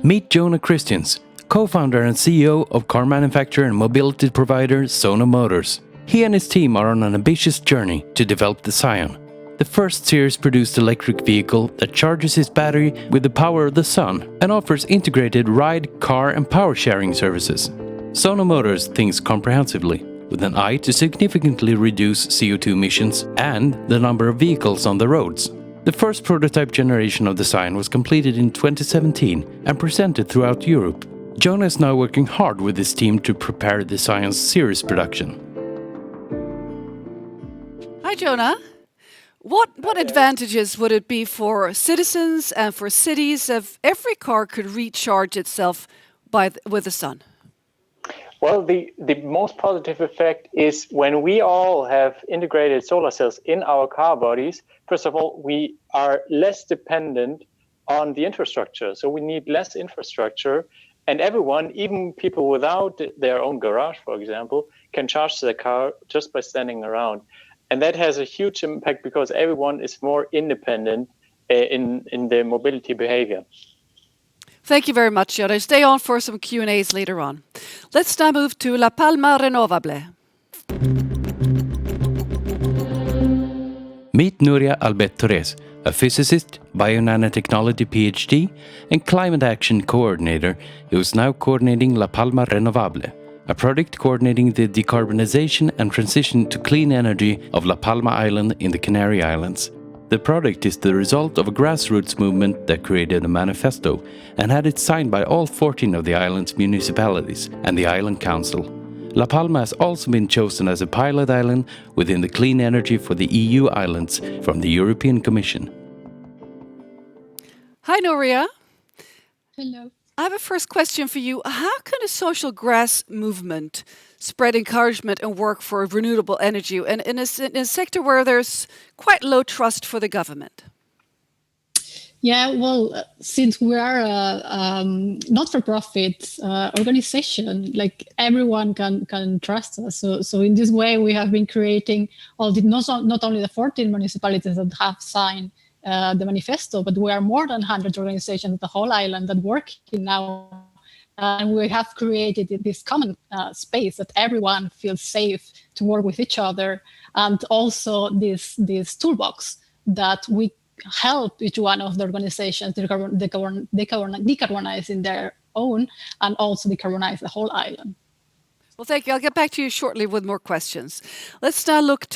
Meet Jonah Christians, co-founder and CEO of car manufacturer and mobility provider Sono Motors. He and his team are on an ambitious journey to develop the Scion, the first series-produced electric vehicle that charges its battery with the power of the sun and offers integrated ride, car and power sharing services. Sono Motors thinks comprehensively, with an eye to significantly reduce CO2 emissions and the number of vehicles on the roads. The first prototype generation of the Scion was completed in 2017 and presented throughout Europe. Jonah is now working hard with his team to prepare the Scion's series production. Hi, Jonah. What advantages would it be for citizens and for cities if every car could recharge itself with the sun? Well, the most positive effect is when we all have integrated solar cells in our car bodies. First of all, we are less dependent on the infrastructure. So we need less infrastructure, and everyone, even people without their own garage, for example, can charge their car just by standing around. And that has a huge impact because everyone is more independent in their mobility behavior. Thank you very much, Jonah. Stay on for some Q&As later on. Let's now move to La Palma Renovable. Meet Nuria Albet Torres, a physicist, bio-nanotechnology PhD, and climate action coordinator who is now coordinating La Palma Renovable, a project coordinating the decarbonization and transition to clean energy of La Palma Island in the Canary Islands. The project is the result of a grassroots movement that created a manifesto and had it signed by all 14 of the island's municipalities and the island council. La Palma has also been chosen as a pilot island within the Clean Energy for the EU islands from the European Commission. Hi, Nuria. Hello. I have a first question for you. How can a social grass movement spread encouragement and work for renewable energy in a sector where there's quite low trust for the government? Yeah, well, since we are a not-for-profit organization, like everyone can trust us. So in this way, we have been creating not only the 14 municipalities that have signed the manifesto, but we are more than 100 organizations on the whole island that work now. And we have created this common space that everyone feels safe to work with each other, and also this toolbox that we help each one of the organizations decarbonize in their own and also decarbonize the whole island. Well, thank you. I'll get back to you shortly with more questions. Let's now look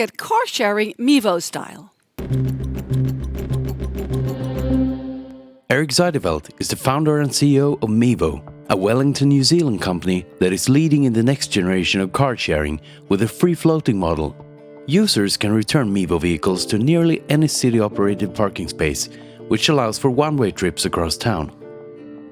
at car sharing Mevo style. Erik Zuiderveld is the founder and CEO of Mevo, a Wellington, New Zealand company that is leading in the next generation of car sharing with a free-floating model. Users can return Mevo vehicles to nearly any city-operated parking space, which allows for one-way trips across town.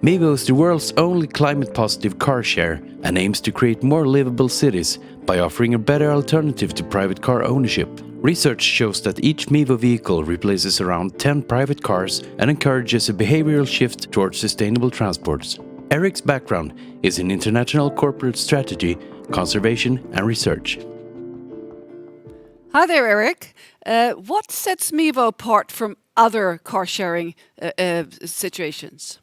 Mevo is the world's only climate-positive car share and aims to create more livable cities by offering a better alternative to private car ownership. Research shows that each Mevo vehicle replaces around 10 private cars and encourages a behavioral shift towards sustainable transports. Erik's background is in international corporate strategy, conservation and research. Hi there, Erik. What sets Mevo apart from other car sharing situations?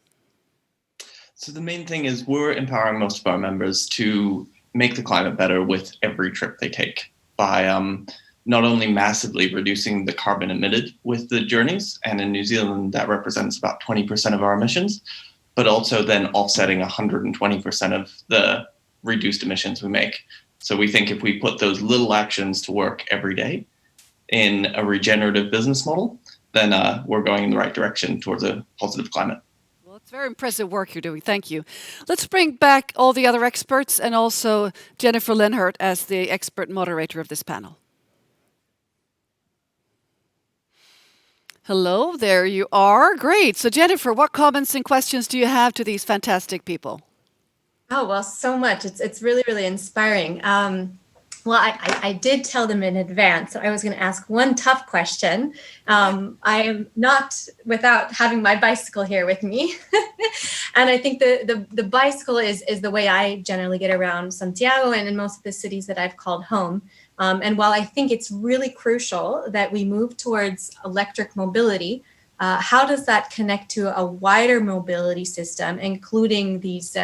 So the main thing is we're empowering most of our members to make the climate better with every trip they take by not only massively reducing the carbon emitted with the journeys, and in New Zealand that represents about 20% of our emissions, but also then offsetting 120% of the reduced emissions we make. So we think if we put those little actions to work every day in a regenerative business model, then we're going in the right direction towards a positive climate. Well, it's very impressive work you're doing. Thank you. Let's bring back all the other experts and also Jennifer Lenhart as the expert moderator of this panel. Hello, there you are. Great. So Jennifer, what comments and questions do you have to these fantastic people? Oh, well, so much. It's really, really inspiring. Well, I did tell them in advance that I was going to ask one tough question. I am not without having my bicycle here with me. And I think the bicycle is the way I generally get around Santiago and in most of the cities that I've called home. And while I think it's really crucial that we move towards electric mobility, how does that connect to a wider mobility system, including these,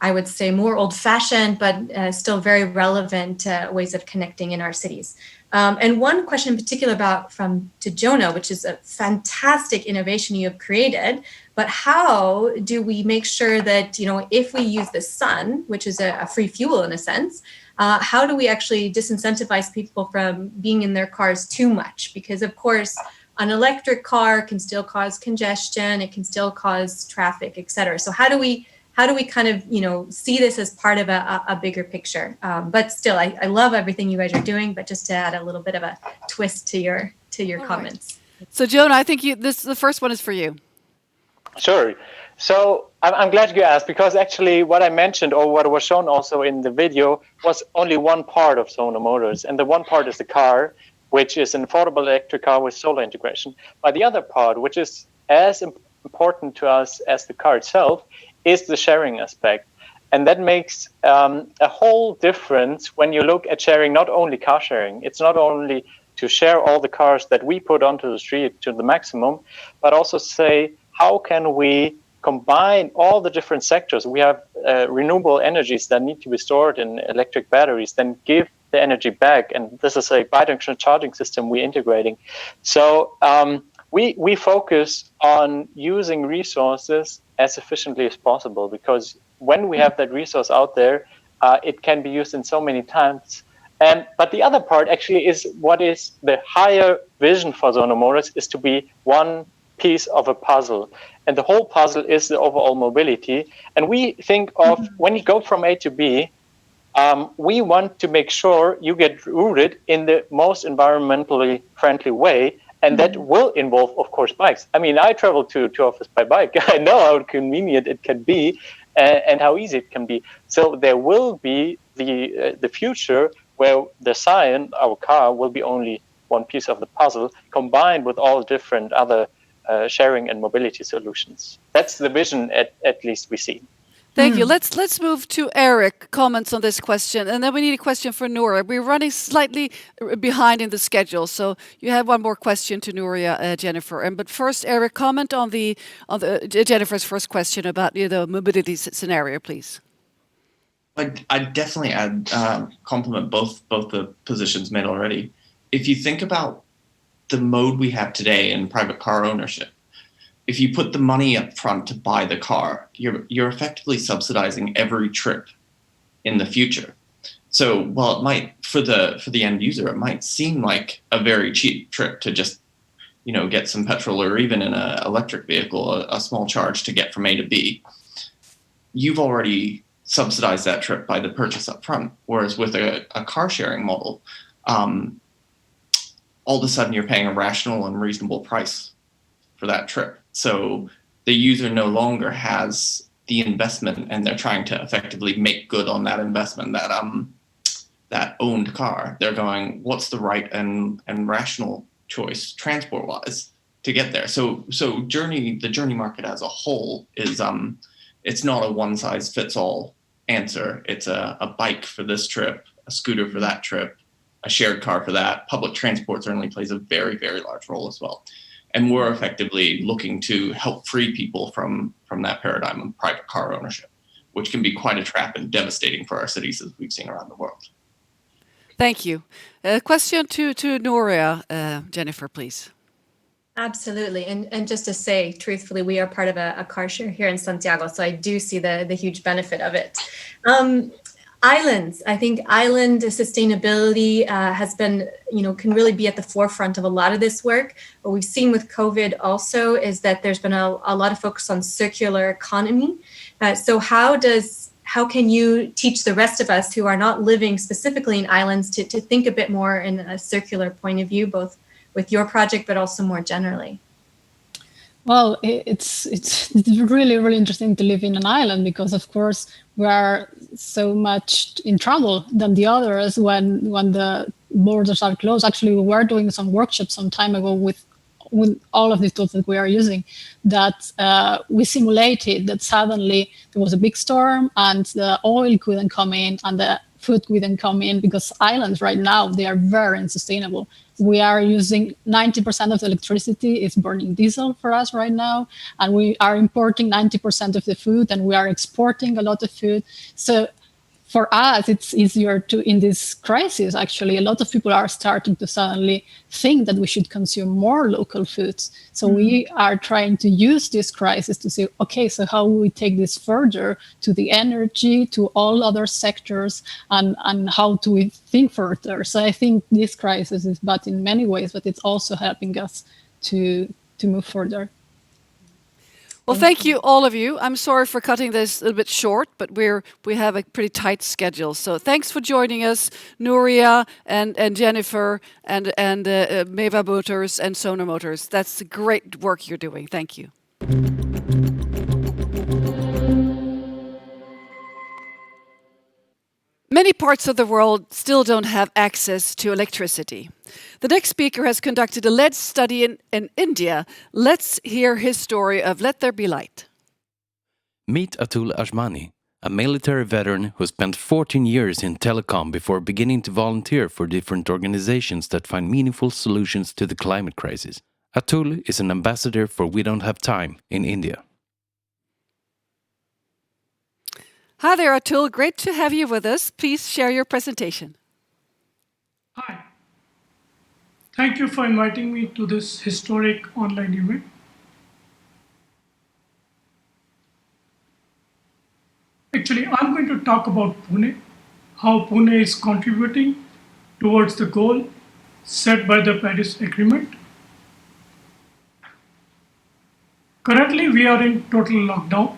I would say, more old-fashioned, but still very relevant ways of connecting in our cities? And one question in particular to Jonah, which is a fantastic innovation you have created, but how do we make sure that, if we use the sun, which is a free fuel in a sense, how do we actually disincentivize people from being in their cars too much? Because of course, an electric car can still cause congestion, it can still cause traffic, et cetera. So how do we kind of, see this as part of a bigger picture? But still, I love everything you guys are doing, but just to add a little bit of a twist to your comments. Right. So Jonah, I think the first one is for you. Sure. So I'm glad you asked, because actually what I mentioned, or what was shown also in the video, was only one part of Sono Motors. And the one part is the car, which is an affordable electric car with solar integration. But the other part, which is as important to us as the car itself, is the sharing aspect. And that makes a whole difference when you look at sharing, not only car sharing. It's not only to share all the cars that we put onto the street to the maximum, but also say, how can we combine all the different sectors? We have renewable energies that need to be stored in electric batteries, then give the energy back. And this is a bidirectional charging system we're integrating. So we focus on using resources as efficiently as possible, because when we have that resource out there, it can be used in so many times. But the other part actually is what is the higher vision for Sono Motors is to be one piece of a puzzle. And the whole puzzle is the overall mobility. And we think of when you go from A to B, we want to make sure you get routed in the most environmentally friendly way. And that will involve, of course, bikes. I mean, I travel to office by bike. I know how convenient it can be and how easy it can be. So there will be the future where the Scion, our car, will be only one piece of the puzzle combined with all different other sharing and mobility solutions. That's the vision at least we see. Thank you. Let's move to Eric. Comments on this question, and then we need a question for Noura. We're running slightly behind in the schedule, so you have one more question to Noura, Jennifer. But first, Eric, comment on the Jennifer's first question about the mobility scenario, please. I'd definitely compliment both the positions made already. If you think about the mode we have today in private car ownership, if you put the money up front to buy the car, you're effectively subsidizing every trip in the future. So while it might, for the end user, it might seem like a very cheap trip to just, get some petrol, or even in an electric vehicle, a small charge to get from A to B, you've already subsidized that trip by the purchase up front. Whereas with a car sharing model, all of a sudden you're paying a rational and reasonable price for that trip. So the user no longer has the investment, and they're trying to effectively make good on that investment, that owned car. They're going, what's the right and rational choice transport-wise to get there? So the journey market as a whole is it's not a one-size-fits-all answer. It's a bike for this trip, a scooter for that trip, a shared car for that. Public transport certainly plays a very, very large role as well. And we're effectively looking to help free people from that paradigm of private car ownership, which can be quite a trap and devastating for our cities, as we've seen around the world. Thank you. A question to Nuria, Jennifer, please. Absolutely. And just to say, truthfully, we are part of a car share here in Santiago, so I do see the huge benefit of it. Islands, I think island sustainability has been, can really be at the forefront of a lot of this work. What we've seen with COVID also is that there's been a lot of focus on circular economy. So how can you teach the rest of us who are not living specifically in islands to think a bit more in a circular point of view, both with your project, but also more generally? Well, it's really, really interesting to live in an island because, of course, we are so much in trouble than the others when the borders are closed. Actually, we were doing some workshops some time ago with all of the tools that we are using, that we simulated that suddenly there was a big storm and the oil couldn't come in and the food couldn't come in because islands right now, they are very unsustainable. We are using 90% of the electricity is burning diesel for us right now, and we are importing 90% of the food, and we are exporting a lot of food. So for us, it's easier to, in this crisis, actually, a lot of people are starting to suddenly think that we should consume more local foods. So we are trying to use this crisis to say, okay, so how will we take this further to the energy, to all other sectors, and how do we think further? So I think this crisis is bad in many ways, but it's also helping us to move further. Well, thank you, all of you. I'm sorry for cutting this a little bit short, but we have a pretty tight schedule. So thanks for joining us, Nuria and Jennifer and Meva Motors and Sonar Motors. That's great work you're doing. Thank you. Many parts of the world still don't have access to electricity. The next speaker has conducted a lead study in India. Let's hear his story of Let There Be Light. Meet Atul Ajmani, a military veteran who spent 14 years in telecom before beginning to volunteer for different organizations that find meaningful solutions to the climate crisis. Atul is an ambassador for We Don't Have Time in India. Hi there, Atul. Great to have you with us. Please share your presentation. Hi. Thank you for inviting me to this historic online event. Actually, I'm going to talk about Pune, how Pune is contributing towards the goal set by the Paris Agreement. Currently, we are in total lockdown,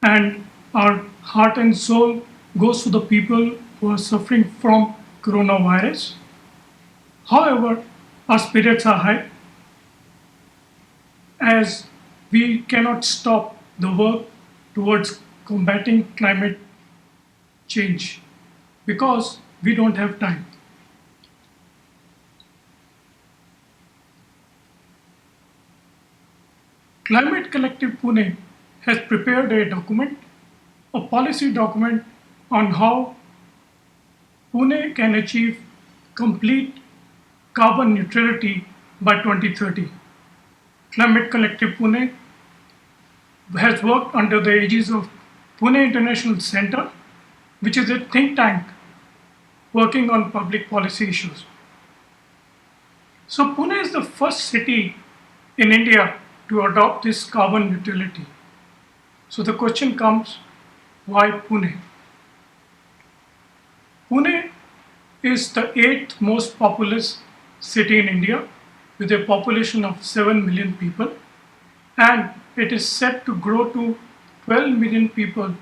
and our heart and soul goes to the people who are suffering from coronavirus. However, our spirits are high as we cannot stop the work towards combating climate change because we don't have time. Climate Collective Pune has prepared a document, a policy document on how Pune can achieve complete carbon neutrality by 2030. Climate Collective Pune has worked under the aegis of Pune International Center, which is a think tank working on public policy issues. So Pune is the first city in India to adopt this carbon neutrality. So the question comes, why Pune? Pune is the 8th most populous city in India with a population of 7 million people, and it is set to grow to 12 million people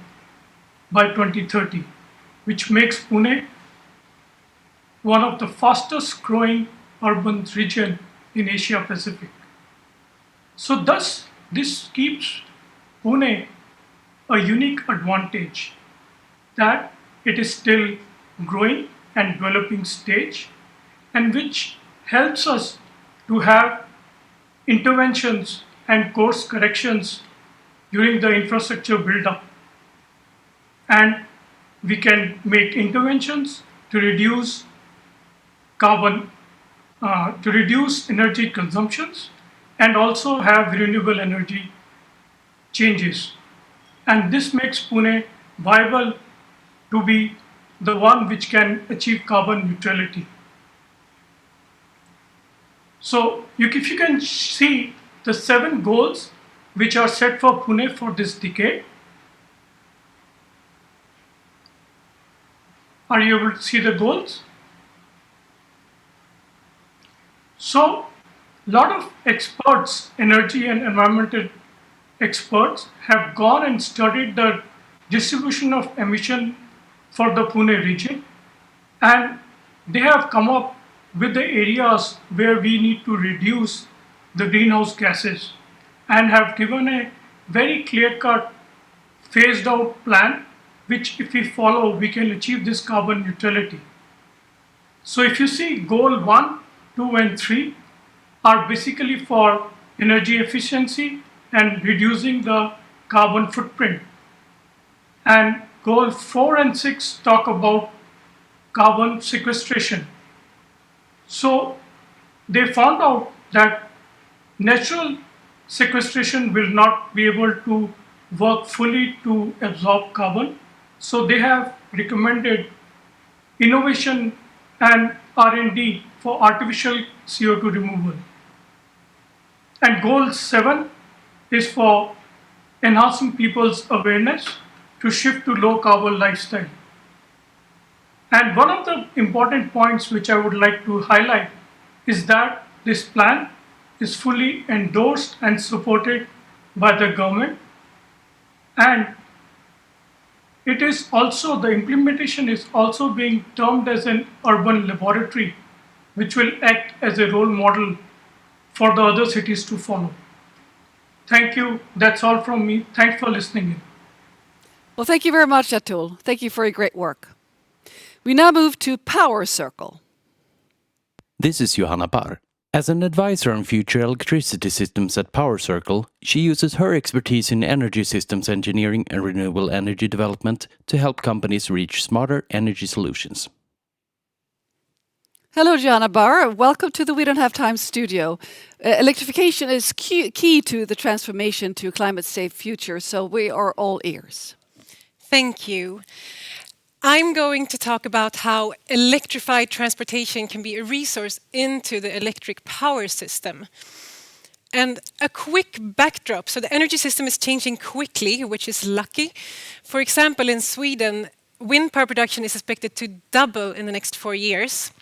by 2030, which makes Pune one of the fastest growing urban regions in Asia Pacific. So thus, this keeps Pune a unique advantage that it is still growing and developing stage, and which helps us to have interventions and course corrections during the infrastructure build-up. And we can make interventions to reduce carbon, to reduce energy consumptions, and also have renewable energy changes. And this makes Pune viable to be the one which can achieve carbon neutrality. So if you can see the 7 goals which are set for Pune for this decade. Are you able to see the goals? So a lot of experts, energy and environmental experts, have gone and studied the distribution of emission for the Pune region, and they have come up with the areas where we need to reduce the greenhouse gases and have given a very clear-cut, phased-out plan, which if we follow, we can achieve this carbon neutrality. So if you see goal 1, 2, and 3 are basically for energy efficiency and reducing the carbon footprint. And goal 4 and 6 talk about carbon sequestration. So they found out that natural sequestration will not be able to work fully to absorb carbon. So they have recommended innovation and R&D for artificial CO2 removal. And goal 7 is for enhancing people's awareness to shift to low carbon lifestyle. And one of the important points which I would like to highlight is that this plan is fully endorsed and supported by the government, and it is also, the implementation is also being termed as an urban laboratory, which will act as a role model for the other cities to follow. Thank you. That's all from me. Thanks for listening in. Well, thank you very much, Atul. Thank you for your great work. We now move to Power Circle. This is Johanna Parr. As an advisor on future electricity systems at Power Circle, she uses her expertise in energy systems engineering and renewable energy development to help companies reach smarter energy solutions. Hello, Johanna Parr. Welcome to the We Don't Have Time studio. Electrification is key to the transformation to a climate-safe future, so we are all ears. Thank you. I'm going to talk about how electrified transportation can be a resource into the electric power system. And a quick backdrop. So the energy system is changing quickly, which is lucky. For example, in Sweden, wind power production is expected to double in the next 4 years.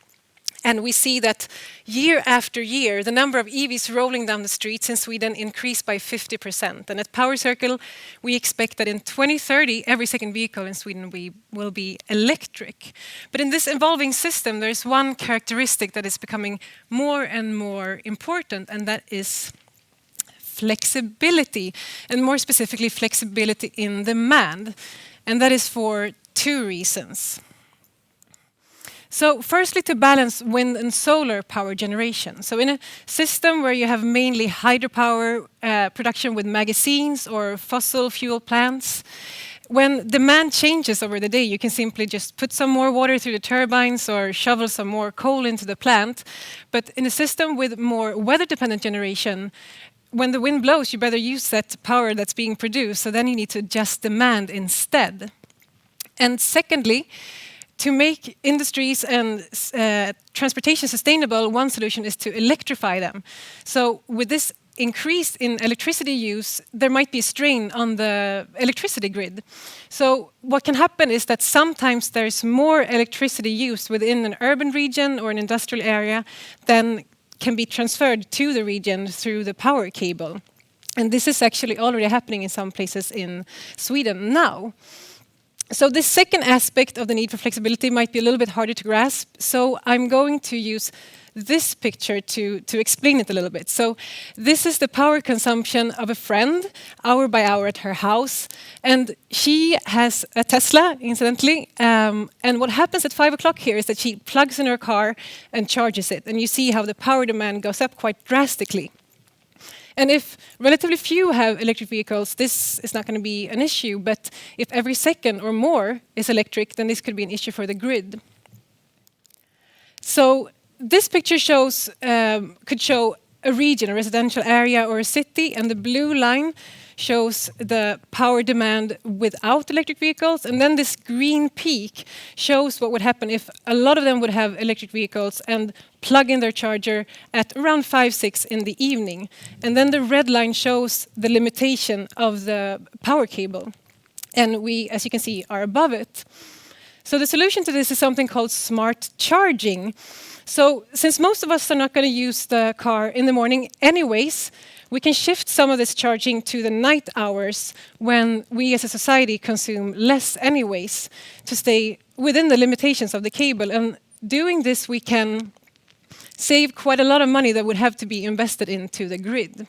And we see that year after year, the number of EVs rolling down the streets in Sweden increased by 50%. And at Power Circle, we expect that in 2030, every second vehicle in Sweden will be electric. But in this evolving system, there's one characteristic that is becoming more and more important, and that is flexibility, and more specifically, flexibility in demand. And that is for 2 reasons. So firstly, to balance wind and solar power generation. So in a system where you have mainly hydropower production with magazines or fossil fuel plants, when demand changes over the day, you can simply just put some more water through the turbines or shovel some more coal into the plant. But in a system with more weather-dependent generation, when the wind blows, you better use that power that's being produced. So then you need to adjust demand instead. And secondly, to make industries and transportation sustainable, one solution is to electrify them. So with this increase in electricity use, there might be a strain on the electricity grid. So what can happen is that sometimes there's more electricity used within an urban region or an industrial area than can be transferred to the region through the power cable. And this is actually already happening in some places in Sweden now. So the second aspect of the need for flexibility might be a little bit harder to grasp. So I'm going to use this picture to explain it a little bit. So this is the power consumption of a friend, hour by hour at her house. And she has a Tesla, incidentally. And what happens at 5 o'clock here is that she plugs in her car and charges it. And you see how the power demand goes up quite drastically. And if relatively few have electric vehicles, this is not going to be an issue. But if every second or more is electric, then this could be an issue for the grid. So this picture shows could show a region, a residential area or a city, and the blue line shows the power demand without electric vehicles, and then this green peak shows what would happen if a lot of them would have electric vehicles and plug in their charger at around 5-6 in the evening. And then the red line shows the limitation of the power cable, and we, as you can see, are above it. So the solution to this is something called smart charging. So since most of us are not going to use the car in the morning anyways, we can shift some of this charging to the night hours when we as a society consume less anyways to stay within the limitations of the cable. And doing this, we can save quite a lot of money that would have to be invested into the grid.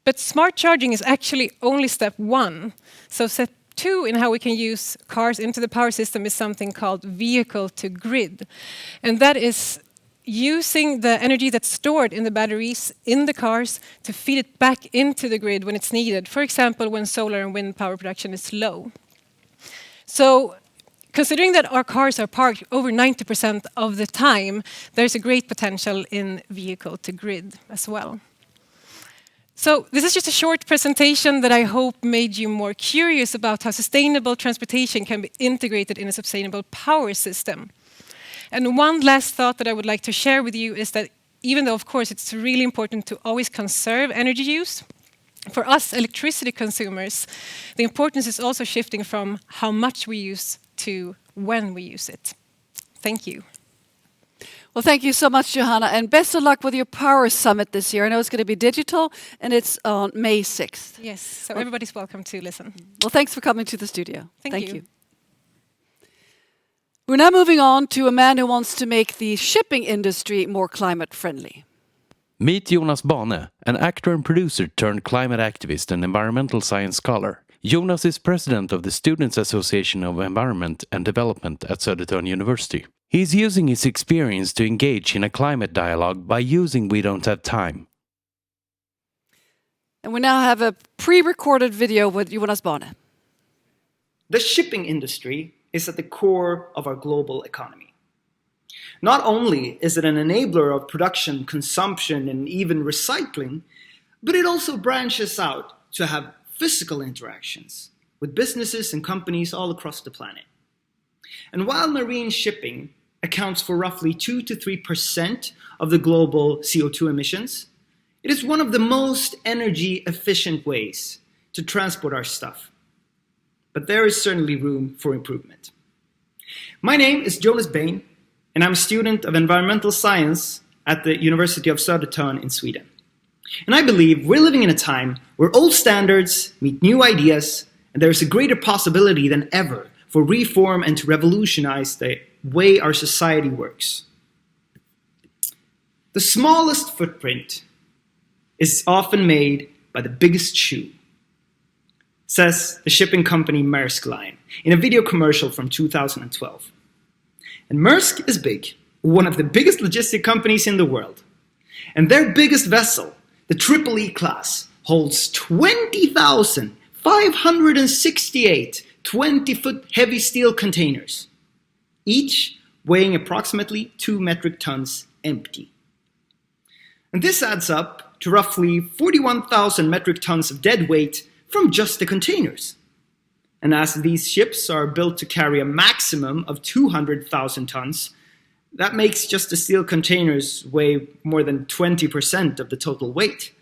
But smart charging is actually only step 1. So step 2 in how we can use cars into the power system is something called vehicle to grid. And that is using the energy that's stored in the batteries in the cars to feed it back into the grid when it's needed. For example, when solar and wind power production is low. So considering that our cars are parked over 90% of the time, there's a great potential in vehicle to grid as well. So this is just a short presentation that I hope made you more curious about how sustainable transportation can be integrated in a sustainable power system. And one last thought that I would like to share with you is that even though, of course, it's really important to always conserve energy use, for us electricity consumers, the importance is also shifting from how much we use to when we use it. Thank you. Well, thank you so much, Johanna, and best of luck with your Power Summit this year. I know it's going to be digital, and it's on May 6th. Yes, so everybody's welcome to listen. Well, thanks for coming to the studio. Thank you. We're now moving on to a man who wants to make the shipping industry more climate friendly. Meet Jonas Bane, an actor and producer turned climate activist and environmental science scholar. Jonas is president of the Students' Association of Environment and Development at Södertörn University. He is using his experience to engage in a climate dialogue by using We Don't Have Time. And we now have a pre-recorded video with Jonas Bane. The shipping industry is at the core of our global economy. Not only is it an enabler of production, consumption, and even recycling, but it also branches out to have physical interactions with businesses and companies all across the planet. And while marine shipping accounts for roughly 2 to 3% of the global CO2 emissions, it is one of the most energy efficient ways to transport our stuff. But there is certainly room for improvement. My name is Jonas Bane, and I'm a student of environmental science at the University of Södertörn in Sweden. And I believe we're living in a time where old standards meet new ideas, and there is a greater possibility than ever for reform and to revolutionize the way our society works. The smallest footprint is often made by the biggest shoe, says the shipping company Maersk Line in a video commercial from 2012. And Maersk is big, one of the biggest logistic companies in the world. And their biggest vessel, the Triple E class, holds 20,568 20-foot heavy steel containers, each weighing approximately 2 metric tons empty. And this adds up to roughly 41,000 metric tons of dead weight from just the containers. And as these ships are built to carry a maximum of 200,000 tons, that makes just the steel containers weigh more than 20% of the total weight.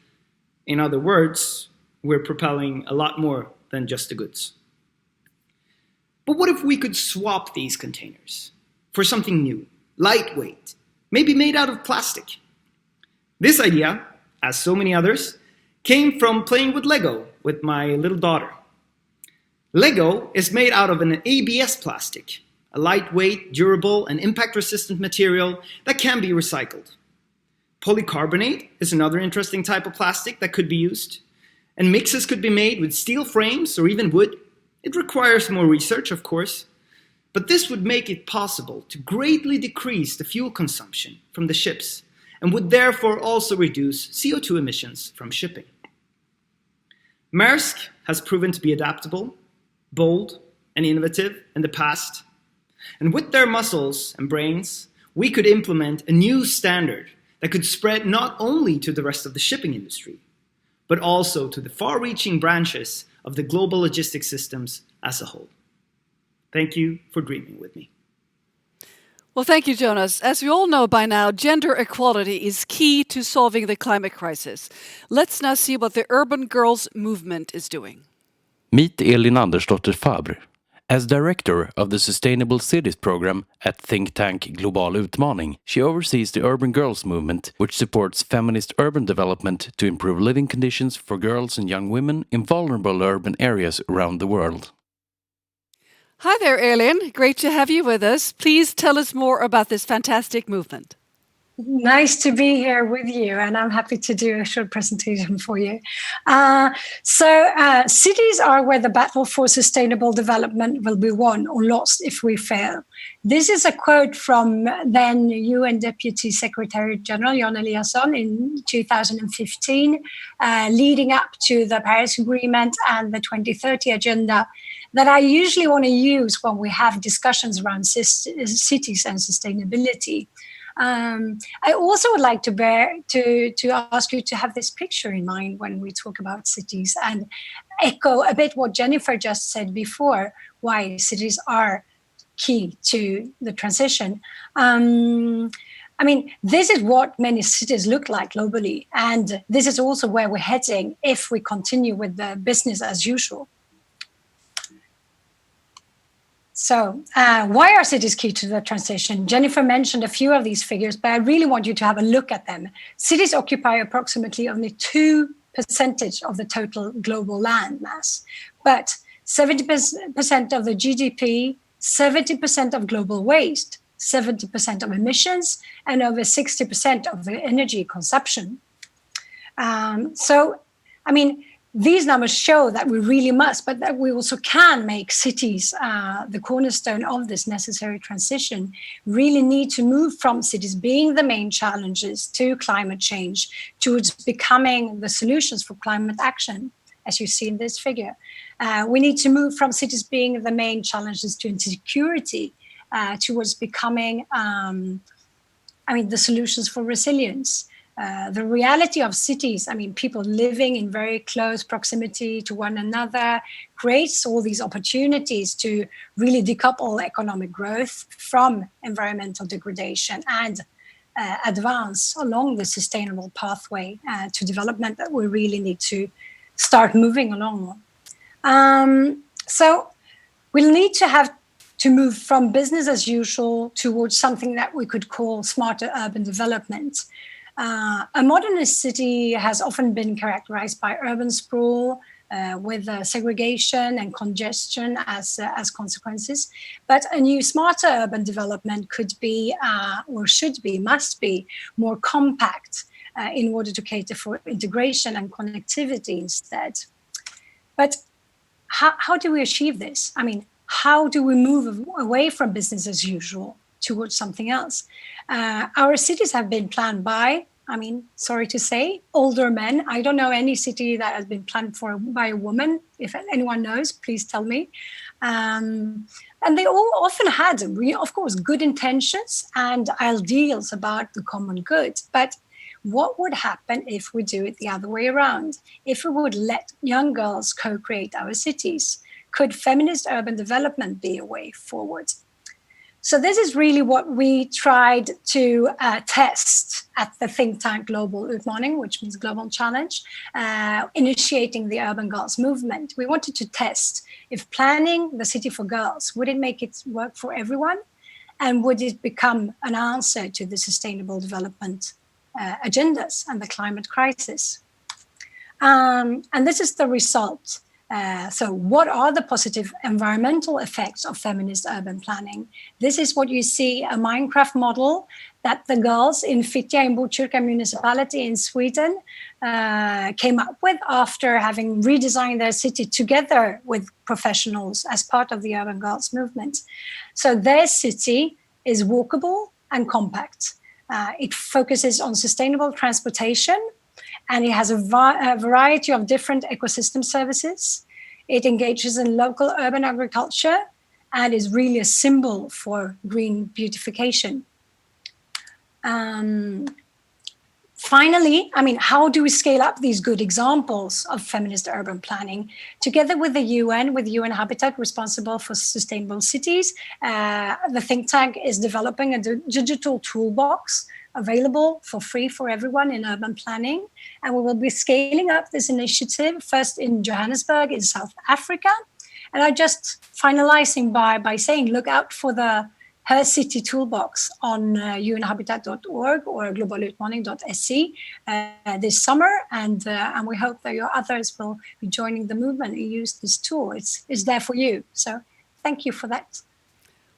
In other words, we're propelling a lot more than just the goods. But what if we could swap these containers for something new, lightweight, maybe made out of plastic? This idea, as so many others, came from playing with Lego with my little daughter. Lego is made out of an ABS plastic, a lightweight, durable, and impact-resistant material that can be recycled. Polycarbonate is another interesting type of plastic that could be used, and mixes could be made with steel frames or even wood. It requires more research, of course, but this would make it possible to greatly decrease the fuel consumption from the ships and would therefore also reduce CO2 emissions from shipping. Maersk has proven to be adaptable, bold, and innovative in the past, and with their muscles and brains, we could implement a new standard that could spread not only to the rest of the shipping industry, but also to the far-reaching branches of the global logistics systems as a whole. Thank you for dreaming with me. Well, thank you, Jonas. As we all know by now, gender equality is key to solving the climate crisis. Let's now see what the Urban Girls Movement is doing. Meet Elin Andersdotter Fabre. As director of the Sustainable Cities program at think tank Global Utmaning, she oversees the Urban Girls Movement, which supports feminist urban development to improve living conditions for girls and young women in vulnerable urban areas around the world. Hi there, Elin. Great to have you with us. Please tell us more about this fantastic movement. Nice to be here with you, and I'm happy to do a short presentation for you. Cities are where the battle for sustainable development will be won or lost if we fail. This is a quote from then UN Deputy Secretary General Jan Eliasson in 2015, leading up to the Paris Agreement and the 2030 Agenda, that I usually want to use when we have discussions around cities and sustainability. I also would like to ask you to have this picture in mind when we talk about cities and echo a bit what Jennifer just said before, why cities are key to the transition. This is what many cities look like globally, and this is also where we're heading if we continue with the business as usual. So why are cities key to the transition? Jennifer mentioned a few of these figures, but I really want you to have a look at them. Cities occupy approximately only 2% of the total global land mass, but 70% of the GDP, 70% of global waste, 70% of emissions, and over 60% of the energy consumption. These numbers show that we really must, but that we also can make cities the cornerstone of this necessary transition, really need to move from cities being the main challenges to climate change towards becoming the solutions for climate action, as you see in this figure. We need to move from cities being the main challenges to insecurity towards becoming the solutions for resilience. The reality of cities, people living in very close proximity to one another, creates all these opportunities to really decouple economic growth from environmental degradation and advance along the sustainable pathway to development that we really need to start moving along. So we'll need to move from business as usual towards something that we could call smarter urban development. A modernist city has often been characterized by urban sprawl with segregation and congestion as consequences. But a new smarter urban development could be, or should be, must be more compact in order to cater for integration and connectivity instead. But how do we achieve this? How do we move away from business as usual towards something else? Our cities have been planned by, sorry to say, older men. I don't know any city that has been planned by a woman. If anyone knows, please tell me. And they all often had, of course, good intentions and ideals about the common good. But what would happen if we do it the other way around? If we would let young girls co-create our cities? Could feminist urban development be a way forward? So this is really what we tried to test at the think tank Global Utmaning, which means Global Challenge, initiating the Urban Girls Movement. We wanted to test if planning the city for girls, would it make it work for everyone? And would it become an answer to the sustainable development agendas and the climate crisis? And this is the result. So what are the positive environmental effects of feminist urban planning? This is what you see, a Minecraft model that the girls in Fittja in Botkyrka municipality in Sweden came up with after having redesigned their city together with professionals as part of the Urban Girls Movement. So their city is walkable and compact. It focuses on sustainable transportation, and it has a variety of different ecosystem services. It engages in local urban agriculture and is really a symbol for green beautification. Finally, I mean, how do we scale up these good examples of feminist urban planning? Together with the UN, with UN Habitat responsible for sustainable cities, the think tank is developing a digital toolbox available for free for everyone in urban planning. And we will be scaling up this initiative first in Johannesburg in South Africa. And I'm just finalizing by saying, look out for the Her City Toolbox on unhabitat.org or globalutmaning.se this summer, and we hope that your others will be joining the movement and use this tool. It's there for you. So thank you for that.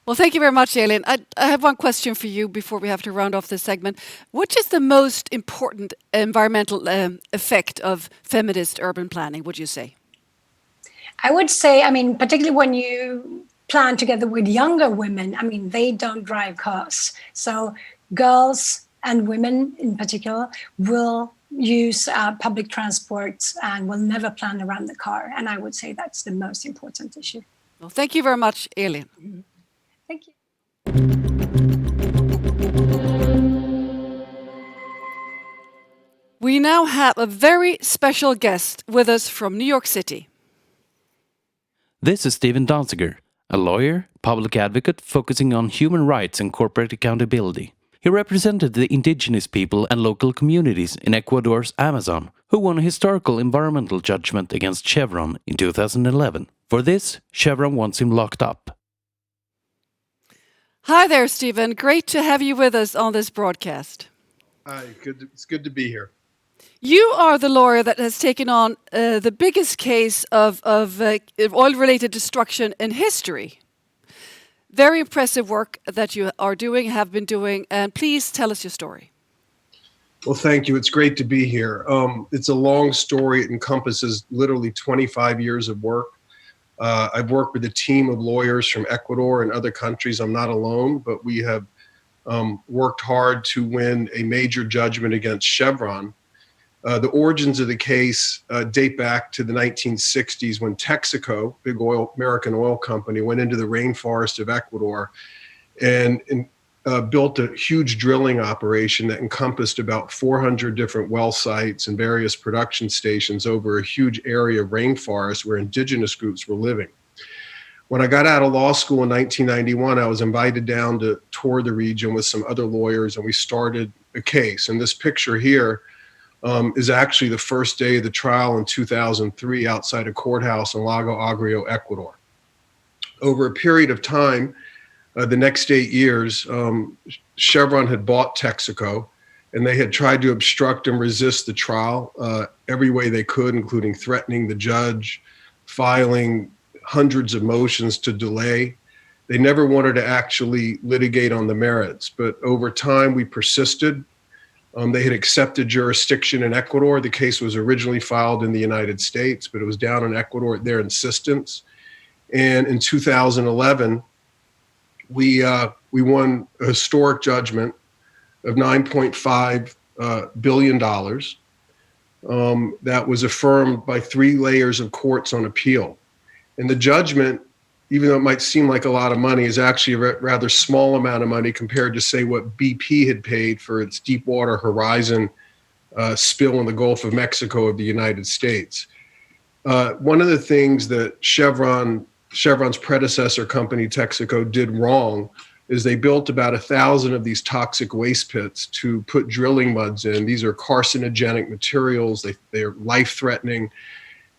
Well, thank you very much, Elin. I have one question for you before we have to round off this segment. Which is the most important environmental effect of feminist urban planning, would you say? I would say, I mean, particularly when you plan together with younger women, I mean, they don't drive cars. So girls and women in particular will use public transport and will never plan around the car. And I would say that's the most important issue. Well, thank you very much, Elin. Thank you. We now have a very special guest with us from New York City. This is Steven Danziger, a lawyer, public advocate focusing on human rights and corporate accountability. He represented the indigenous people and local communities in Ecuador's Amazon, who won a historical environmental judgment against Chevron in 2011. For this, Chevron wants him locked up. Hi there, Steven. Great to have you with us on this broadcast. Hi, it's good to be here. You are the lawyer that has taken on the biggest case of oil-related destruction in history. Very impressive work that you are doing, have been doing, and please tell us your story. Well, thank you. It's great to be here. It's a long story. It encompasses literally 25 years of work. I've worked with a team of lawyers from Ecuador and other countries. I'm not alone, but we have worked hard to win a major judgment against Chevron. The origins of the case date back to the 1960s when Texaco, big American oil company, went into the rainforest of Ecuador and built a huge drilling operation that encompassed about 400 different well sites and various production stations over a huge area of rainforest where indigenous groups were living. When I got out of law school in 1991, I was invited down to tour the region with some other lawyers, and we started a case. And this picture here is actually the first day of the trial in 2003 outside a courthouse in Lago Agrio, Ecuador. Over a period of time, the next 8 years, Chevron had bought Texaco, and they had tried to obstruct and resist the trial every way they could, including threatening the judge, filing hundreds of motions to delay. They never wanted to actually litigate on the merits, but over time we persisted. They had accepted jurisdiction in Ecuador. The case was originally filed in the United States, but it was down in Ecuador at their insistence. And in 2011, we won a historic judgment of $9.5 billion that was affirmed by 3 layers of courts on appeal. And the judgment, even though it might seem like a lot of money, is actually a rather small amount of money compared to, say, what BP had paid for its Deepwater Horizon spill in the Gulf of Mexico of the United States. One of the things that Chevron's predecessor company, Texaco, did wrong is they built about 1,000 of these toxic waste pits to put drilling muds in. These are carcinogenic materials. They're life-threatening.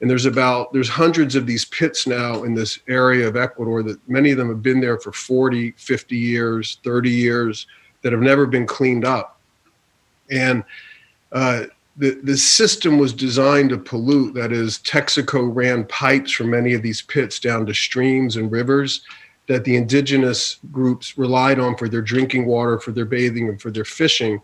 And there's hundreds of these pits now in this area of Ecuador that many of them have been there for 40, 50 years, 30 years that have never been cleaned up. And the system was designed to pollute. That is, Texaco ran pipes from many of these pits down to streams and rivers that the indigenous groups relied on for their drinking water, for their bathing, and for their fishing.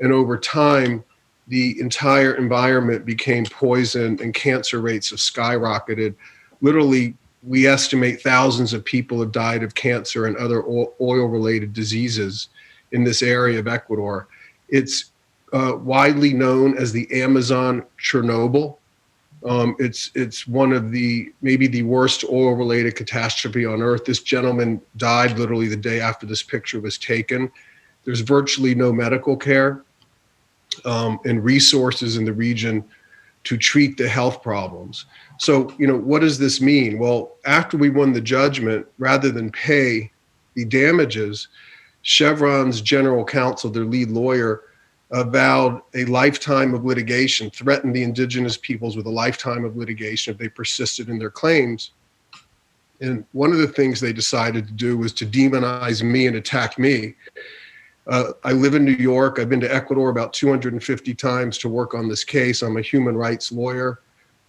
And over time, the entire environment became poisoned and cancer rates have skyrocketed. Literally, we estimate thousands of people have died of cancer and other oil-related diseases in this area of Ecuador. It's widely known as the Amazon Chernobyl. It's one of maybe the worst oil-related catastrophe on Earth. This gentleman died literally the day after this picture was taken. There's virtually no medical care and resources in the region to treat the health problems. So, what does this mean? Well, after we won the judgment, rather than pay the damages, Chevron's general counsel, their lead lawyer, vowed a lifetime of litigation, threatened the indigenous peoples with a lifetime of litigation if they persisted in their claims. And one of the things they decided to do was to demonize me and attack me. I live in New York. I've been to Ecuador about 250 times to work on this case. I'm a human rights lawyer.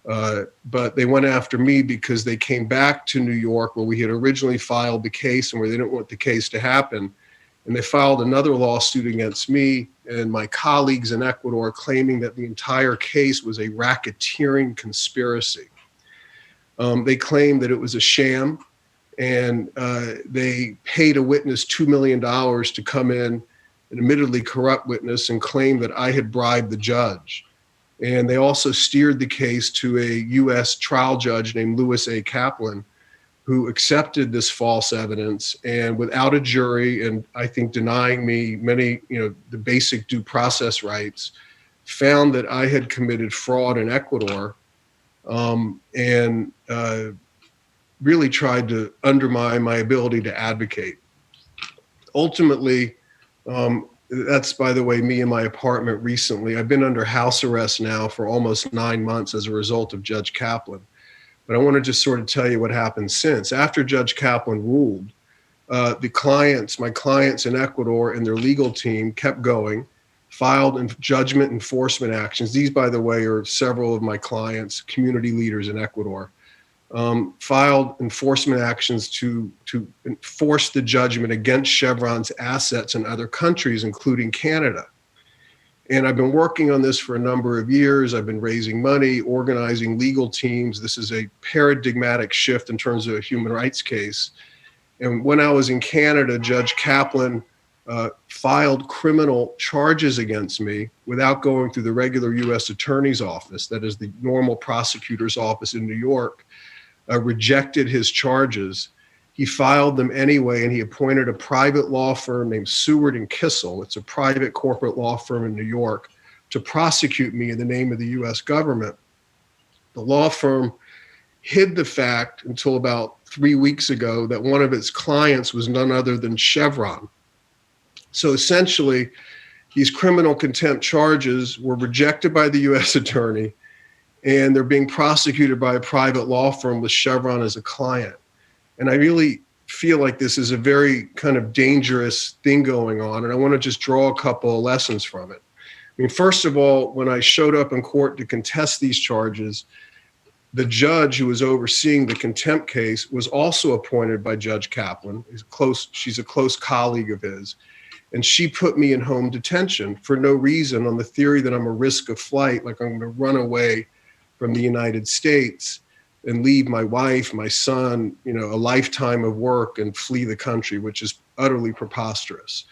But they went after me because they came back to New York where we had originally filed the case and where they didn't want the case to happen. And they filed another lawsuit against me and my colleagues in Ecuador, claiming that the entire case was a racketeering conspiracy. They claimed that it was a sham, and they paid a witness $2 million to come in, an admittedly corrupt witness, and claim that I had bribed the judge. And they also steered the case to a U.S. trial judge named Louis A. Kaplan, who accepted this false evidence and without a jury, and I think denying me many, the basic due process rights, found that I had committed fraud in Ecuador and really tried to undermine my ability to advocate. Ultimately, that's, by the way, me in my apartment recently. I've been under house arrest now for almost 9 months as a result of Judge Kaplan. But I want to just sort of tell you what happened since. After Judge Kaplan ruled, my clients in Ecuador and their legal team kept going, filed judgment enforcement actions. These, by the way, are several of my clients, community leaders in Ecuador. Filed enforcement actions to enforce the judgment against Chevron's assets in other countries, including Canada. And I've been working on this for a number of years. I've been raising money, organizing legal teams. This is a paradigmatic shift in terms of a human rights case. And when I was in Canada, Judge Kaplan filed criminal charges against me without going through the regular U.S. Attorney's Office, that is the normal prosecutor's office in New York, rejected his charges. He filed them anyway, and he appointed a private law firm named Seward and Kissel. It's a private corporate law firm in New York to prosecute me in the name of the U.S. government. The law firm hid the fact until about 3 weeks ago that one of its clients was none other than Chevron. So essentially, these criminal contempt charges were rejected by the U.S. attorney, and they're being prosecuted by a private law firm with Chevron as a client. And I really feel like this is a very kind of dangerous thing going on, and I want to just draw a couple of lessons from it. I mean, first of all, when I showed up in court to contest these charges, the judge who was overseeing the contempt case was also appointed by Judge Kaplan. She's a close colleague of his. And she put me in home detention for no reason on the theory that I'm a risk of flight, like I'm going to run away from the United States and leave my wife, my son, a lifetime of work and flee the country, which is utterly preposterous.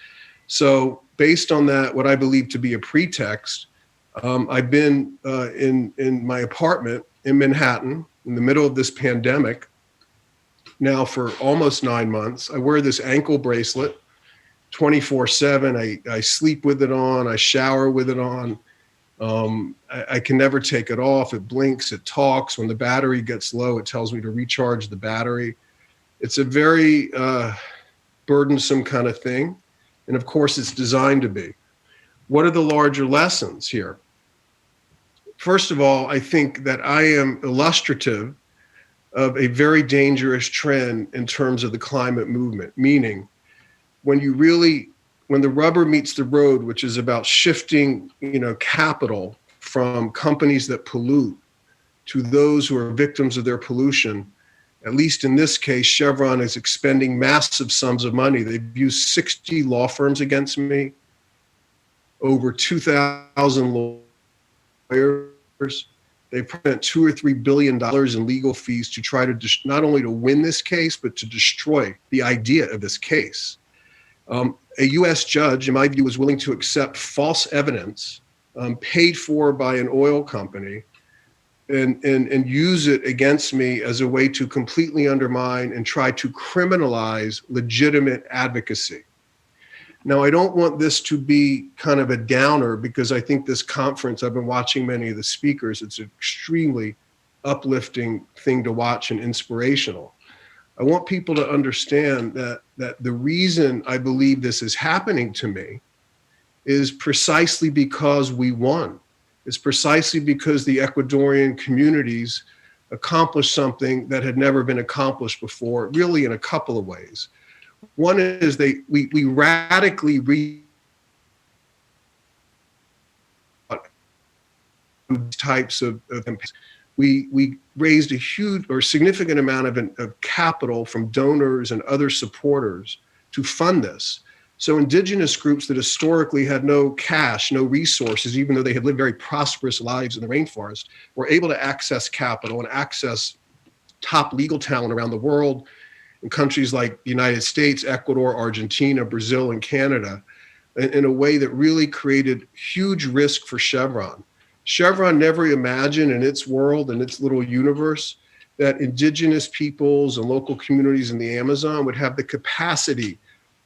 So based on that, what I believe to be a pretext, I've been in my apartment in Manhattan in the middle of this pandemic now for almost 9 months. I wear this ankle bracelet 24/7. I sleep with it on. I shower with it on. I can never take it off. It blinks, it talks. When the battery gets low, it tells me to recharge the battery. It's a very burdensome kind of thing. And of course, it's designed to be. What are the larger lessons here? First of all, I think that I am illustrative of a very dangerous trend in terms of the climate movement, meaning when the rubber meets the road, which is about shifting, capital from companies that pollute to those who are victims of their pollution, at least in this case, Chevron is expending massive sums of money. They've used 60 law firms against me, over 2,000 lawyers. They've spent $2 or $3 billion in legal fees to try to not only to win this case, but to destroy the idea of this case. A U.S. judge, in my view, was willing to accept false evidence paid for by an oil company and use it against me as a way to completely undermine and try to criminalize legitimate advocacy. Now, I don't want this to be kind of a downer, because I think this conference, I've been watching many of the speakers, it's an extremely uplifting thing to watch and inspirational. I want people to understand that the reason I believe this is happening to me is precisely because we won. It's precisely because the Ecuadorian communities accomplished something that had never been accomplished before, really in a couple of ways. One is we radically types of campaigns. We raised a huge or significant amount of capital from donors and other supporters to fund this. So indigenous groups that historically had no cash, no resources, even though they had lived very prosperous lives in the rainforest, were able to access capital and access top legal talent around the world in countries like the United States, Ecuador, Argentina, Brazil, and Canada, in a way that really created huge risk for Chevron. Chevron never imagined in its world, in its little universe, that indigenous peoples and local communities in the Amazon would have the capacity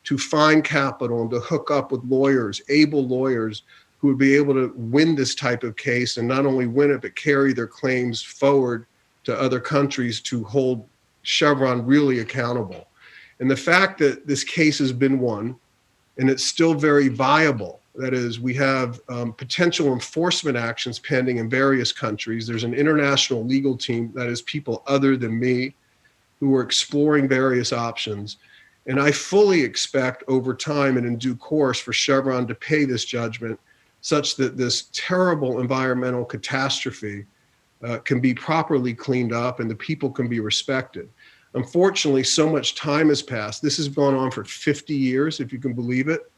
to find capital and to hook up with lawyers, able lawyers, who would be able to win this type of case, and not only win it, but carry their claims forward to other countries to hold Chevron really accountable. And the fact that this case has been won, and it's still very viable, that is, we have potential enforcement actions pending in various countries. There's an international legal team that is people other than me who are exploring various options. And I fully expect over time and in due course for Chevron to pay this judgment, such that this terrible environmental catastrophe can be properly cleaned up and the people can be respected. Unfortunately, so much time has passed. This has gone on for 50 years, if you can believe it.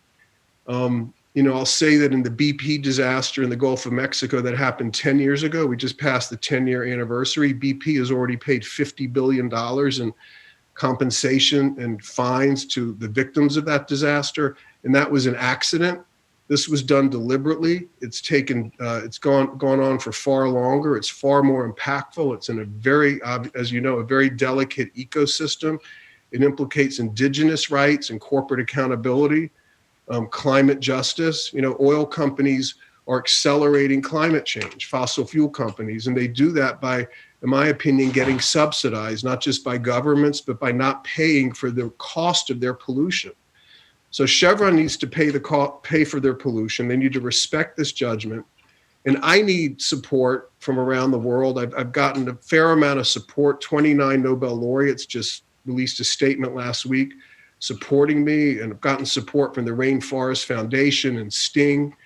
I'll say that in the BP disaster in the Gulf of Mexico that happened 10 years ago, we just passed the 10-year anniversary. BP has already paid $50 billion in compensation and fines to the victims of that disaster. And that was an accident. This was done deliberately. It's gone on for far longer. It's far more impactful. It's in a very, as you know, a very delicate ecosystem. It implicates indigenous rights and corporate accountability. Climate justice. Oil companies are accelerating climate change, fossil fuel companies, and they do that by, in my opinion, getting subsidized, not just by governments, but by not paying for the cost of their pollution. So Chevron needs to pay for their pollution. They need to respect this judgment. And I need support from around the world. I've gotten a fair amount of support. 29 Nobel laureates just released a statement last week supporting me, and I've gotten support from the Rainforest Foundation and Sting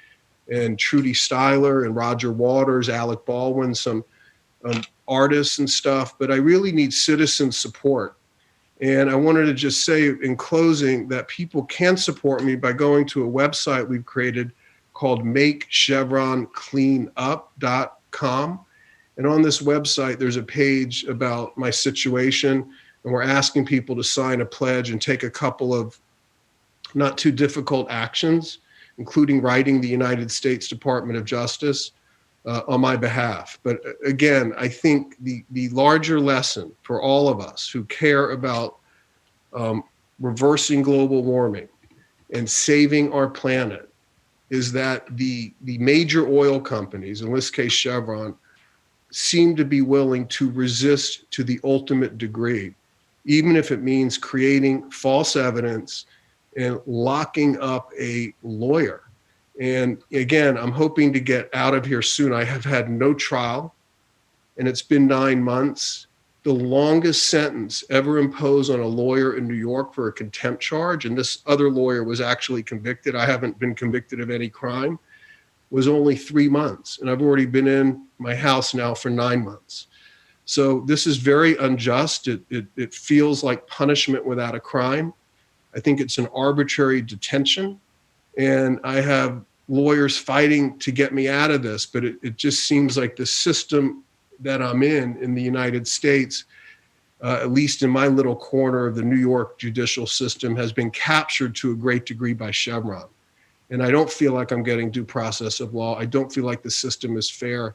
and Trudy Styler and Roger Waters, Alec Baldwin, some artists and stuff, but I really need citizen support. And I wanted to just say in closing that people can support me by going to a website we've created called MakeChevronCleanUp.com. And on this website, there's a page about my situation, and we're asking people to sign a pledge and take a couple of not too difficult actions, including writing the United States Department of Justice on my behalf. But again, I think the larger lesson for all of us who care about reversing global warming and saving our planet is that the major oil companies, in this case Chevron, seem to be willing to resist to the ultimate degree, even if it means creating false evidence and locking up a lawyer. And again, I'm hoping to get out of here soon. I have had no trial, and it's been 9 months. The longest sentence ever imposed on a lawyer in New York for a contempt charge, and this other lawyer was actually convicted. I haven't been convicted of any crime, was only 3 months. And I've already been in my house now for 9 months. So this is very unjust. It feels like punishment without a crime. I think it's an arbitrary detention. And I have lawyers fighting to get me out of this, but it just seems like the system that I'm in the United States, at least in my little corner of the New York judicial system, has been captured to a great degree by Chevron. And I don't feel like I'm getting due process of law. I don't feel like the system is fair.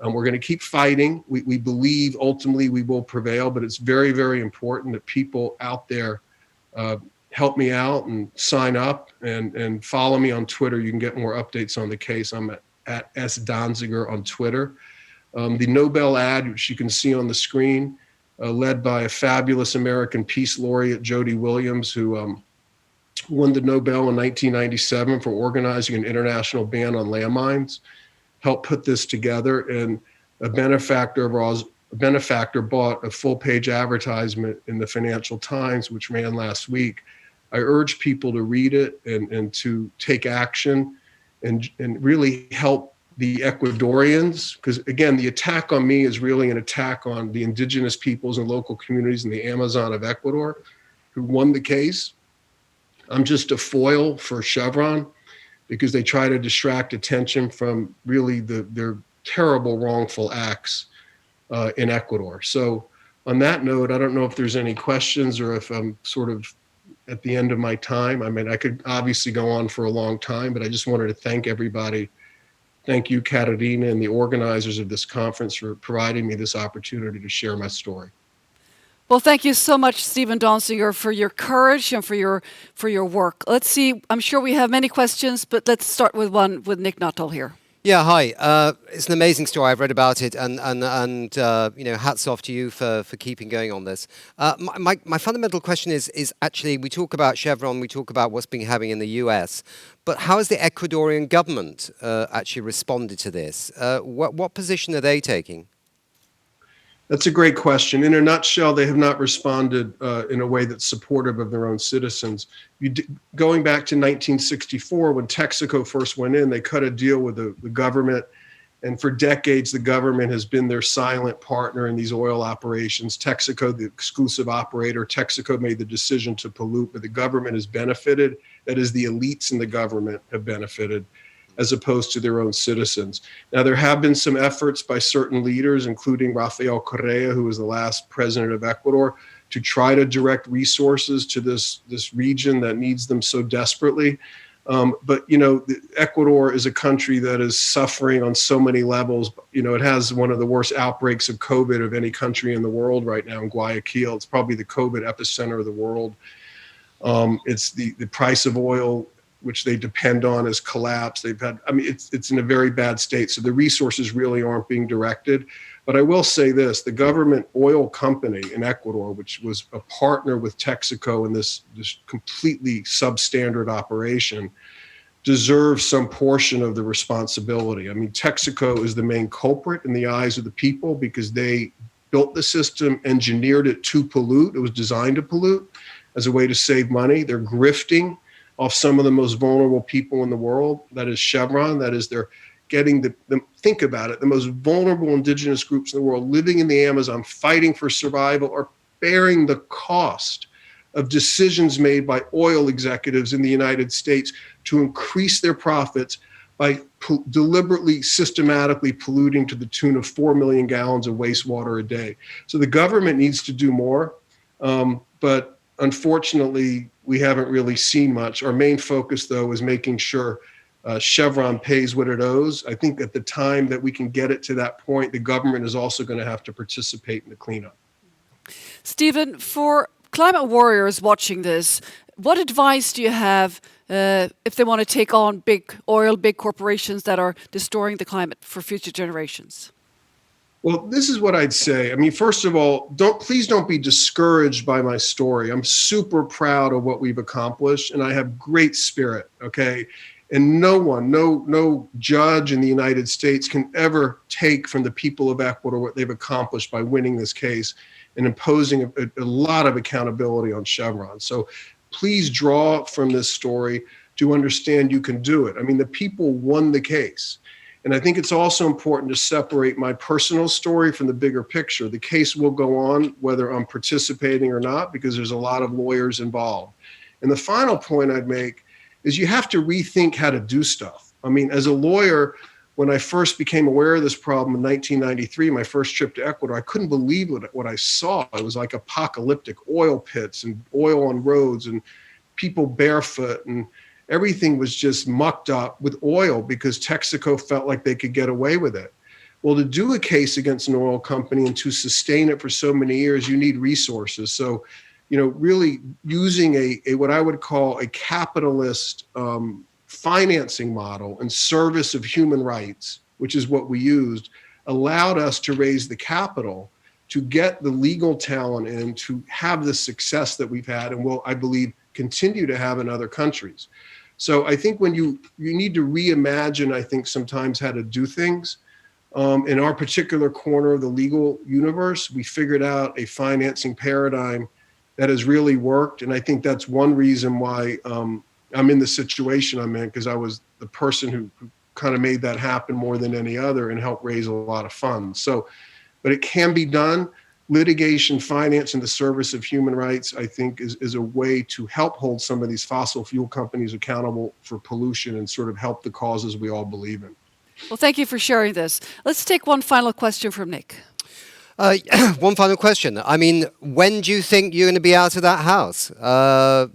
We're going to keep fighting. We believe ultimately we will prevail, but it's very, very important that people out there help me out and sign up and follow me on Twitter. You can get more updates on the case. I'm at S. Danziger on Twitter. The Nobel ad, which you can see on the screen, led by a fabulous American Peace Laureate, Jody Williams, who won the Nobel in 1997 for organizing an international ban on landmines, helped put this together, and a benefactor bought a full-page advertisement in the Financial Times, which ran last week. I urge people to read it and to take action and really help the Ecuadorians, because again, the attack on me is really an attack on the indigenous peoples and local communities in the Amazon of Ecuador who won the case. I'm just a foil for Chevron because they try to distract attention from really their terrible wrongful acts in Ecuador. So on that note, I don't know if there's any questions or if I'm sort of at the end of my time. I mean, I could obviously go on for a long time, but I just wanted to thank everybody. Thank you, Katarina, and the organizers of this conference for providing me this opportunity to share my story. Well, thank you so much, Stephen Donziger, for your courage and for your work. Let's see. I'm sure we have many questions, but let's start with one with Nick Nuttall here. Yeah, hi. It's an amazing story. I've read about it, and you know, hats off to you for keeping going on this. My fundamental question is actually, we talk about Chevron, we talk about what's been happening in the US, but how has the Ecuadorian government actually responded to this? What position are they taking? That's a great question. In a nutshell, they have not responded in a way that's supportive of their own citizens. Going back to 1964, when Texaco first went in, they cut a deal with the government. And for decades, the government has been their silent partner in these oil operations. Texaco, the exclusive operator, Texaco made the decision to pollute, but the government has benefited. That is, the elites in the government have benefited, as opposed to their own citizens. Now, there have been some efforts by certain leaders, including Rafael Correa, who was the last president of Ecuador, to try to direct resources to this region that needs them so desperately. But, you know, Ecuador is a country that is suffering on so many levels. You know, it has one of the worst outbreaks of COVID of any country in the world right now in Guayaquil. It's probably the COVID epicenter of the world. It's the price of oil, which they depend on, has collapsed. They've had, I mean, it's in a very bad state. So the resources really aren't being directed. But I will say this, the government oil company in Ecuador, which was a partner with Texaco in this completely substandard operation, deserves some portion of the responsibility. I mean, Texaco is the main culprit in the eyes of the people because they built the system, engineered it to pollute. It was designed to pollute as a way to save money. They're grifting off some of the most vulnerable people in the world. That is Chevron. That is, they're getting think about it, the most vulnerable indigenous groups in the world living in the Amazon, fighting for survival, are bearing the cost of decisions made by oil executives in the United States to increase their profits by deliberately, systematically polluting to the tune of 4 million gallons of wastewater a day. So the government needs to do more, but unfortunately, we haven't really seen much. Our main focus, though, is making sure Chevron pays what it owes. I think at the time that we can get it to that point, the government is also going to have to participate in the cleanup. Stephen, for climate warriors watching this, what advice do you have if they want to take on big oil, big corporations that are destroying the climate for future generations? Well, this is what I'd say. I mean, first of all, please don't be discouraged by my story. I'm super proud of what we've accomplished, and I have great spirit, okay? And no judge in the United States can ever take from the people of Ecuador what they've accomplished by winning this case and imposing a lot of accountability on Chevron. So please draw from this story to understand you can do it. I mean, the people won the case. And I think it's also important to separate my personal story from the bigger picture. The case will go on whether I'm participating or not, because there's a lot of lawyers involved. And the final point I'd make is you have to rethink how to do stuff. I mean, as a lawyer, when I first became aware of this problem in 1993, my first trip to Ecuador, I couldn't believe what I saw. It was like apocalyptic oil pits and oil on roads and people barefoot, and everything was just mucked up with oil because Texaco felt like they could get away with it. Well, to do a case against an oil company and to sustain it for so many years, you need resources. So, really using a what I would call a capitalist financing model in service of human rights, which is what we used, allowed us to raise the capital to get the legal talent in to have the success that we've had and will, I believe, continue to have in other countries. So I think when you need to reimagine, I think sometimes how to do things. In our particular corner of the legal universe, we figured out a financing paradigm that has really worked. And I think that's one reason why I'm in the situation I'm in, because I was the person who kind of made that happen more than any other and helped raise a lot of funds. So, but it can be done. Litigation finance in the service of human rights, I think, is a way to help hold some of these fossil fuel companies accountable for pollution and sort of help the causes we all believe in. Well, thank you for sharing this. Let's take one final question from Nick. One final question. I mean, when do you think you're going to be out of that house? I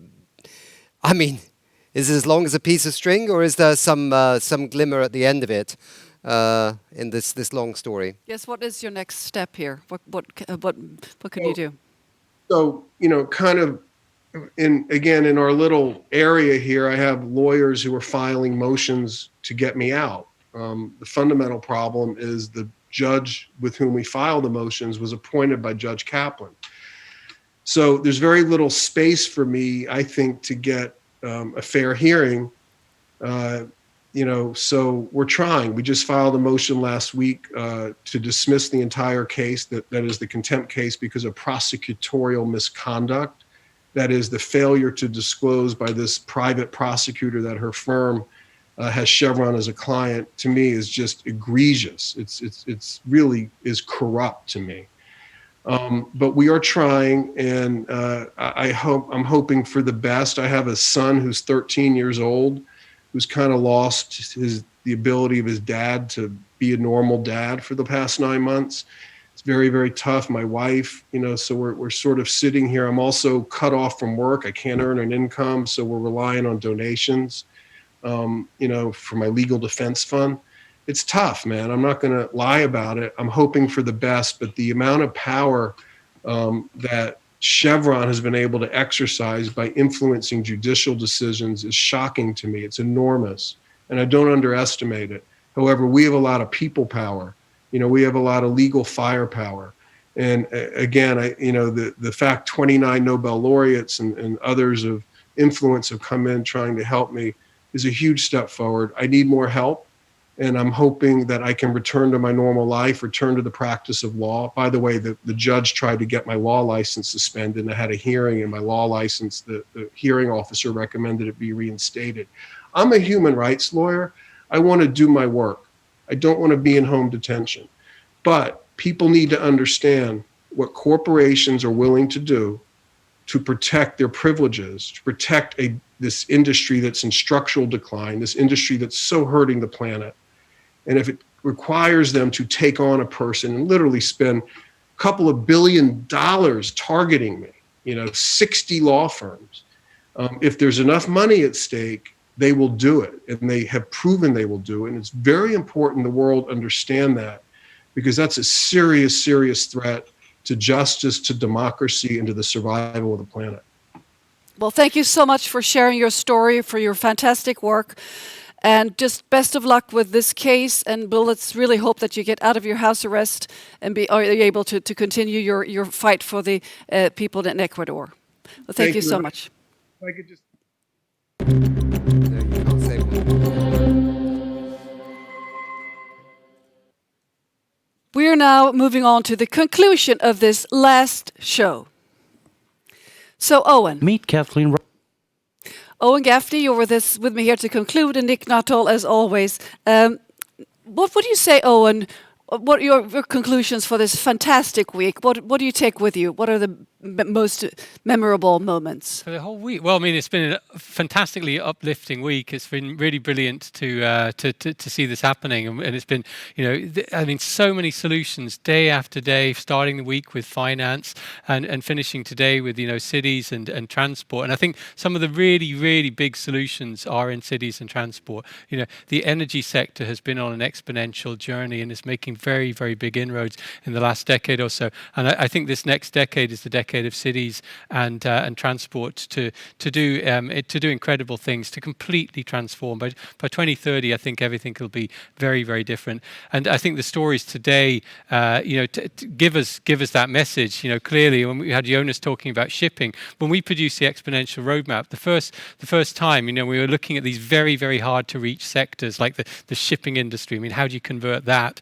mean, is it as long as a piece of string, or is there some glimmer at the end of it in this long story? Yes. What is your next step here? What can you do? So kind of in our little area here, I have lawyers who are filing motions to get me out. The fundamental problem is the judge with whom we filed the motions was appointed by Judge Chapman. So there's very little space for me, I think, to get a fair hearing. So we're trying. We just filed a motion last week to dismiss the entire case, that is the contempt case, because of prosecutorial misconduct. That is the failure to disclose by this private prosecutor that her firm has Chevron as a client, to me is just egregious. It's really is corrupt to me. But we are trying, and I'm hoping for the best. I have a son who's 13 years old, who's kind of lost the ability of his dad to be a normal dad for the past 9 months. It's very, very tough. My wife, so we're sort of sitting here. I'm also cut off from work. I can't earn an income, so we're relying on donations, for my legal defense fund. It's tough, man. I'm not going to lie about it. I'm hoping for the best, but the amount of power that Chevron has been able to exercise by influencing judicial decisions is shocking to me. It's enormous, and I don't underestimate it. However, we have a lot of people power. We have a lot of legal firepower. And again, the fact 29 Nobel laureates and others of influence have come in trying to help me is a huge step forward. I need more help. And I'm hoping that I can return to my normal life, return to the practice of law. By the way, the judge tried to get my law license suspended, and I had a hearing, and my law license, the hearing officer recommended it be reinstated. I'm a human rights lawyer. I want to do my work. I don't want to be in home detention. But people need to understand what corporations are willing to do to protect their privileges, to protect this industry that's in structural decline, this industry that's so hurting the planet. And if it requires them to take on a person and literally spend a couple of $1 billion targeting me, 60 law firms, if there's enough money at stake, they will do it. And they have proven they will do it. And it's very important the world understand that, because that's a serious, serious threat to justice, to democracy, and to the survival of the planet. Well, thank you so much for sharing your story, for your fantastic work. And just best of luck with this case. And Bill, let's really hope that you get out of your house arrest and are able to continue your fight for the people in Ecuador. Well, thank you so much. If I could just... We are now moving on to the conclusion of this last show. So, Owen. Meet Kathleen. Owen Gaffney, you're with me here to conclude, and Nick Nuttall, as always. What would you say, Owen? What are your conclusions for this fantastic week? What do you take with you? What are the most memorable moments? For the whole week? Well, I mean, it's been a fantastically uplifting week. It's been really brilliant to see this happening. And it's been, so many solutions day after day, starting the week with finance and finishing today with, cities and transport. And I think some of the really, really big solutions are in cities and transport. The energy sector has been on an exponential journey and is making very, very big inroads in the last decade or so. And I think this next decade is the decade decade of cities and transport to do incredible things, to completely transform. By 2030, I think everything will be very, very different. And I think the stories today, give us that message. Clearly, when we had Jonas talking about shipping, when we produced the Exponential roadmap, the first time, we were looking at these very, very hard to reach sectors like the shipping industry. I mean, how do you convert that?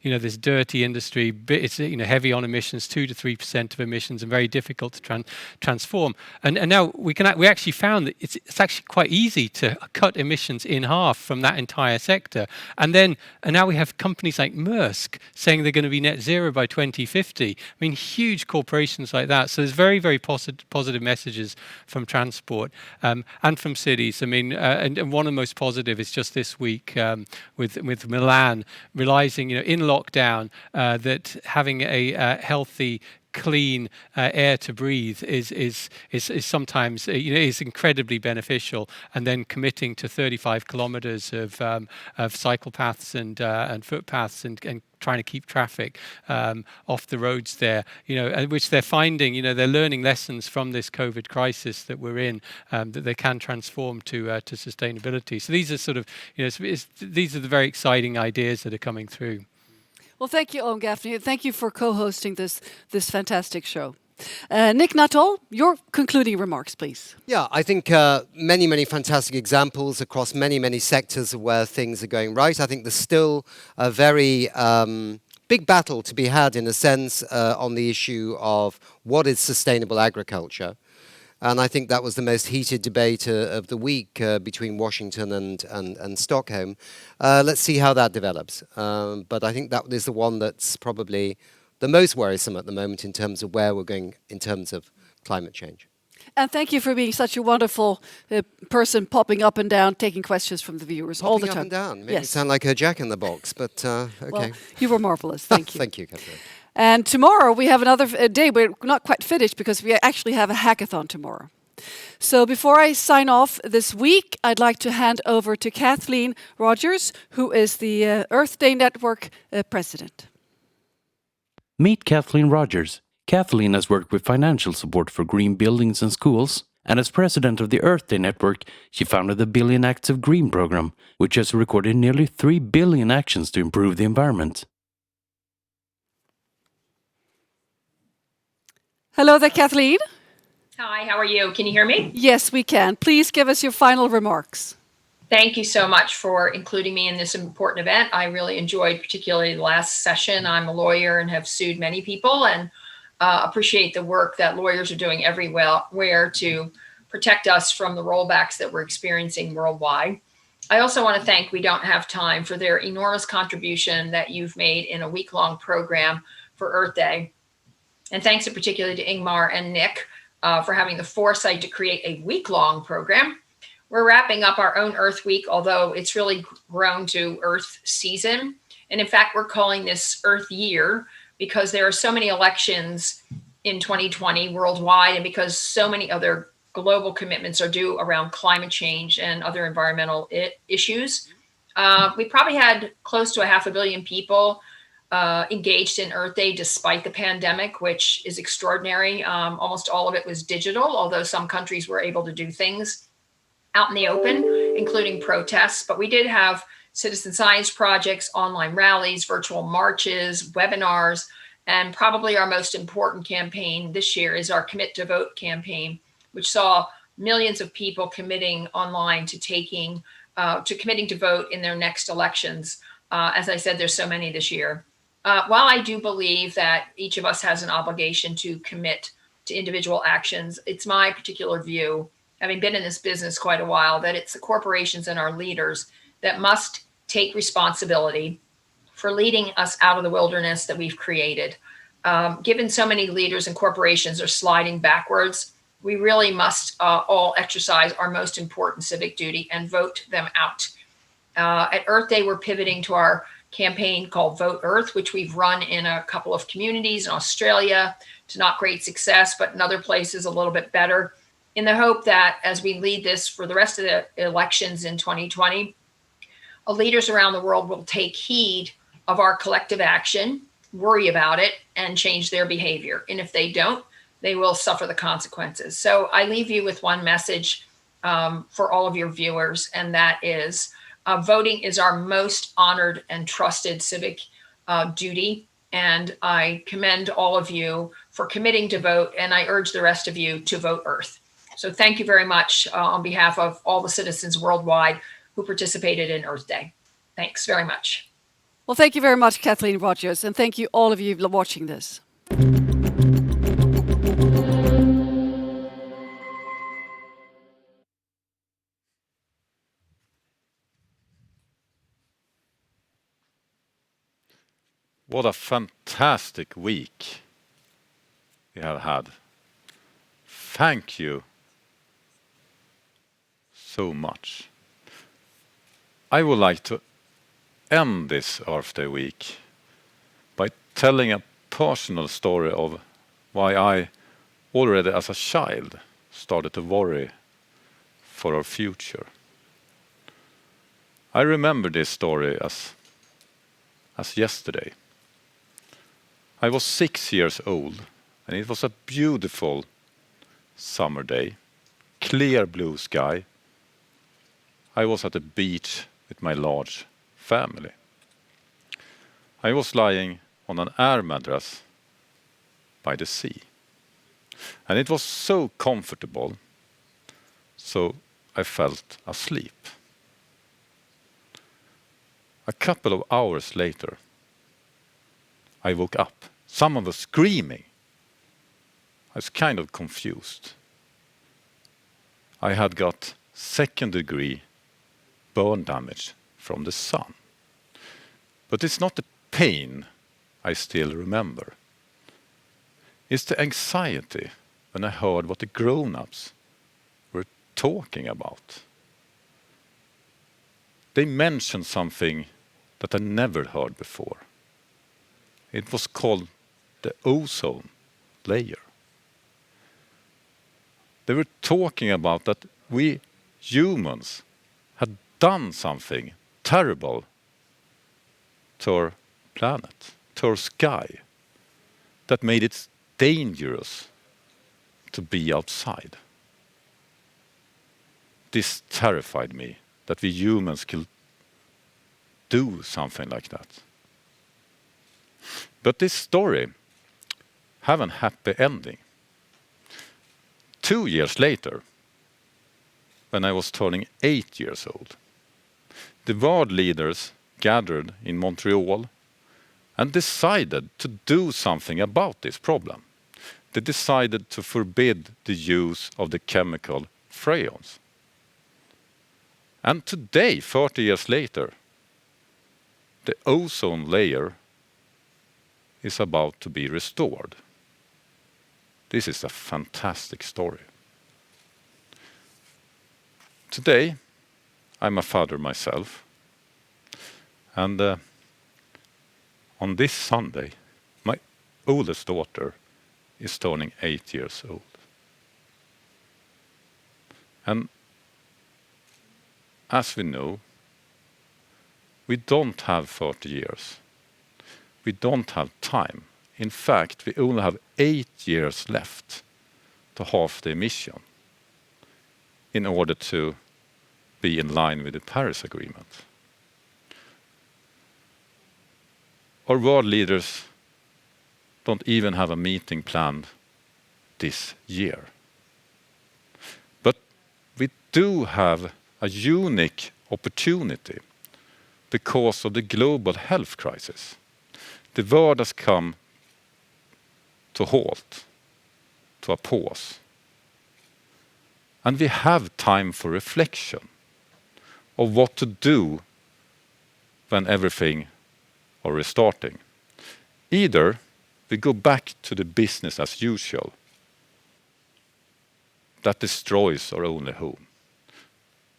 This dirty industry, it's heavy on emissions, 2 to 3% of emissions, and very difficult to transform. And now we actually found that it's actually quite easy to cut emissions in half from that entire sector. And now we have companies like Maersk saying they're going to be net zero by 2050. I mean, huge corporations like that. So there's very, very positive messages from transport and from cities. I mean, and one of the most positive is just this week with Milan realizing, in lockdown, that having a healthy, clean air to breathe is sometimes is incredibly beneficial, and then committing to 35 kilometers of cycle paths and footpaths and trying to keep traffic off the roads there, which they're finding, they're learning lessons from this COVID crisis that we're in, that they can transform to sustainability. So these are sort of, these are the very exciting ideas that are coming through. Well, thank you, Owen Gaffney. Thank you for co-hosting this fantastic show. Nick Nuttall, your concluding remarks, please. Yeah, I think many, many fantastic examples across many, many sectors of where things are going right. I think there's still a very big battle to be had, in a sense, on the issue of what is sustainable agriculture. And I think that was the most heated debate of the week between Washington and Stockholm. Let's see how that develops. But I think that is the one that's probably the most worrisome at the moment in terms of where we're going in terms of climate change. And thank you for being such a wonderful person, popping up and down, taking questions from the viewers all the time. Popping up and down. Maybe sound like a Jack in the Box, but okay. Well, you were marvelous. Thank you. Thank you, Catherine. And tomorrow we have another day. We're not quite finished because we actually have a hackathon tomorrow. So before I sign off this week, I'd like to hand over to Kathleen Rogers, who is the Earth Day Network president. Meet Kathleen Rogers. Kathleen has worked with financial support for green buildings and schools, and as president of the Earth Day Network, she founded the Billion Acts of Green program, which has recorded nearly 3 billion actions to improve the environment. Hello there, Kathleen. Hi, how are you? Can you hear me? Yes, we can. Please give us your final remarks. Thank you so much for including me in this important event. I really enjoyed particularly the last session. I'm a lawyer and have sued many people, and appreciate the work that lawyers are doing everywhere to protect us from the rollbacks that we're experiencing worldwide. I also want to thank We Don't Have Time for their enormous contribution that you've made in a week-long program for Earth Day. And thanks in particular to Ingmar and Nick for having the foresight to create a week-long program. We're wrapping up our own Earth Week, although it's really grown to Earth Season. And in fact, we're calling this Earth Year because there are so many elections in 2020 worldwide, and because so many other global commitments are due around climate change and other environmental issues. We probably had close to 500 million people engaged in Earth Day despite the pandemic, which is extraordinary. Almost all of it was digital, although some countries were able to do things out in the open, including protests. But we did have citizen science projects, online rallies, virtual marches, webinars, and probably our most important campaign this year is our Commit to Vote campaign, which saw millions of people committing online to committing to vote in their next elections. As I said, there's so many this year. While I do believe that each of us has an obligation to commit to individual actions, it's my particular view, having been in this business quite a while, that it's the corporations and our leaders that must take responsibility for leading us out of the wilderness that we've created. Given so many leaders and corporations are sliding backwards, we really must all exercise our most important civic duty and vote them out. At Earth Day, we're pivoting to our campaign called Vote Earth, which we've run in a couple of communities in Australia to not great success, but in other places a little bit better, in the hope that as we lead this for the rest of the elections in 2020, leaders around the world will take heed of our collective action, worry about it, and change their behavior. And if they don't, they will suffer the consequences. So I leave you with one message for all of your viewers, and that is voting is our most honored and trusted civic duty. And I commend all of you for committing to vote, and I urge the rest of you to vote Earth. So thank you very much on behalf of all the citizens worldwide who participated in Earth Day. Thanks very much. Well, thank you very much, Kathleen Rogers, and thank you all of you watching this. What a fantastic week we have had. Thank you so much. I would like to end this Earth Day week by telling a personal story of why I already as a child started to worry for our future. I remember this story as yesterday. I was 6 years old, and it was a beautiful summer day, clear blue sky. I was at the beach with my large family. I was lying on an air mattress by the sea, and it was so comfortable, so I felt asleep. A couple of hours later, I woke up. Someone was screaming. I was kind of confused. I had got second-degree burn damage from the sun. But it's not the pain I still remember. It's the anxiety when I heard what the grown-ups were talking about. They mentioned something that I never heard before. It was called the ozone layer. They were talking about that we humans had done something terrible to our planet, to our sky, that made it dangerous to be outside. This terrified me, that we humans could do something like that. But this story have a happy ending. 2 years later, when I was turning 8 years old, the world leaders gathered in Montreal and decided to do something about this problem. They decided to forbid the use of the chemical freons. And today, 30 years later, the ozone layer is about to be restored. This is a fantastic story. Today, I'm a father myself, and on this Sunday, my oldest daughter is turning 8 years old. And as we know, we don't have 30 years. We don't have time. In fact, we only have 8 years left to halve the emission in order to be in line with the Paris Agreement. Our world leaders don't even have a meeting planned this year. But we do have a unique opportunity because of the global health crisis. The world has come to halt, to a pause. And we have time for reflection of what to do when everything are restarting. Either we go back to the business as usual, that destroys our only home,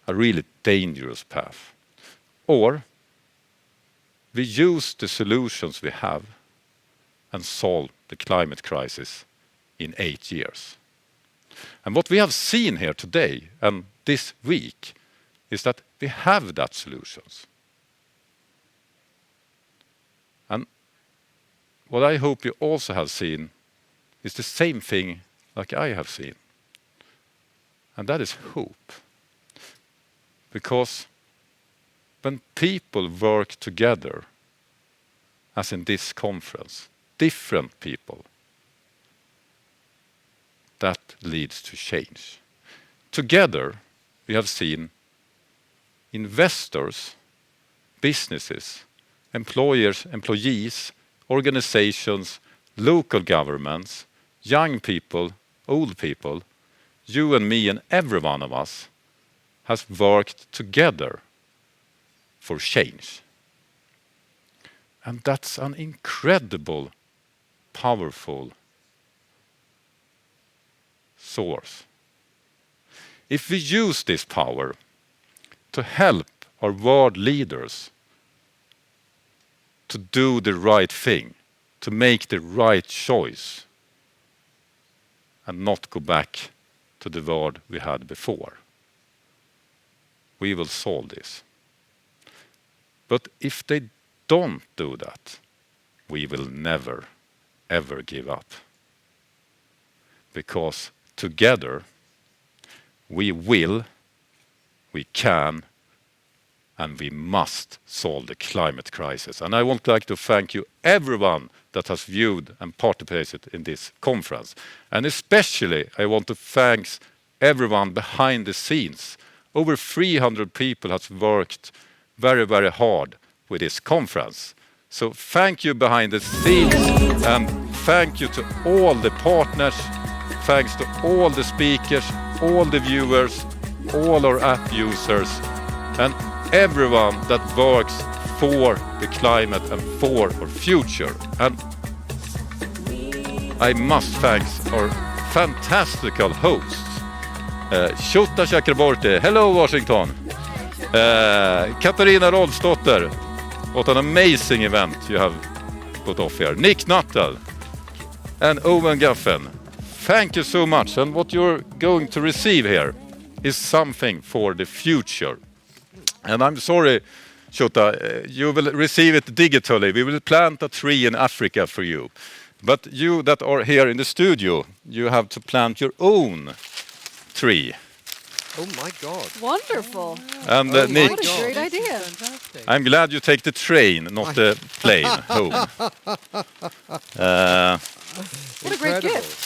a really dangerous path, or we use the solutions we have and solve the climate crisis in 8 years. And what we have seen here today and this week is that we have that solutions. And what I hope you also have seen is the same thing like I have seen. And that is hope. Because when people work together, as in this conference, different people, that leads to change. Together, we have seen investors, businesses, employers, employees, organizations, local governments, young people, old people, you and me and every one of us has worked together for change. And that's an incredible, powerful source. If we use this power to help our world leaders to do the right thing, to make the right choice, and not go back to the world we had before, we will solve this. But if they don't do that, we will never, ever give up. Because together, we will, we can, and we must solve the climate crisis. And I would like to thank you, everyone that has viewed and participated in this conference. And especially, I want to thank everyone behind the scenes. Over 300 people have worked very, very hard with this conference. So thank you behind the scenes, and thank you to all the partners, thanks to all the speakers, all the viewers, all our app users, and everyone that works for the climate and for our future. And I must thank our fantastical hosts. Shota Chakraborty, hello Washington. Katarina Rolfsdotter, what an amazing event you have put off here. Nick Nuttall and Owen Guffen, thank you so much. And what you're going to receive here is something for the future. And I'm sorry, Shota, you will receive it digitally. We will plant a tree in Africa for you. But you that are here in the studio, you have to plant your own tree. Oh my God. Wonderful. And what Nick, a great idea. I'm glad you take the train, not the plane home. What a great gift.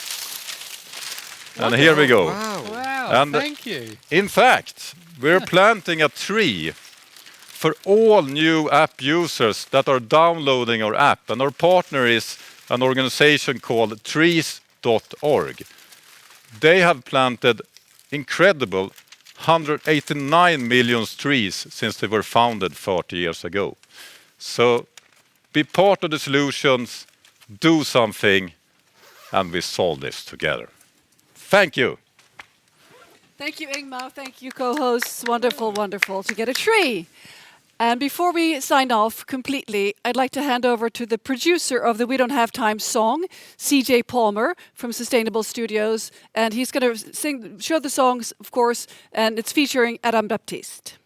And here we go. Wow, And thank you. In fact, we're planting a tree for all new app users that are downloading our app. And our partner is an organization called trees.org. They have planted incredible 189 million trees since they were founded 30 years ago. So be part of the solutions, do something, and we solve this together. Thank you. Thank you, Ingmar. Thank you, co-hosts. Wonderful, wonderful to get a tree. And before we sign off completely, I'd like to hand over to the producer of the We Don't Have Time song, CJ Palmer from Sustainable Studios. And he's going to show the songs, of course, and it's featuring Adam Baptiste.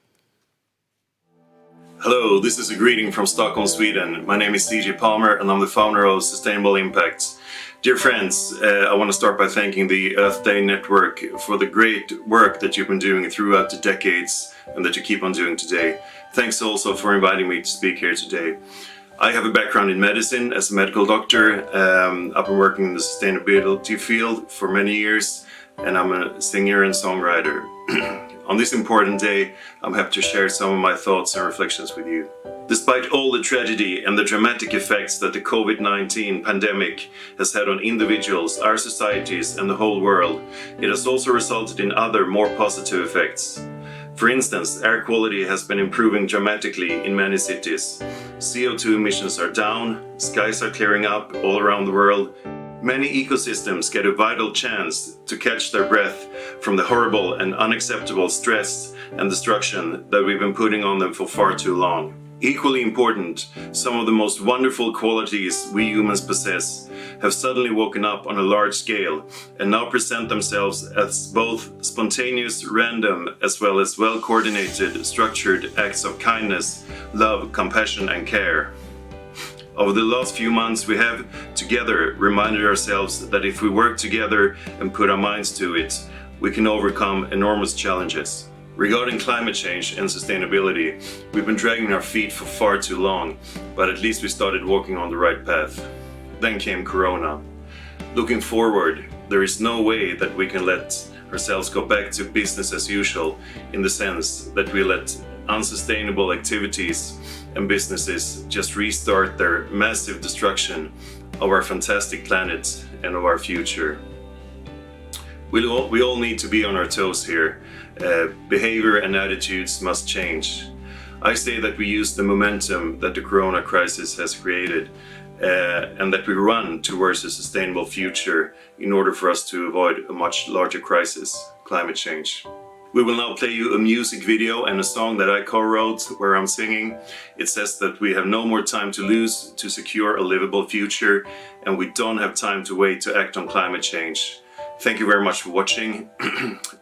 Hello, this is a greeting from Stockholm, Sweden. My name is CJ Palmer and I'm the founder of Sustainable Impact. Dear friends, I want to start by thanking the Earth Day Network for the great work that you've been doing throughout the decades and that you keep on doing today. Thanks also for inviting me to speak here today. I have a background in medicine as a medical doctor. I've been working in the sustainability field for many years, and I'm a singer and songwriter. On this important day, I'm happy to share some of my thoughts and reflections with you. Despite all the tragedy and the dramatic effects that the COVID-19 pandemic has had on individuals, our societies, and the whole world, it has also resulted in other, more positive effects. For instance, air quality has been improving dramatically in many cities. CO2 emissions are down, skies are clearing up all around the world. Many ecosystems get a vital chance to catch their breath from the horrible and unacceptable stress and destruction that we've been putting on them for far too long. Equally important, some of the most wonderful qualities we humans possess have suddenly woken up on a large scale and now present themselves as both spontaneous, random, as well as well-coordinated, structured acts of kindness, love, compassion, and care. Over the last few months, we have, together together reminded ourselves that if we work together and put our minds to it, we can overcome enormous challenges. Regarding climate change and sustainability, we've been dragging our feet for far too long, but at least we started walking on the right path. Then came Corona. Looking forward, there is no way that we can let ourselves go back to business as usual, in the sense that we let unsustainable activities and businesses just restart their massive destruction of our fantastic planet and of our future. We all need to be on our toes here. Behavior and attitudes must change. I say that we use the momentum that the Corona crisis has created and that we run towards a sustainable future in order for us to avoid a much larger crisis, climate change. We will now play you a music video and a song that I co-wrote where I'm singing. It says that we have no more time to lose to secure a livable future, and we don't have time to wait to act on climate change. Thank you very much for watching.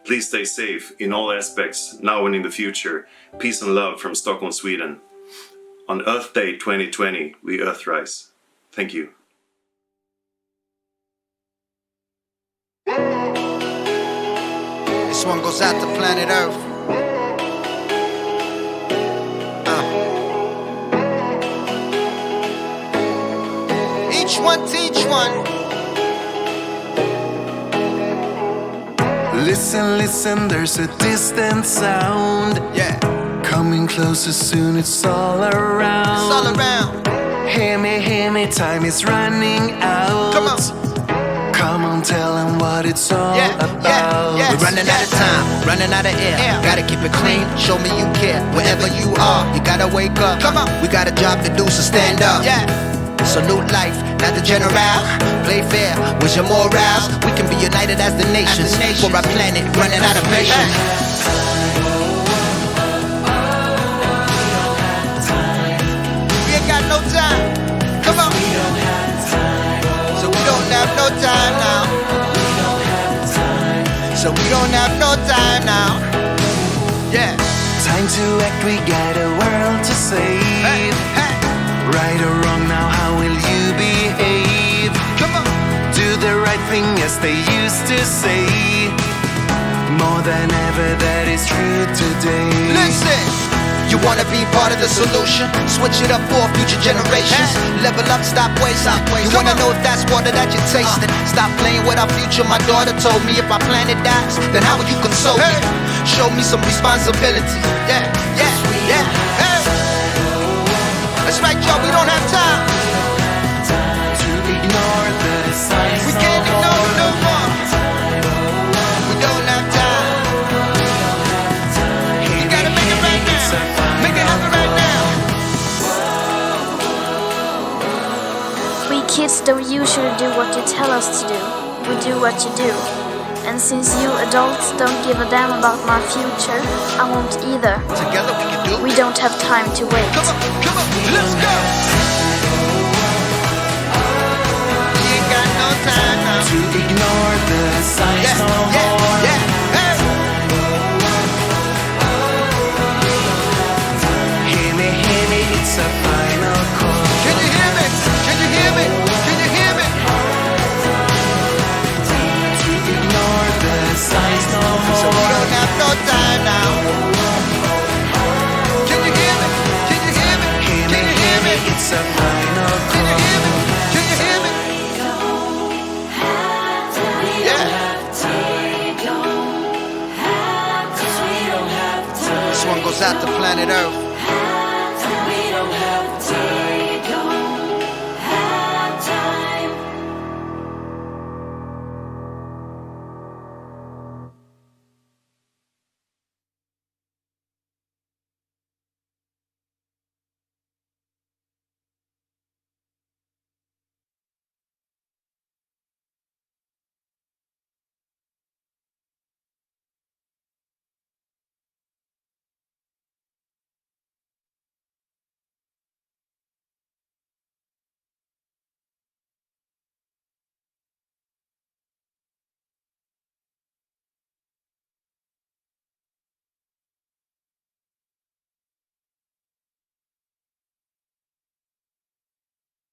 Please stay safe in all aspects, now and in the future. Peace and love from Stockholm, Sweden. On Earth Day 2020, we Earthrise. Thank you. This one goes out to planet Earth. Each one teach one. Listen, listen, there's a distant sound. Yeah. Coming closer soon, it's all around. It's all around. Hear me, time is running out. Come on. Come on, tell them what it's all about. We're running out of time, running out of air. Gotta keep it clean, show me you care. Wherever you are, you gotta wake up. Come on. We got a job to do, so stand up. Salute life, not the general. Play fair, where's your morals? We can be united as the nations. For our planet, running out of patience. We ain't got no time. Come on. So we don't have no time now. So we don't have no time now. Yeah. Time to act, we got a world to save. Right or wrong now, how will you behave? Come on. Do the right thing as they used to say. More than ever, that is true today. Listen, you wanna be part of the solution? Switch it up for future generations. Level up, stop wasting. You wanna know if that's water that you're tasting? Stop playing with our future. My daughter told me if our planet dies, then how will you console me? Show me some responsibility. Yeah. That's right, y'all, we don't have time to ignore the signs. We can't ignore no more. We don't have time. You gotta make it right now. Make it happen right now. We kids don't usually do what you tell us to do. We do what you do. And since you adults don't give a damn about my future, I won't either. Together we can do it. We don't have time to wait. Come on, let's go! We ain't got no time now to ignore the signs no more. Hey. Hear me, it's a final call. Can you hear me? Can you hear me? Can you hear me? To ignore the signs no more. So we don't have no time now. Can you hear me? Can you hear me? Can you hear me? It's a final call. Can you hear me? Can you hear me? This one goes out to planet Earth.